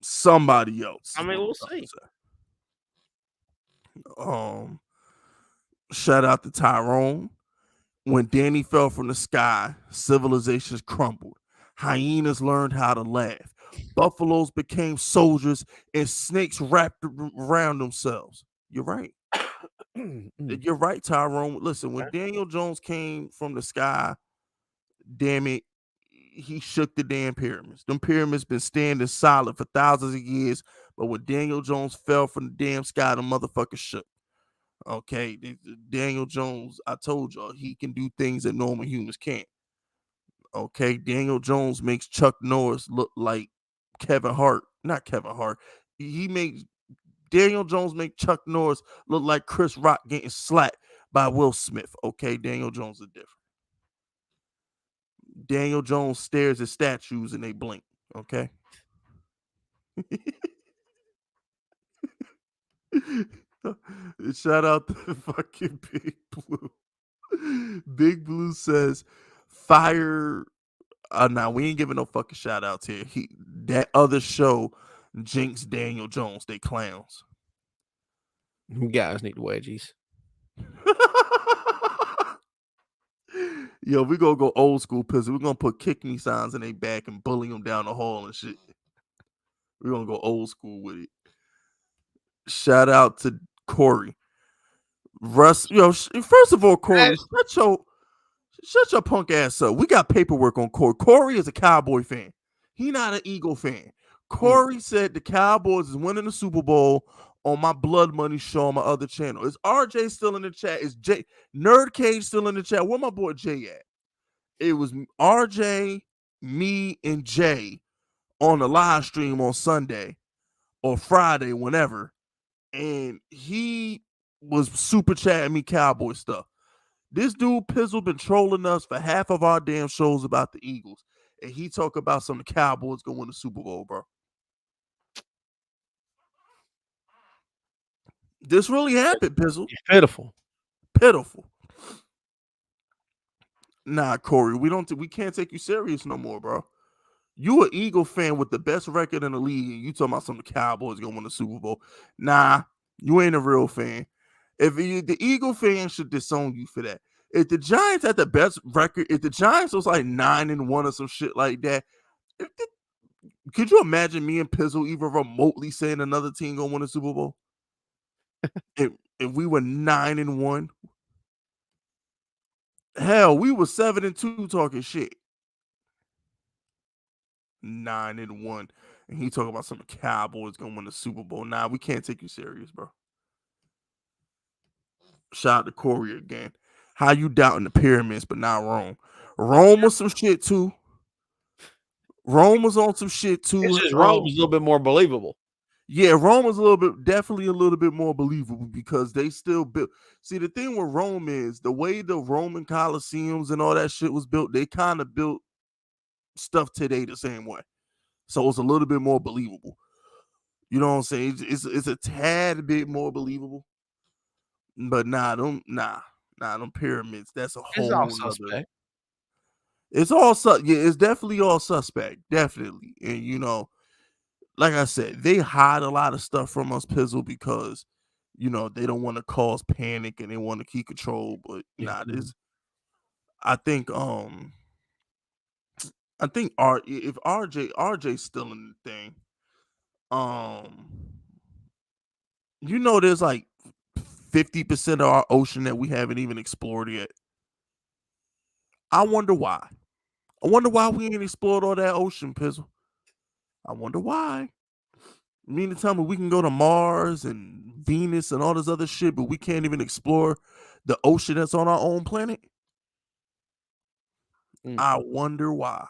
S1: somebody else.
S2: I mean, we'll see.
S1: Shout out to Tyrone. When Danny fell from the sky, civilizations crumbled. Hyenas learned how to laugh. Buffaloes became soldiers and snakes wrapped around themselves. You're right. You're right, Tyrone. Listen, when Daniel Jones came from the sky, damn it, he shook the damn pyramids. Them pyramids been standing solid for thousands of years, but when Daniel Jones fell from the damn sky, the motherfucker shook. Okay, Daniel Jones, I told y'all, he can do things that normal humans can't. Okay, Daniel Jones makes Chuck Norris look like Kevin Hart. Not Kevin Hart. Daniel Jones make Chuck Norris look like Chris Rock getting slapped by Will Smith. Okay, Daniel Jones is different. Daniel Jones stares at statues and they blink. Okay. Shout out to fucking Big Blue. Big Blue says, fire. Now we ain't giving no fucking shout outs here. That other show jinx Daniel Jones. They clowns.
S2: You guys need wedgies.
S1: Yo, we gonna go old school Pizzle. We're gonna put kick me signs in their back and bully them down the hall and shit. We're gonna go old school with it. Shout out to Corey. Russ, first of all, Corey, shut your punk ass up. We got paperwork on Corey. Corey is a Cowboy fan. He not an Eagle fan. Corey said the Cowboys is winning the Super Bowl on my Blood Money show on my other channel. Is RJ still in the chat? Is Nerd Cage still in the chat? Where my boy Jay at? It was RJ, me, and Jay on the live stream on Sunday or Friday, whenever. And he was super chatting me Cowboy stuff. This dude Pizzle been trolling us for half of our damn shows about the Eagles. And he talk about some of the Cowboys gonna win the Super Bowl, bro. This really happened, Pizzle.
S2: Pitiful.
S1: Nah, Corey, we can't take you serious no more, bro. You an Eagle fan with the best record in the league, and you talking about some of the Cowboys gonna win the Super Bowl. Nah, you ain't a real fan. The Eagle fan should disown you for that. if the Giants had the best record, if the Giants was like 9-1 or some shit like that, could you imagine me and Pizzle even remotely saying another team gonna win a Super Bowl? if we were 9-1, hell, we were 7-2 talking shit. 9-1, and he talking about some Cowboys gonna win the Super Bowl. Nah, we can't take you serious, bro. Shout out to Corey again. How you doubting the pyramids, but not Rome? Rome was some shit too. Rome was on some shit too.
S2: It's just Rome was a little bit more believable.
S1: Yeah, Rome was definitely a little bit more believable because they still built. See, the thing with Rome is the way the Roman Colosseums and all that shit was built, they kind of built stuff today the same way. So it's a little bit more believable. You know what I'm saying? It's a tad bit more believable. But them pyramids, that's a whole
S2: all suspect.
S1: It's all it's definitely all suspect. Definitely. And you know, like I said, they hide a lot of stuff from us, Pizzle, because you know they don't want to cause panic and they want to keep control. But I think if RJ's still in the thing, you know, there's like 50% of our ocean that we haven't even explored yet. I wonder why. I wonder why we ain't explored all that ocean, Pizzle. I wonder why. You mean to tell me we can go to Mars and Venus and all this other shit, but we can't even explore the ocean that's on our own planet? I wonder why.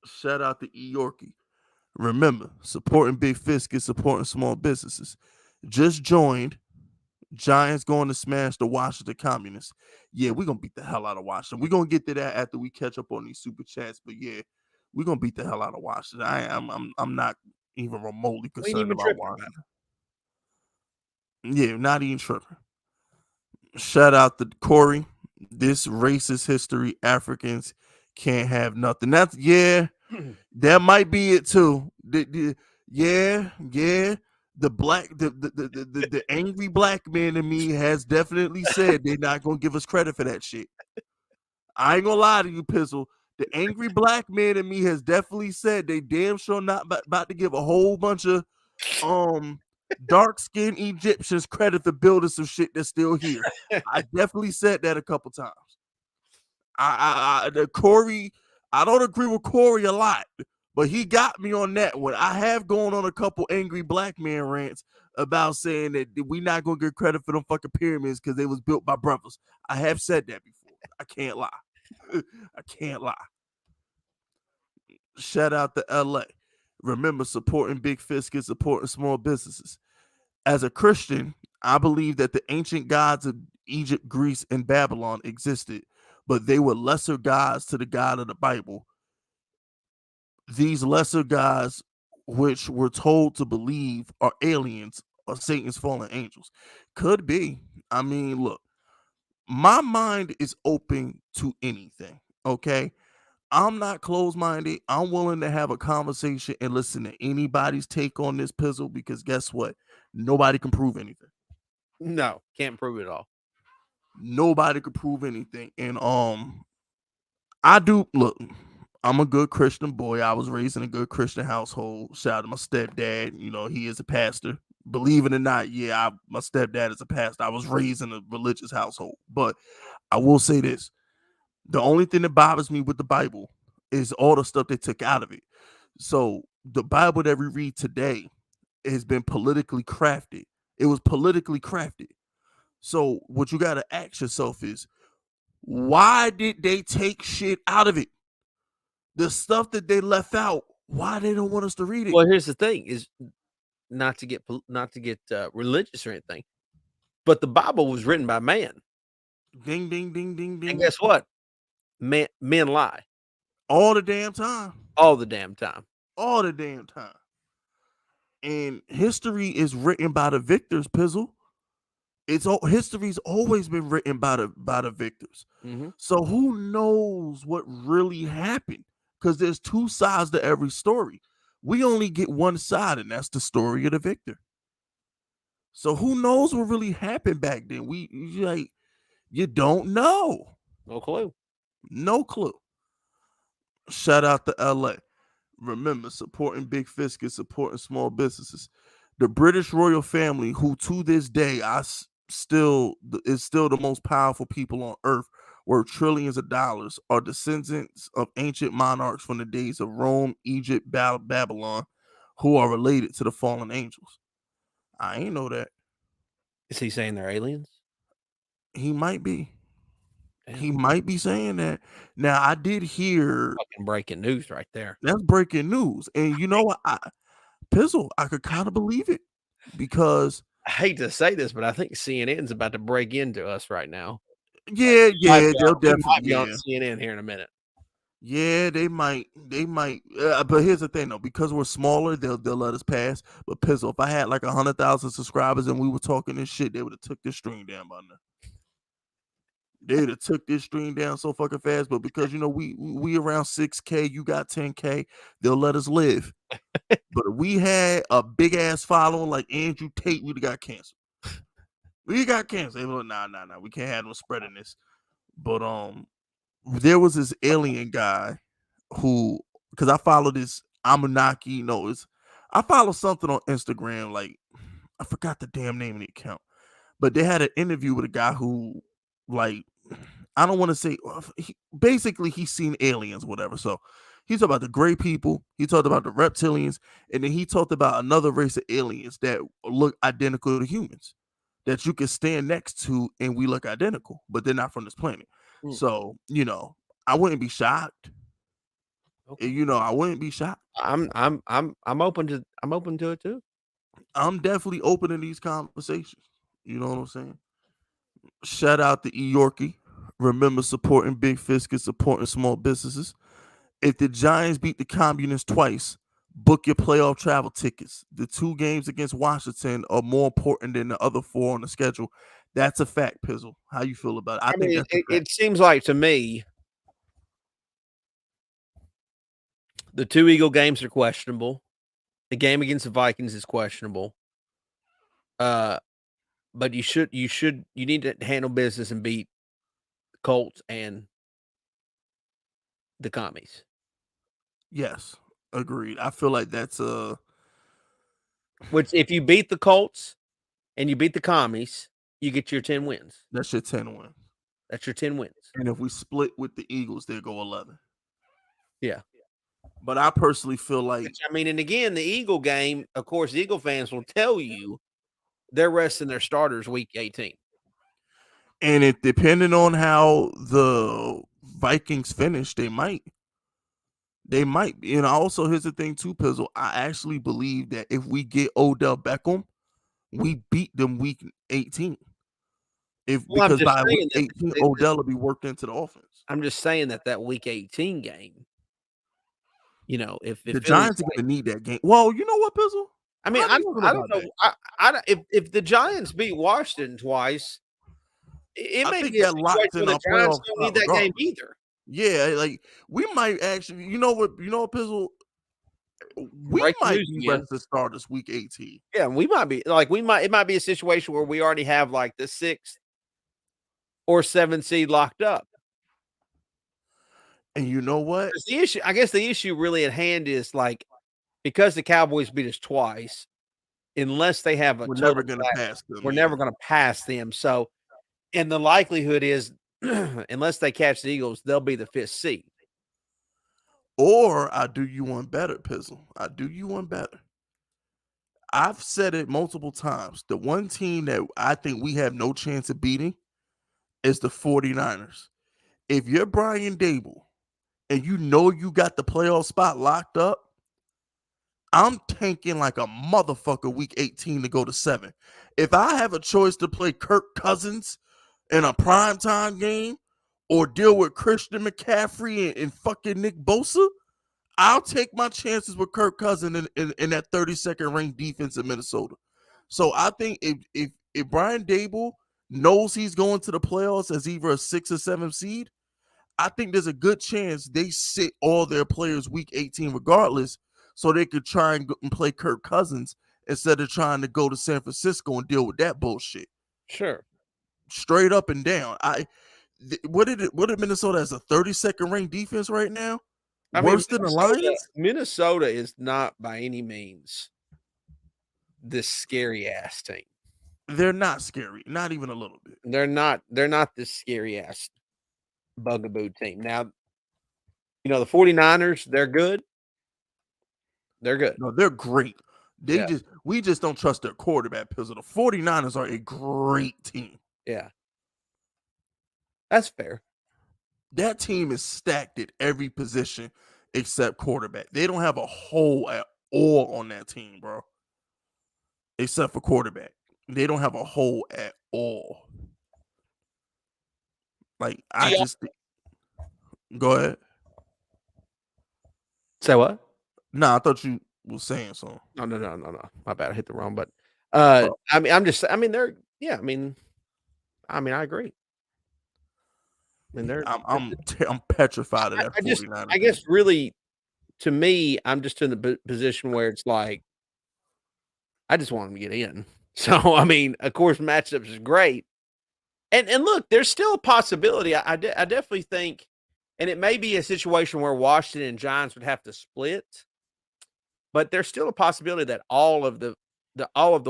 S1: Shout out to E. Yorkie. Remember, supporting big fish is supporting small businesses. Just joined. Giants going to smash the Washington Communists. Yeah, we're going to beat the hell out of Washington. We're going to get to that after we catch up on these super chats. But yeah, we're going to beat the hell out of Washington. I'm not even remotely concerned about Washington. Yeah, not even tripping. Shout out to Corey. This racist history, Africans can't have nothing. That might be it too. The angry black man in me has definitely said they're not gonna give us credit for that shit. I ain't gonna lie to you, Pizzle. The angry black man in me has definitely said they damn sure not about to give a whole bunch of dark-skinned Egyptians credit for building some shit that's still here. I definitely said that a couple times. Corey, I don't agree with Corey a lot, but he got me on that one. I have gone on a couple angry black man rants about saying that we're not gonna get credit for them fucking pyramids because they was built by brothers. I have said that before. I can't lie. I can't lie. Shout out to LA. Remember, supporting big fish is supporting small businesses. As a Christian, I believe that the ancient gods of Egypt, Greece, and Babylon existed, but they were lesser gods to the God of the Bible. These lesser gods, which we're told to believe are aliens or Satan's fallen angels. Could be. I mean, look, my mind is open to anything, okay? I'm not closed-minded. I'm willing to have a conversation and listen to anybody's take on this Pizzle because guess what? Nobody can prove anything.
S2: No, can't prove it all.
S1: Nobody could prove anything. And I do look, I'm a good Christian boy. I was raised in a good Christian household. Shout out to my stepdad. You know, he is a pastor. Believe it or not, my stepdad is a pastor. I was raised in a religious household. But I will say this. The only thing that bothers me with the Bible is all the stuff they took out of it. So the Bible that we read today has been politically crafted. It was politically crafted. So what you got to ask yourself is, why did they take shit out of it? The stuff that they left out, why they don't want us to read it?
S2: Well, here's the thing: is not to get religious or anything, but the Bible was written by man.
S1: Ding, ding, ding, ding, ding.
S2: And guess what? Men lie
S1: all the damn time.
S2: All the damn time.
S1: All the damn time. And history is written by the victors, Pizzle. History's always been written by the victors.
S2: Mm-hmm.
S1: So who knows what really happened? Because there's two sides to every story. We only get one side, and that's the story of the victor. So who knows what really happened back then? You don't know.
S2: No clue.
S1: No clue. Shout out to LA. Remember, supporting big fish is supporting small businesses. The British royal family, who to this day is still the most powerful people on earth, worth trillions of dollars, are descendants of ancient monarchs from the days of Rome, Egypt, Babylon, who are related to the fallen angels. I ain't know that.
S2: Is he saying they're aliens?
S1: He might be.
S2: Damn.
S1: He might be saying that. Now, I did hear
S2: fucking breaking news right there.
S1: That's breaking news. And you know what? Pizzle, I could kind of believe it because
S2: I hate to say this, but I think CNN's about to break into us right now.
S1: Yeah, they'll definitely
S2: be on CNN here in a minute.
S1: Yeah, they might. But here's the thing, though, because we're smaller, they'll let us pass. But Pizzle, if I had like 100,000 subscribers and we were talking this shit, they would have took this stream down by now. They would have took this stream down so fucking fast. But because we around 6K, you got 10K, they'll let us live. But if we had a big ass following like Andrew Tate, we'd have got canceled. We got canceled. They were like, nah, we can't have them spreading this. But there was this alien guy who, because I follow this Anunnaki, I follow something on Instagram, like I forgot the damn name of the account, but they had an interview with a guy who, like, I don't want to say, basically he's seen aliens, whatever. So he talked about the gray people, he talked about the reptilians, and then he talked about another race of aliens that look identical to humans, that you can stand next to and we look identical, but they're not from this planet. So, I wouldn't be shocked. Okay. I wouldn't be shocked.
S2: I'm open to it too.
S1: I'm definitely open to these conversations. You know what I'm saying? Shout out to E. Yorkie. Remember, supporting big fish is supporting small businesses. If the Giants beat the Communists twice, book your playoff travel tickets. The 2 games against Washington are more important than the other 4 on the schedule. That's a fact, Pizzle. How you feel about it? I think
S2: mean, it seems like to me the 2 Eagle games are questionable. The game against the Vikings is questionable. But you need to handle business and beat the Colts and the Commies.
S1: Yes, agreed. I feel like that's
S2: which if you beat the Colts and you beat the Commies, you get your 10 wins.
S1: That's your 10 wins.
S2: That's your 10 wins.
S1: And if we split with the Eagles, they'll go 11.
S2: Yeah.
S1: But I personally feel like,
S2: and again, the Eagle game, of course, the Eagle fans will tell you they're resting their starters week 18.
S1: And it depending on how the Vikings finish, they might. Also, here's the thing too, Pizzle. I actually believe that if we get Odell Beckham, we beat them week 18. Because by week 18, Odell will be worked into the offense.
S2: I'm just saying that week 18 game, if
S1: the Giants are going to need that game. Well, you know what, Pizzle?
S2: I mean, I don't know. If the Giants beat Washington twice, it may be a situation where the Giants don't need that game either.
S1: Yeah, like we might actually, you know what, Pizzle? We might be ready to start this week 18.
S2: Yeah, we might be it might be a situation where we already have like the 6th or 7th seed locked up.
S1: And you know what?
S2: I guess the issue really at hand is like, because the Cowboys beat us twice, unless they have
S1: we're never going to pass them.
S2: We're never going to pass them. So, and the likelihood is, unless they catch the Eagles, they'll be the 5th seed.
S1: Or I do you one better, Pizzle. I do you one better. I've said it multiple times. The one team that I think we have no chance of beating is the 49ers. If you're Brian Dable and you got the playoff spot locked up, I'm tanking like a motherfucker week 18 to go to 7. If I have a choice to play Kirk Cousins in a primetime game or deal with Christian McCaffrey and fucking Nick Bosa, I'll take my chances with Kirk Cousins in that 32nd ranked defense in Minnesota. So I think if Brian Dable knows he's going to the playoffs as either a 6 or 7 seed, I think there's a good chance they sit all their players week 18 regardless, so they could try and play Kirk Cousins instead of trying to go to San Francisco and deal with that bullshit.
S2: Sure.
S1: straight up and down. What did Minnesota as a 32nd ranked defense right now? Worse than the Lions?
S2: Minnesota is not by any means this scary ass team.
S1: They're not scary, not even a little bit.
S2: They're not this scary ass bugaboo team. Now, the 49ers, they're good. They're good.
S1: No, they're great. We just don't trust their quarterback because the 49ers are a great team.
S2: Yeah. That's fair.
S1: That team is stacked at every position except quarterback. They don't have a hole at all on that team, bro. Except for quarterback. They don't have a hole at all. Like, go ahead.
S2: Say what?
S1: No, I thought you were saying something.
S2: No. My bad. I hit the wrong button. I agree. I mean,
S1: I'm petrified of that 49ers.
S2: I guess really, to me, I'm just in the position where it's like, I just want them to get in. So, of course, matchups is great. And look, there's still a possibility. I definitely think, and it may be a situation where Washington and Giants would have to split, but there's still a possibility that all of the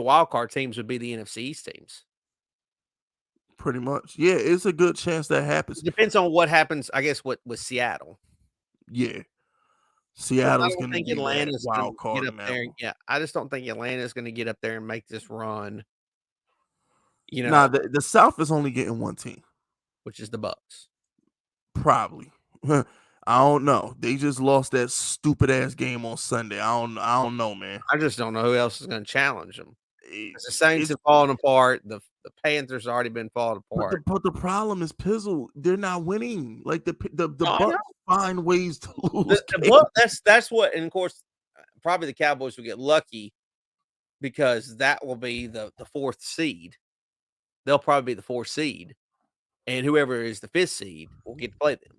S2: wild card teams would be the NFC East teams.
S1: Pretty much. Yeah, it's a good chance that happens.
S2: It depends on what happens, I guess, with Seattle.
S1: Yeah. Seattle's going to
S2: be Atlanta's
S1: wild card
S2: get up there. Yeah, I just don't think Atlanta's going to get up there and make this run.
S1: The South is only getting one team,
S2: which is the Bucks.
S1: Probably. I don't know. They just lost that stupid ass game on Sunday. I don't know, man.
S2: I just don't know who else is going to challenge them. The Saints have fallen apart. The Panthers already been falling apart.
S1: But the problem is, Pizzle, they're not winning. Like the Bucks find ways to lose.
S2: That's what, and of course, probably the Cowboys will get lucky because that will be the fourth seed. They'll probably be the fourth seed, and whoever is the fifth seed will get to play them.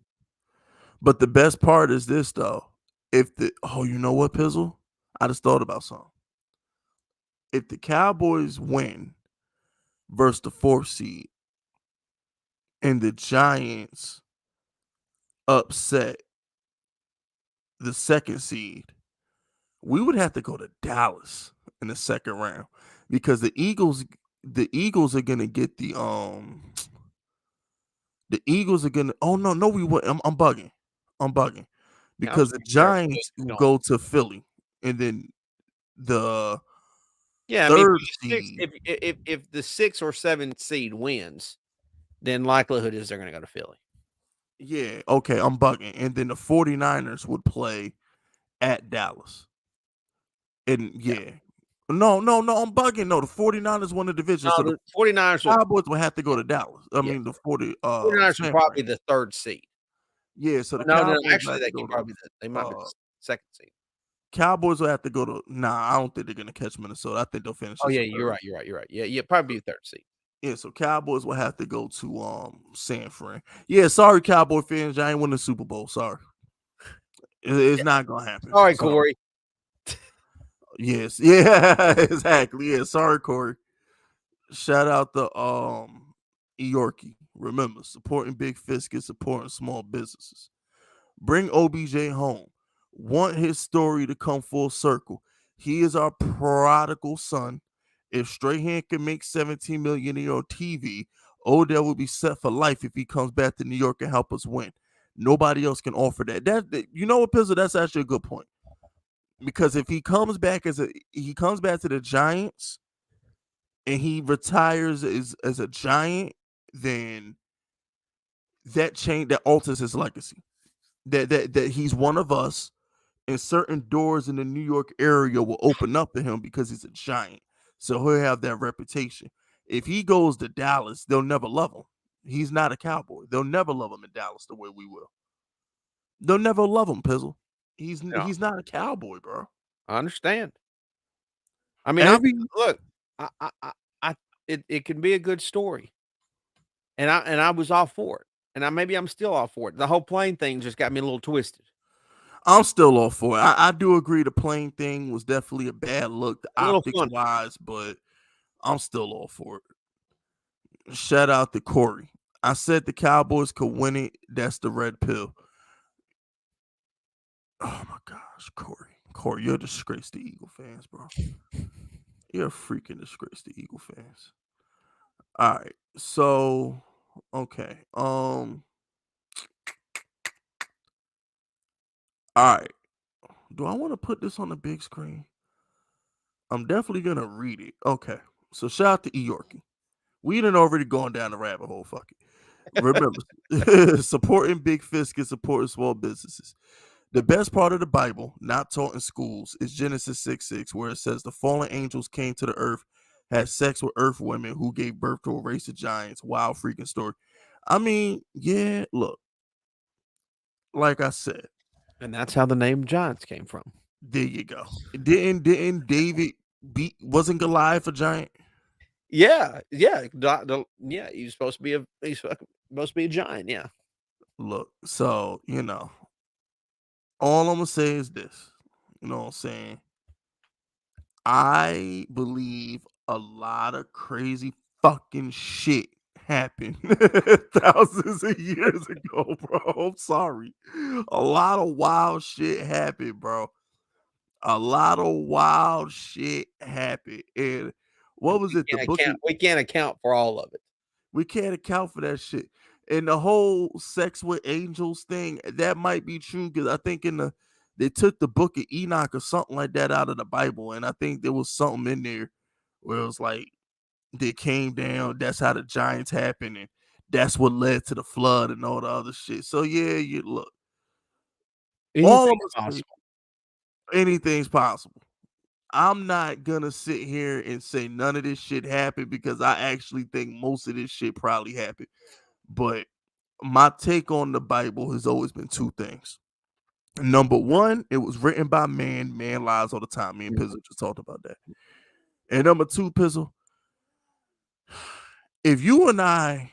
S1: But the best part is this, though. You know what, Pizzle? I just thought about something. If the Cowboys win versus the fourth seed and the Giants upset the second seed, we would have to go to Dallas in the second round because the Eagles are gonna get the Eagles are gonna. Oh no, we wouldn't. I'm bugging because the Giants go to Philly and then the third seed.
S2: If the 6 or 7 seed wins, then likelihood is they're going to go to Philly.
S1: Yeah, okay, I'm bugging. And then the 49ers would play at Dallas. And no, I'm bugging. No, the 49ers won the division.
S2: No,
S1: so
S2: the 49ers
S1: Cowboys would have to go to Dallas. I mean, the
S2: 49ers would probably be the third seed.
S1: Yeah, so
S2: actually they might be the second seed.
S1: Cowboys will have to go to. I don't think they're gonna catch Minnesota. I think they'll finish.
S2: Oh yeah, you're right. Yeah, probably be the third seed.
S1: Yeah, so Cowboys will have to go to San Fran. Yeah, sorry, Cowboy fans, I ain't win the Super Bowl. Sorry, it's not gonna happen.
S2: All right, Corey.
S1: Yes, yeah, exactly. Yeah, sorry, Corey. Shout out to Yorkie. Remember, supporting big fish is supporting small businesses. Bring OBJ home. Want his story to come full circle. He is our prodigal son. If Strahan can make $17 million a year on TV, Odell will be set for life if he comes back to New York and help us win. Nobody else can offer that. You know what, Pizzle? That's actually a good point. Because if he comes back to the Giants and he retires as a Giant, then that alters his legacy. That he's one of us. And certain doors in the New York area will open up to him because he's a Giant. So he'll have that reputation. If he goes to Dallas, they'll never love him. He's not a Cowboy. They'll never love him in Dallas the way we will. They'll never love him, Pizzle. He's not a Cowboy, bro.
S2: I understand. I mean, look, it can be a good story. And I was all for it. And maybe I'm still all for it. The whole plane thing just got me a little twisted.
S1: I'm still all for it. I do agree the plane thing was definitely a bad look, optics wise, but I'm still all for it. Shout out to Corey. I said the Cowboys could win it. That's the red pill. Oh my gosh, Corey. Corey, you're a disgrace to Eagle fans, bro. You're a freaking disgrace to Eagle fans. All right. So, okay. All right. Do I want to put this on the big screen? I'm definitely gonna read it. Okay. So shout out to E. Yorkie. We done already gone down the rabbit hole. Fuck it. Remember, supporting big fish and supporting small businesses. The best part of the Bible, not taught in schools, is Genesis 6:6, where it says the fallen angels came to the earth, had sex with earth women who gave birth to a race of giants. Wild freaking story. I mean, yeah, look, like I said.
S2: And that's how the name Giants came from.
S1: There you go. Didn't David wasn't Goliath a giant?
S2: Yeah. He was supposed to be a giant, yeah.
S1: Look, so all I'm gonna say is this. You know what I'm saying? I believe a lot of crazy fucking shit happened thousands of years ago, bro. I'm sorry. A lot of wild shit happened, bro. A lot of wild shit happened. And what was it?
S2: We can't account for all of it.
S1: We can't account for that shit. And the whole sex with angels thing, that might be true because I think they took the book of Enoch or something like that out of the Bible, and I think there was something in there where it was like they came down. That's how the giants happened, and that's what led to the flood and all the other shit. So yeah, you look. Anything's possible. I'm not gonna sit here and say none of this shit happened because I actually think most of this shit probably happened. But my take on the Bible has always been two things. Number one, it was written by man. Man lies all the time. Me and Pizzle just talked about that. And number two, Pizzle, if you and I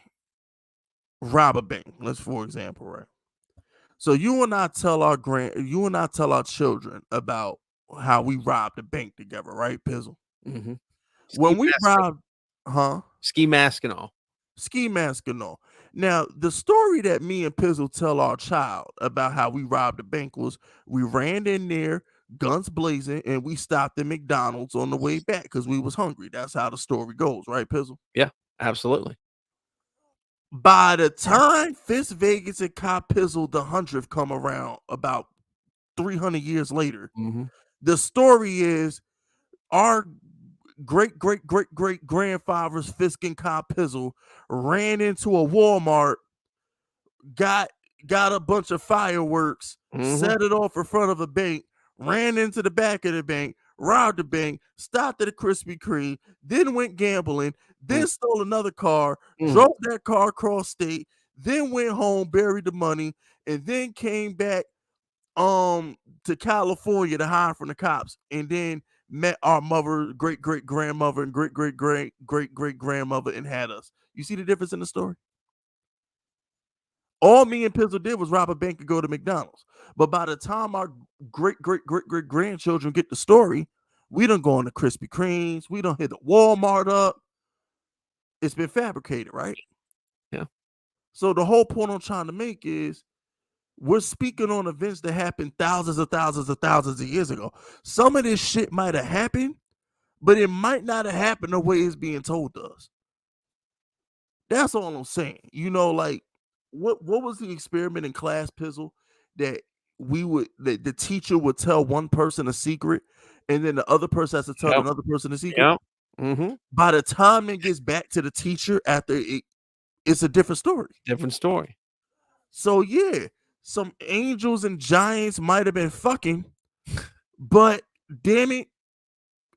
S1: rob a bank, let's for example, right? So you and I tell our children about how we robbed the bank together, right, Pizzle?
S2: Mm-hmm.
S1: When we robbed,
S2: ski mask and all.
S1: Now, the story that me and Pizzle tell our child about how we robbed the bank was we ran in there, guns blazing, and we stopped at McDonald's on the way back because we was hungry. That's how the story goes, right, Pizzle?
S2: Yeah, absolutely.
S1: By the time Fitz Vegas and Cop Pizzle the 100th come around about 300 years later, the story is our great grandfather's Fisk and Cop Pizzle ran into a Walmart, got a bunch of fireworks, set it off in front of a bank, ran into the back of the bank, robbed the bank, stopped at a Krispy Kreme, then went gambling, then stole another car, drove that car across state, then went home, buried the money, and then came back to California to hide from the cops, and then met our mother, great grandmother, and great grandmother, and had us. You see the difference in the story? All me and Pizzle did was rob a bank and go to McDonald's. But by the time our great grandchildren get the story, we done go on to Krispy Kremes, we done hit the Walmart up. It's been fabricated, right?
S2: Yeah.
S1: So the whole point I'm trying to make is we're speaking on events that happened thousands of years ago. Some of this shit might have happened, but it might not have happened the way it's being told to us. That's all I'm saying. Like what was the experiment in class, Pizzle, that the teacher would tell one person a secret and then the other person has to tell another person a secret?
S2: Yep.
S1: By the time it gets back to the teacher after it's a different story. So yeah, some angels and giants might have been fucking, but damn it,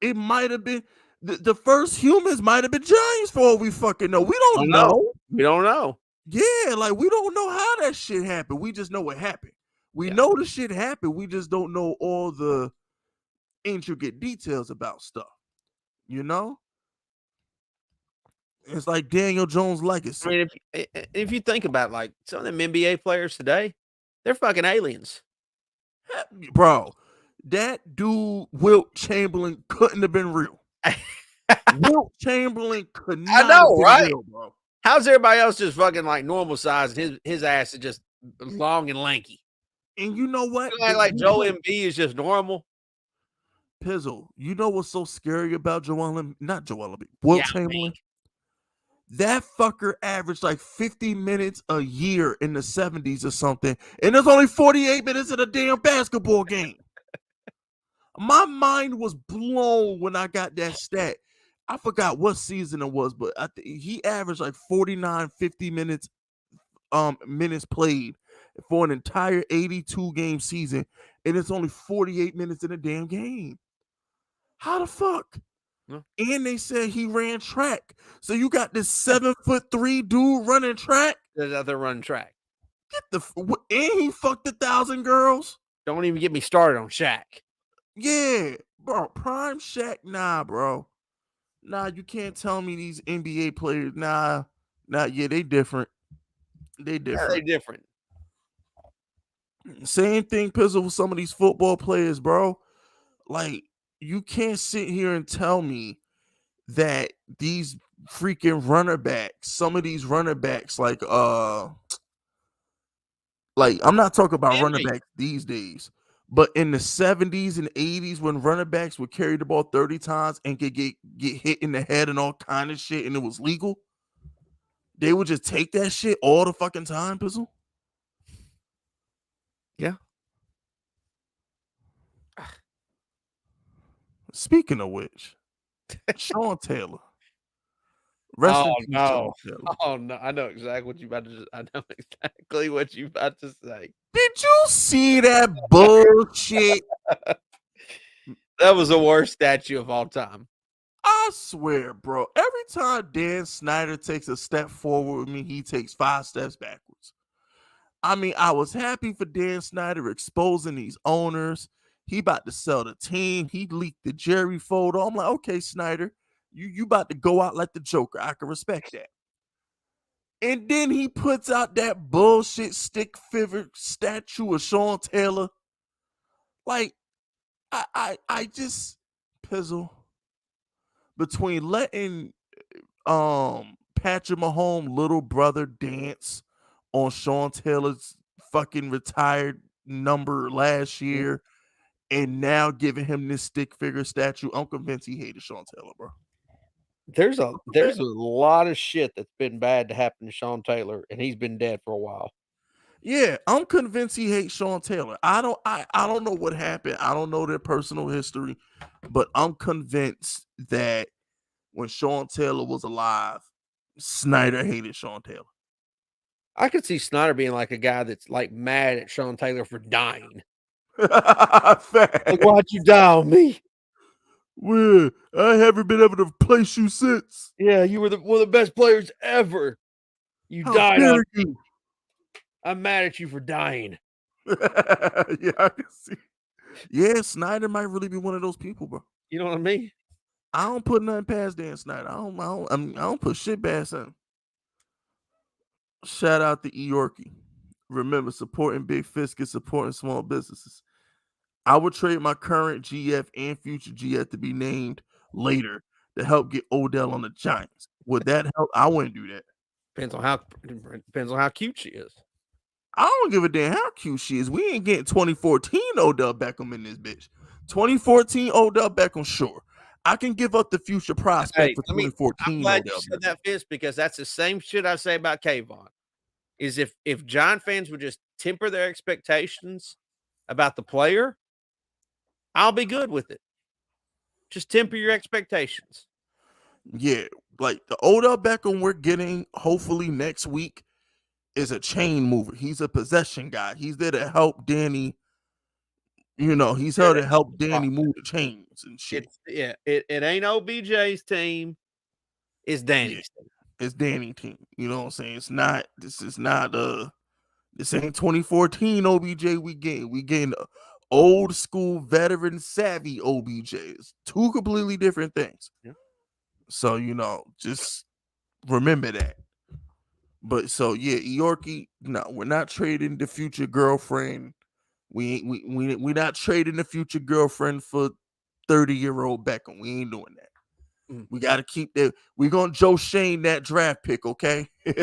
S1: it might have been the first humans might have been giants for all we fucking know. We don't know.
S2: We don't know.
S1: Yeah, like we don't know how that shit happened. We just know what happened. We know the shit happened. We just don't know all the intricate details about stuff. It's like Daniel Jones' legacy.
S2: I mean, if you think about like some of them NBA players today, they're fucking aliens.
S1: Bro, that dude, Wilt Chamberlain, couldn't have been real. Wilt Chamberlain could not have been real, bro.
S2: How's everybody else just fucking like normal size and his ass is just long and lanky?
S1: And you know what?
S2: Like Joel Embiid is just normal.
S1: Pizzle, you know what's so scary about Wilt Chamberlain? That fucker averaged like 50 minutes a year in the 70s or something, and there's only 48 minutes in a damn basketball game. My mind was blown when I got that stat. I forgot what season it was, but he averaged like 49, 50 minutes minutes played for an entire 82 game season, and it's only 48 minutes in a damn game. How the fuck?
S2: No.
S1: And they said he ran track. So you got this 7'3" dude running track.
S2: There's out there running track.
S1: And he fucked 1,000 girls.
S2: Don't even get me started on Shaq.
S1: Yeah, bro. Prime Shaq, nah, bro. Nah, you can't tell me these NBA players. Nah, yeah, they different. They different.
S2: Yeah, they different.
S1: Same thing, Pizzle, with some of these football players, bro. Like, you can't sit here and tell me that these freaking some of these running backs, like I'm not talking about running backs these days, but in the 70s and 80s when running backs would carry the ball 30 times and get hit in the head and all kind of shit and it was legal, they would just take that shit all the fucking time, Pizzle.
S2: Yeah.
S1: Speaking of which, Sean Taylor.
S2: Oh no! I know exactly what you about to say.
S1: Did you see that bullshit?
S2: That was the worst statue of all time.
S1: I swear, bro. Every time Dan Snyder takes a step forward with me, he takes 5 steps backwards. I mean, I was happy for Dan Snyder exposing these owners. He about to sell the team. He leaked the Jerry photo. I'm like, okay, Snyder, you about to go out like the Joker. I can respect that. And then he puts out that bullshit stick figure statue of Sean Taylor. Like, I just Pizzle, between letting Patrick Mahomes' little brother dance on Sean Taylor's fucking retired number last year and now giving him this stick figure statue, I'm convinced he hated Sean Taylor, bro.
S2: There's a lot of shit that's been bad to happen to Sean Taylor, and he's been dead for a while.
S1: Yeah, I'm convinced he hates Sean Taylor. I don't know what happened. I don't know their personal history, but I'm convinced that when Sean Taylor was alive, Snyder hated Sean Taylor.
S2: I could see Snyder being like a guy that's like mad at Sean Taylor for dying. Like, why'd you die on me?
S1: Well, I haven't been able to place you since.
S2: Yeah, you were one of the best players ever. You died on me. I'm mad at you for dying.
S1: Yeah, I can see. Yeah, Snyder might really be one of those people, bro.
S2: You know what I mean?
S1: I don't put nothing past Dan Snyder. I don't put shit past him. Shout out to Yorkie. Remember, supporting big fiscus, supporting small businesses. I would trade my current GF and future GF to be named later to help get Odell on the Giants. Would that help? I wouldn't do that.
S2: Depends on how cute she is.
S1: I don't give a damn how cute she is. We ain't getting 2014 Odell Beckham in this bitch. 2014 Odell Beckham, sure. I can give up the future prospect for 2014.
S2: I'm glad you said that, Fitz, because that's the same shit I say about Kayvon. Is if Giant fans would just temper their expectations about the player, I'll be good with it. Just temper your expectations.
S1: Yeah, like the Odell Beckham we're getting hopefully next week is a chain mover. He's a possession guy. He's there to help Danny. You know, he's there to help Danny move the chains and shit.
S2: It ain't OBJ's team. It's Danny's team.
S1: It's Danny's team. You know what I'm saying? This ain't 2014 OBJ we getting old school veteran savvy OBJs. 2 completely different things.
S2: Yeah.
S1: So, you know, just remember that. But so yeah, Yorkie, no, we're not trading the future girlfriend. We're not trading the future girlfriend for 30-year-old Beckham. We ain't doing that. We got to keep that. We're going to Joe Shane that draft pick, okay? we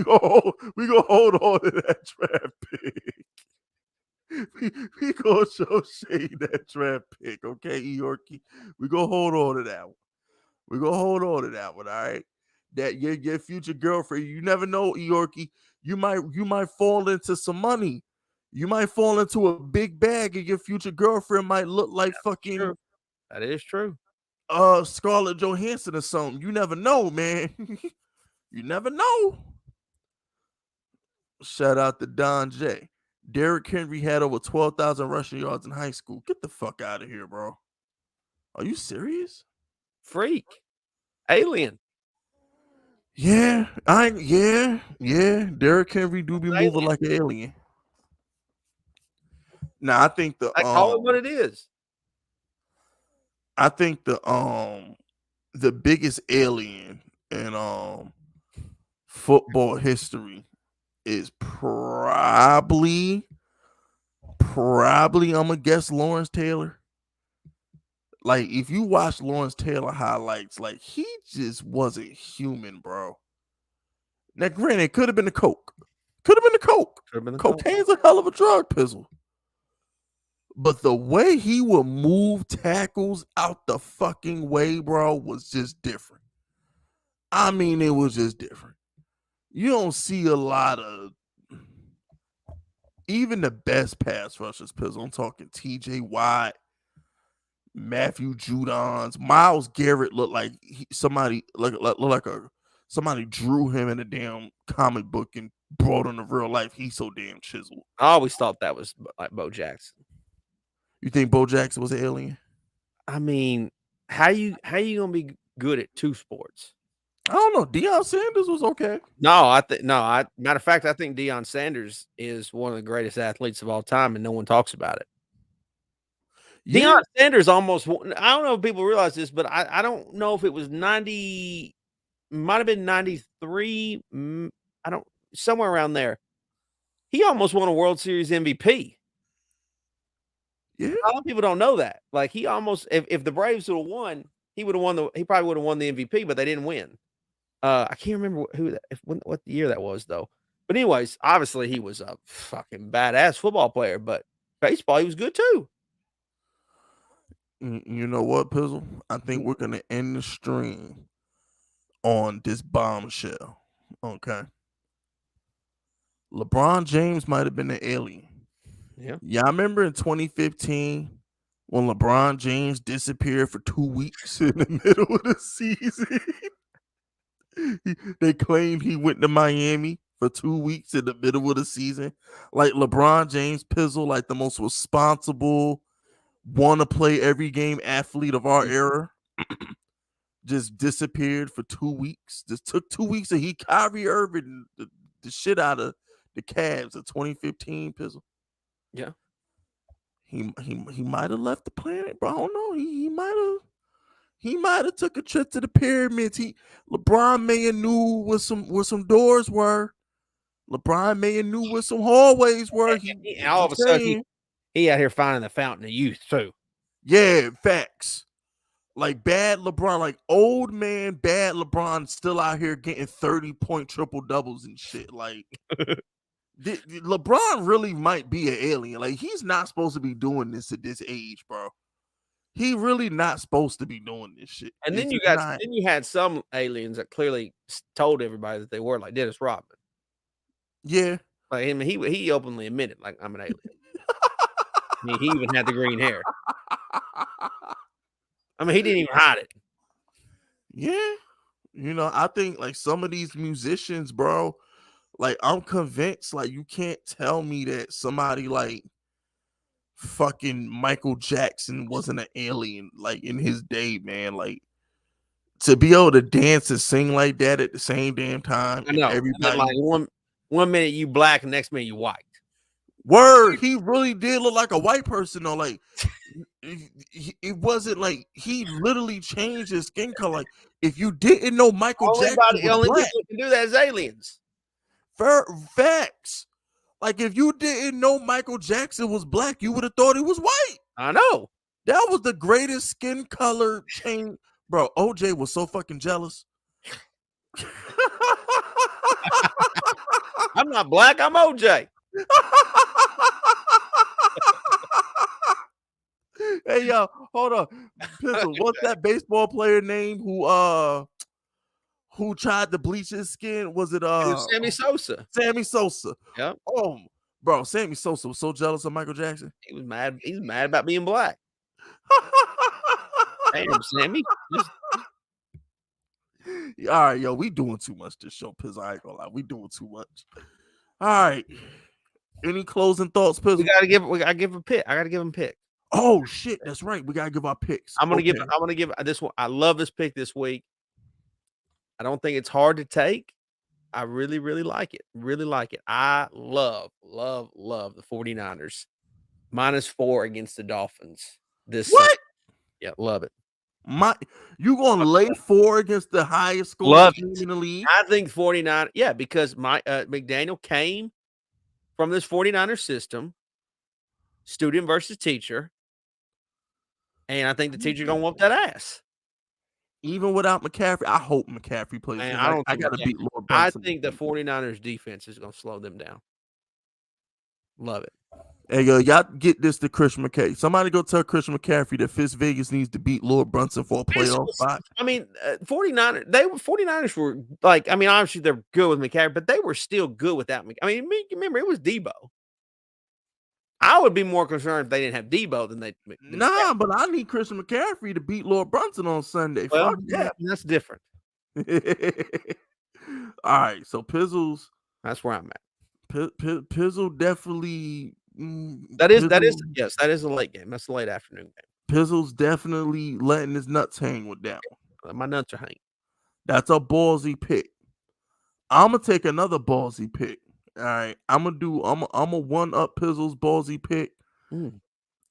S1: gonna hold on to that draft pick. we going to Joe Shane that draft pick, okay, Yorkie? We going to hold on to that one. We're going to hold on to that one, all right? That your future girlfriend, you never know, Yorkie. You might fall into some money. You might fall into a big bag, and your future girlfriend might look like fucking.
S2: True. That is true.
S1: Scarlett Johansson or something. You never know, man. You never know. Shout out to Don J. Derrick Henry had over 12,000 rushing yards in high school. Get the fuck out of here, bro. Are you serious?
S2: Freak. Alien.
S1: Yeah. Derrick Henry do be moving like an alien. Now I think
S2: I call it what it is.
S1: I think the biggest alien in football history is probably I'm gonna guess Lawrence Taylor. Like, if you watch Lawrence Taylor highlights, like, he just wasn't human, bro. Now, granted, it could have been the coke. Cocaine's a hell of a drug, Pizzle. But the way he would move tackles out the fucking way, bro, was just different. I mean, it was just different. You don't see a lot of, even the best pass rushers, Pizzle. I'm talking TJ Watt, Matthew Judons, Myles Garrett looked like somebody drew him in a damn comic book and brought him to real life. He's so damn chiseled.
S2: I always thought that was like Bo Jackson.
S1: You think Bo Jackson was an alien?
S2: I mean, how you gonna be good at two sports?
S1: I don't know. Deion Sanders was okay.
S2: Matter of fact, I think Deion Sanders is one of the greatest athletes of all time, and no one talks about it. Yeah. Deion Sanders almost, I don't know if people realize this, but I don't know if it was 90, might have been 93, somewhere around there. He almost won a World Series MVP.
S1: Yeah.
S2: A lot of people don't know that. Like, he almost, if the Braves would have won, he probably would have won the MVP, but they didn't win. I can't remember what year that was, though. But anyways, obviously he was a fucking badass football player, but baseball, he was good too.
S1: You know what, Pizzle? I think we're going to end the stream on this bombshell. Okay. LeBron James might have been an alien.
S2: Yeah.
S1: Yeah, I remember in 2015 when LeBron James disappeared for 2 weeks in the middle of the season. They claimed he went to Miami for 2 weeks in the middle of the season. Like LeBron James, Pizzle, like the most responsible, want to play every game athlete of our era, just disappeared for 2 weeks. Just took 2 weeks to Kyrie Irving the shit out of the Cavs in 2015, Pizzle.
S2: Yeah.
S1: He might have left the planet, bro. I don't know. He might have took a trip to the pyramids. LeBron may have knew where some doors were. LeBron may have knew where some hallways were.
S2: All of a sudden he out here finding the fountain of youth too.
S1: Yeah, facts. Like bad LeBron, like old man bad LeBron still out here getting 30-point triple doubles and shit. Like LeBron really might be an alien. Like, he's not supposed to be doing this at this age, bro. He really not supposed to be doing this shit.
S2: And then you had some aliens that clearly told everybody that they were, like Dennis Rodman.
S1: Yeah.
S2: Like him, he openly admitted, like, I'm an alien. I mean, he even had the green hair. I mean, he didn't even hide it.
S1: Yeah. You know, I think like some of these musicians, bro, like I'm convinced, like you can't tell me that somebody like fucking Michael Jackson wasn't an alien like in his day, man. Like to be able to dance and sing like that at the same damn time.
S2: I know.
S1: Everybody
S2: like one minute you black, and next minute you white.
S1: Word, he really did look like a white person though. Like it wasn't like he literally changed his skin color. Like if you didn't know Michael Jackson was black,
S2: people can do that as aliens.
S1: Facts. Like if you didn't know Michael Jackson was black, you would have thought he was white.
S2: I know.
S1: That was the greatest skin color change. Bro, OJ was so fucking jealous.
S2: I'm not black. I'm OJ.
S1: Hey, yo, hold on. Pizzle, what's that baseball player name who tried to bleach his skin? Was it
S2: Sammy Sosa?
S1: Sammy Sosa.
S2: Yep.
S1: Oh, bro, Sammy Sosa was so jealous of Michael Jackson.
S2: He was mad. He's mad about being black. Damn, Sammy.
S1: All right, yo, we doing too much this show, Pizzle. I ain't gonna lie, we doing too much. All right. Any closing thoughts, Pizzle?
S2: We gotta give a pick. I gotta give him a pick.
S1: Oh shit, that's right. We gotta give our picks.
S2: I'm gonna give this one. I love this pick this week. I don't think it's hard to take. I really, really like it. Really like it. I love the 49ers. -4 against the Dolphins. This
S1: what?
S2: Sunday. Yeah, love it.
S1: You gonna lay 4 against the highest scoring team in the league?
S2: I think 49. Yeah, because McDaniel came from this 49er system, student versus teacher, and I think the teacher gonna whoop that ass.
S1: Even without McCaffrey, I hope McCaffrey plays.
S2: Man,
S1: I gotta beat Lord
S2: Brunson. I think the 49ers defense is gonna slow them down. Love it.
S1: Hey, yo, y'all get this to Christian McCaffrey. Somebody go tell Christian McCaffrey that Fitz Vegas needs to beat Lord Brunson for a playoff spot.
S2: I mean, 49ers were like, I mean, obviously they're good with McCaffrey, but they were still good without McCaffrey. I mean, remember, it was Debo. I would be more concerned if they didn't have Debo than
S1: Nah, but I need Christian McCaffrey to beat Lord Brunson on Sunday.
S2: Well,
S1: fuck that.
S2: That's different.
S1: All right, so Pizzles.
S2: That's where I'm at.
S1: Pizzle definitely.
S2: That is a late game. That's a late afternoon game.
S1: Pizzle's definitely letting his nuts hang with that one.
S2: My nuts are hanging.
S1: That's a ballsy pick. I'm gonna take another ballsy pick. All right, I'm gonna one up Pizzle's ballsy pick, and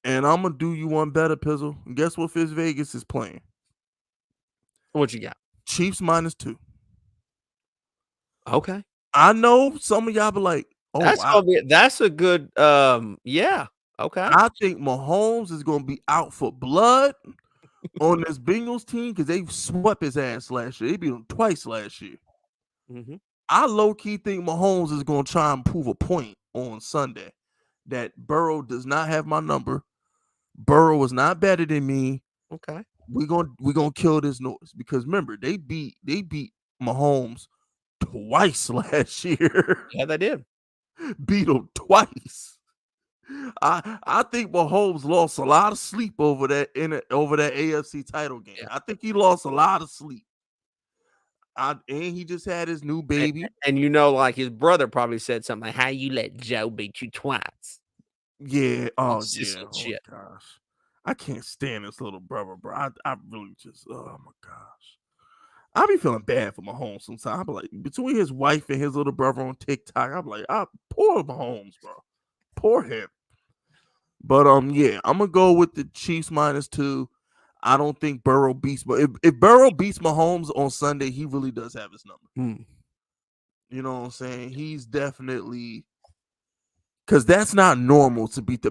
S1: I'm gonna do you one better, Pizzle. And guess what? Fitz Vegas is playing.
S2: What you got?
S1: Chiefs -2.
S2: Okay.
S1: I know some of y'all be like, "Oh,
S2: that's a good." Yeah. Okay.
S1: I think Mahomes is gonna be out for blood on this Bengals team because they swept his ass last year. They beat him twice last year.
S2: Mm-hmm.
S1: I low-key think Mahomes is going to try and prove a point on Sunday that Burrow does not have my number. Burrow is not better than me.
S2: Okay.
S1: We're gonna kill this noise because remember, they beat Mahomes twice last year.
S2: Yeah, they did.
S1: Beat him twice. I think Mahomes lost a lot of sleep over that AFC title game. Yeah. I think he lost a lot of sleep. And he just had his new baby.
S2: And like his brother probably said something like, "How you let Joe beat you twice?"
S1: Yeah. Oh,
S2: yeah.
S1: Shit. Oh, gosh. I can't stand this little brother, bro. I really just, oh, my gosh. I be feeling bad for Mahomes sometimes. I be like, between his wife and his little brother on TikTok, I'm like, poor Mahomes, bro. Poor him. But, yeah, I'm going to go with the Chiefs -2. I don't think Burrow beats, but if Burrow beats Mahomes on Sunday, he really does have his number. You know what I'm saying? He's definitely, because that's not normal to beat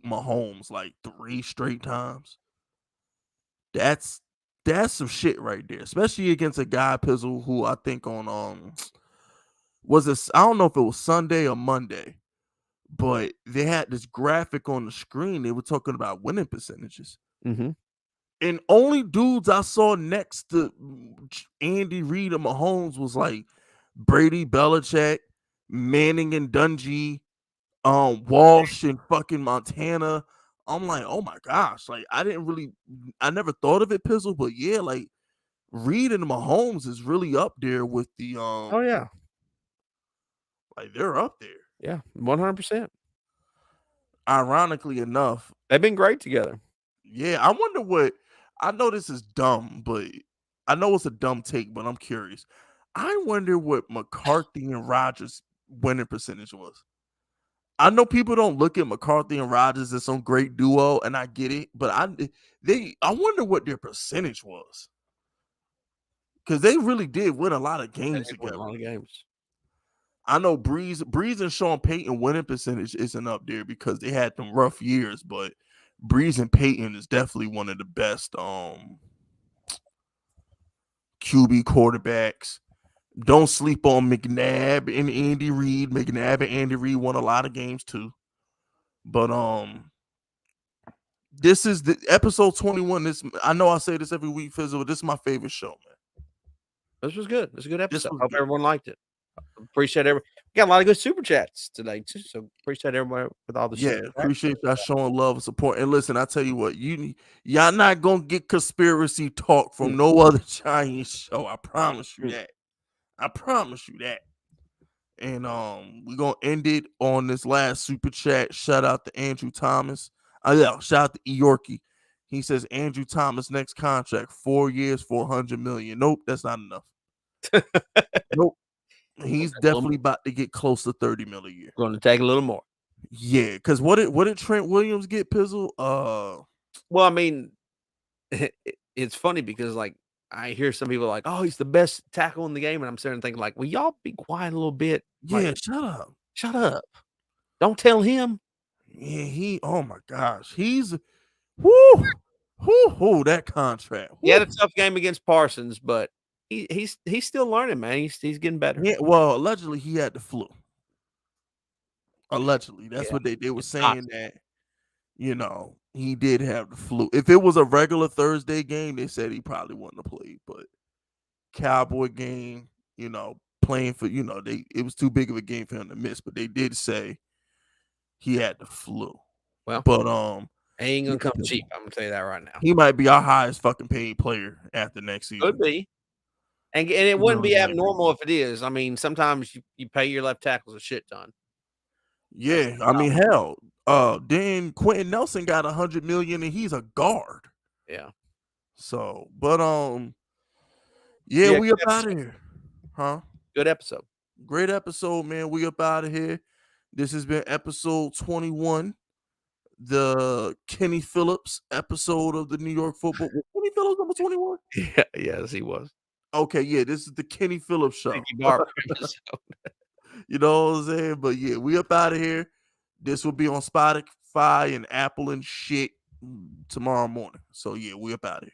S1: Mahomes like 3 straight times. That's some shit right there, especially against a guy Pizzle who I think on I don't know if it was Sunday or Monday, but they had this graphic on the screen. They were talking about winning percentages.
S2: Mm-hmm.
S1: And only dudes I saw next to Andy Reid and Mahomes was like Brady, Belichick, Manning and Dungy, Walsh and fucking Montana. I'm like, oh my gosh. Like, I never thought of it, Pizzle, but yeah, like Reid and Mahomes is really up there with the
S2: oh yeah.
S1: Like they're up there.
S2: Yeah, 100%.
S1: Ironically enough,
S2: they've been great together.
S1: Yeah, I wonder what. I know this is dumb, but I know it's a dumb take, but I'm curious. I wonder what McCarthy and Rodgers' winning percentage was. I know people don't look at McCarthy and Rodgers as some great duo, and I get it, but I wonder what their percentage was. Because they really did win a lot of games together.
S2: A lot of games.
S1: I know Breeze and Sean Payton winning percentage isn't up there because they had them rough years, but Breeze and Payton is definitely one of the best QB quarterbacks. Don't sleep on McNabb and Andy Reid. McNabb and Andy Reid won a lot of games too. But this is the episode 21. This, I know I say this every week, Fizzle, but this is my favorite show, man.
S2: This was good. This was a good episode. Hope everyone liked it. Appreciate everyone. We got a lot of good super chats today too. So appreciate everyone with all the shit.
S1: Appreciate y'all showing love and support. And listen, I tell you what, y'all not gonna get conspiracy talk from no other Giants show. I promise you that. I promise you that. And we're gonna end it on this last super chat. Shout out to Andrew Thomas. Shout out to Eyorki. He says Andrew Thomas next contract 4 years, $400 million. Nope, that's not enough. Nope. He's definitely about to get close to 30 million a year.
S2: Going to take a little more.
S1: Yeah, because what did Trent Williams get, Pizzle?
S2: Well, I mean, it's funny because like I hear some people like, oh, he's the best tackle in the game, and I'm sitting thinking like, will y'all be quiet a little bit?
S1: Yeah,
S2: like,
S1: shut up.
S2: Don't tell him.
S1: Yeah, oh my gosh, he's that contract. Woo.
S2: He had a tough game against Parsons, but he's still learning, man. He's getting better.
S1: Yeah, well, allegedly he had the flu. Allegedly, that's what they were saying that, he did have the flu. If it was a regular Thursday game, they said he probably wouldn't have played. But Cowboy game, playing for, it was too big of a game for him to miss. But they did say he had the flu.
S2: Well,
S1: but
S2: ain't gonna come cheap. I'm gonna tell you that right now.
S1: He might be our highest fucking paid player after next season.
S2: Could be. And it wouldn't be abnormal if it is. I mean, sometimes you pay your left tackles a shit ton.
S1: Yeah, I mean, hell, then Quentin Nelson got $100 million and he's a guard.
S2: Yeah.
S1: So, but we up out of here, huh?
S2: Good episode.
S1: Great episode, man. We up out of here. This has been episode 21, the Kenny Phillips episode of the New York Football. Kenny Phillips number 21.
S2: Yeah, yes, he was.
S1: Okay, yeah, this is the Kenny Phillips show. You know what I'm saying? But yeah, we up out of here. This will be on Spotify and Apple and shit tomorrow morning. So yeah, we up out of here.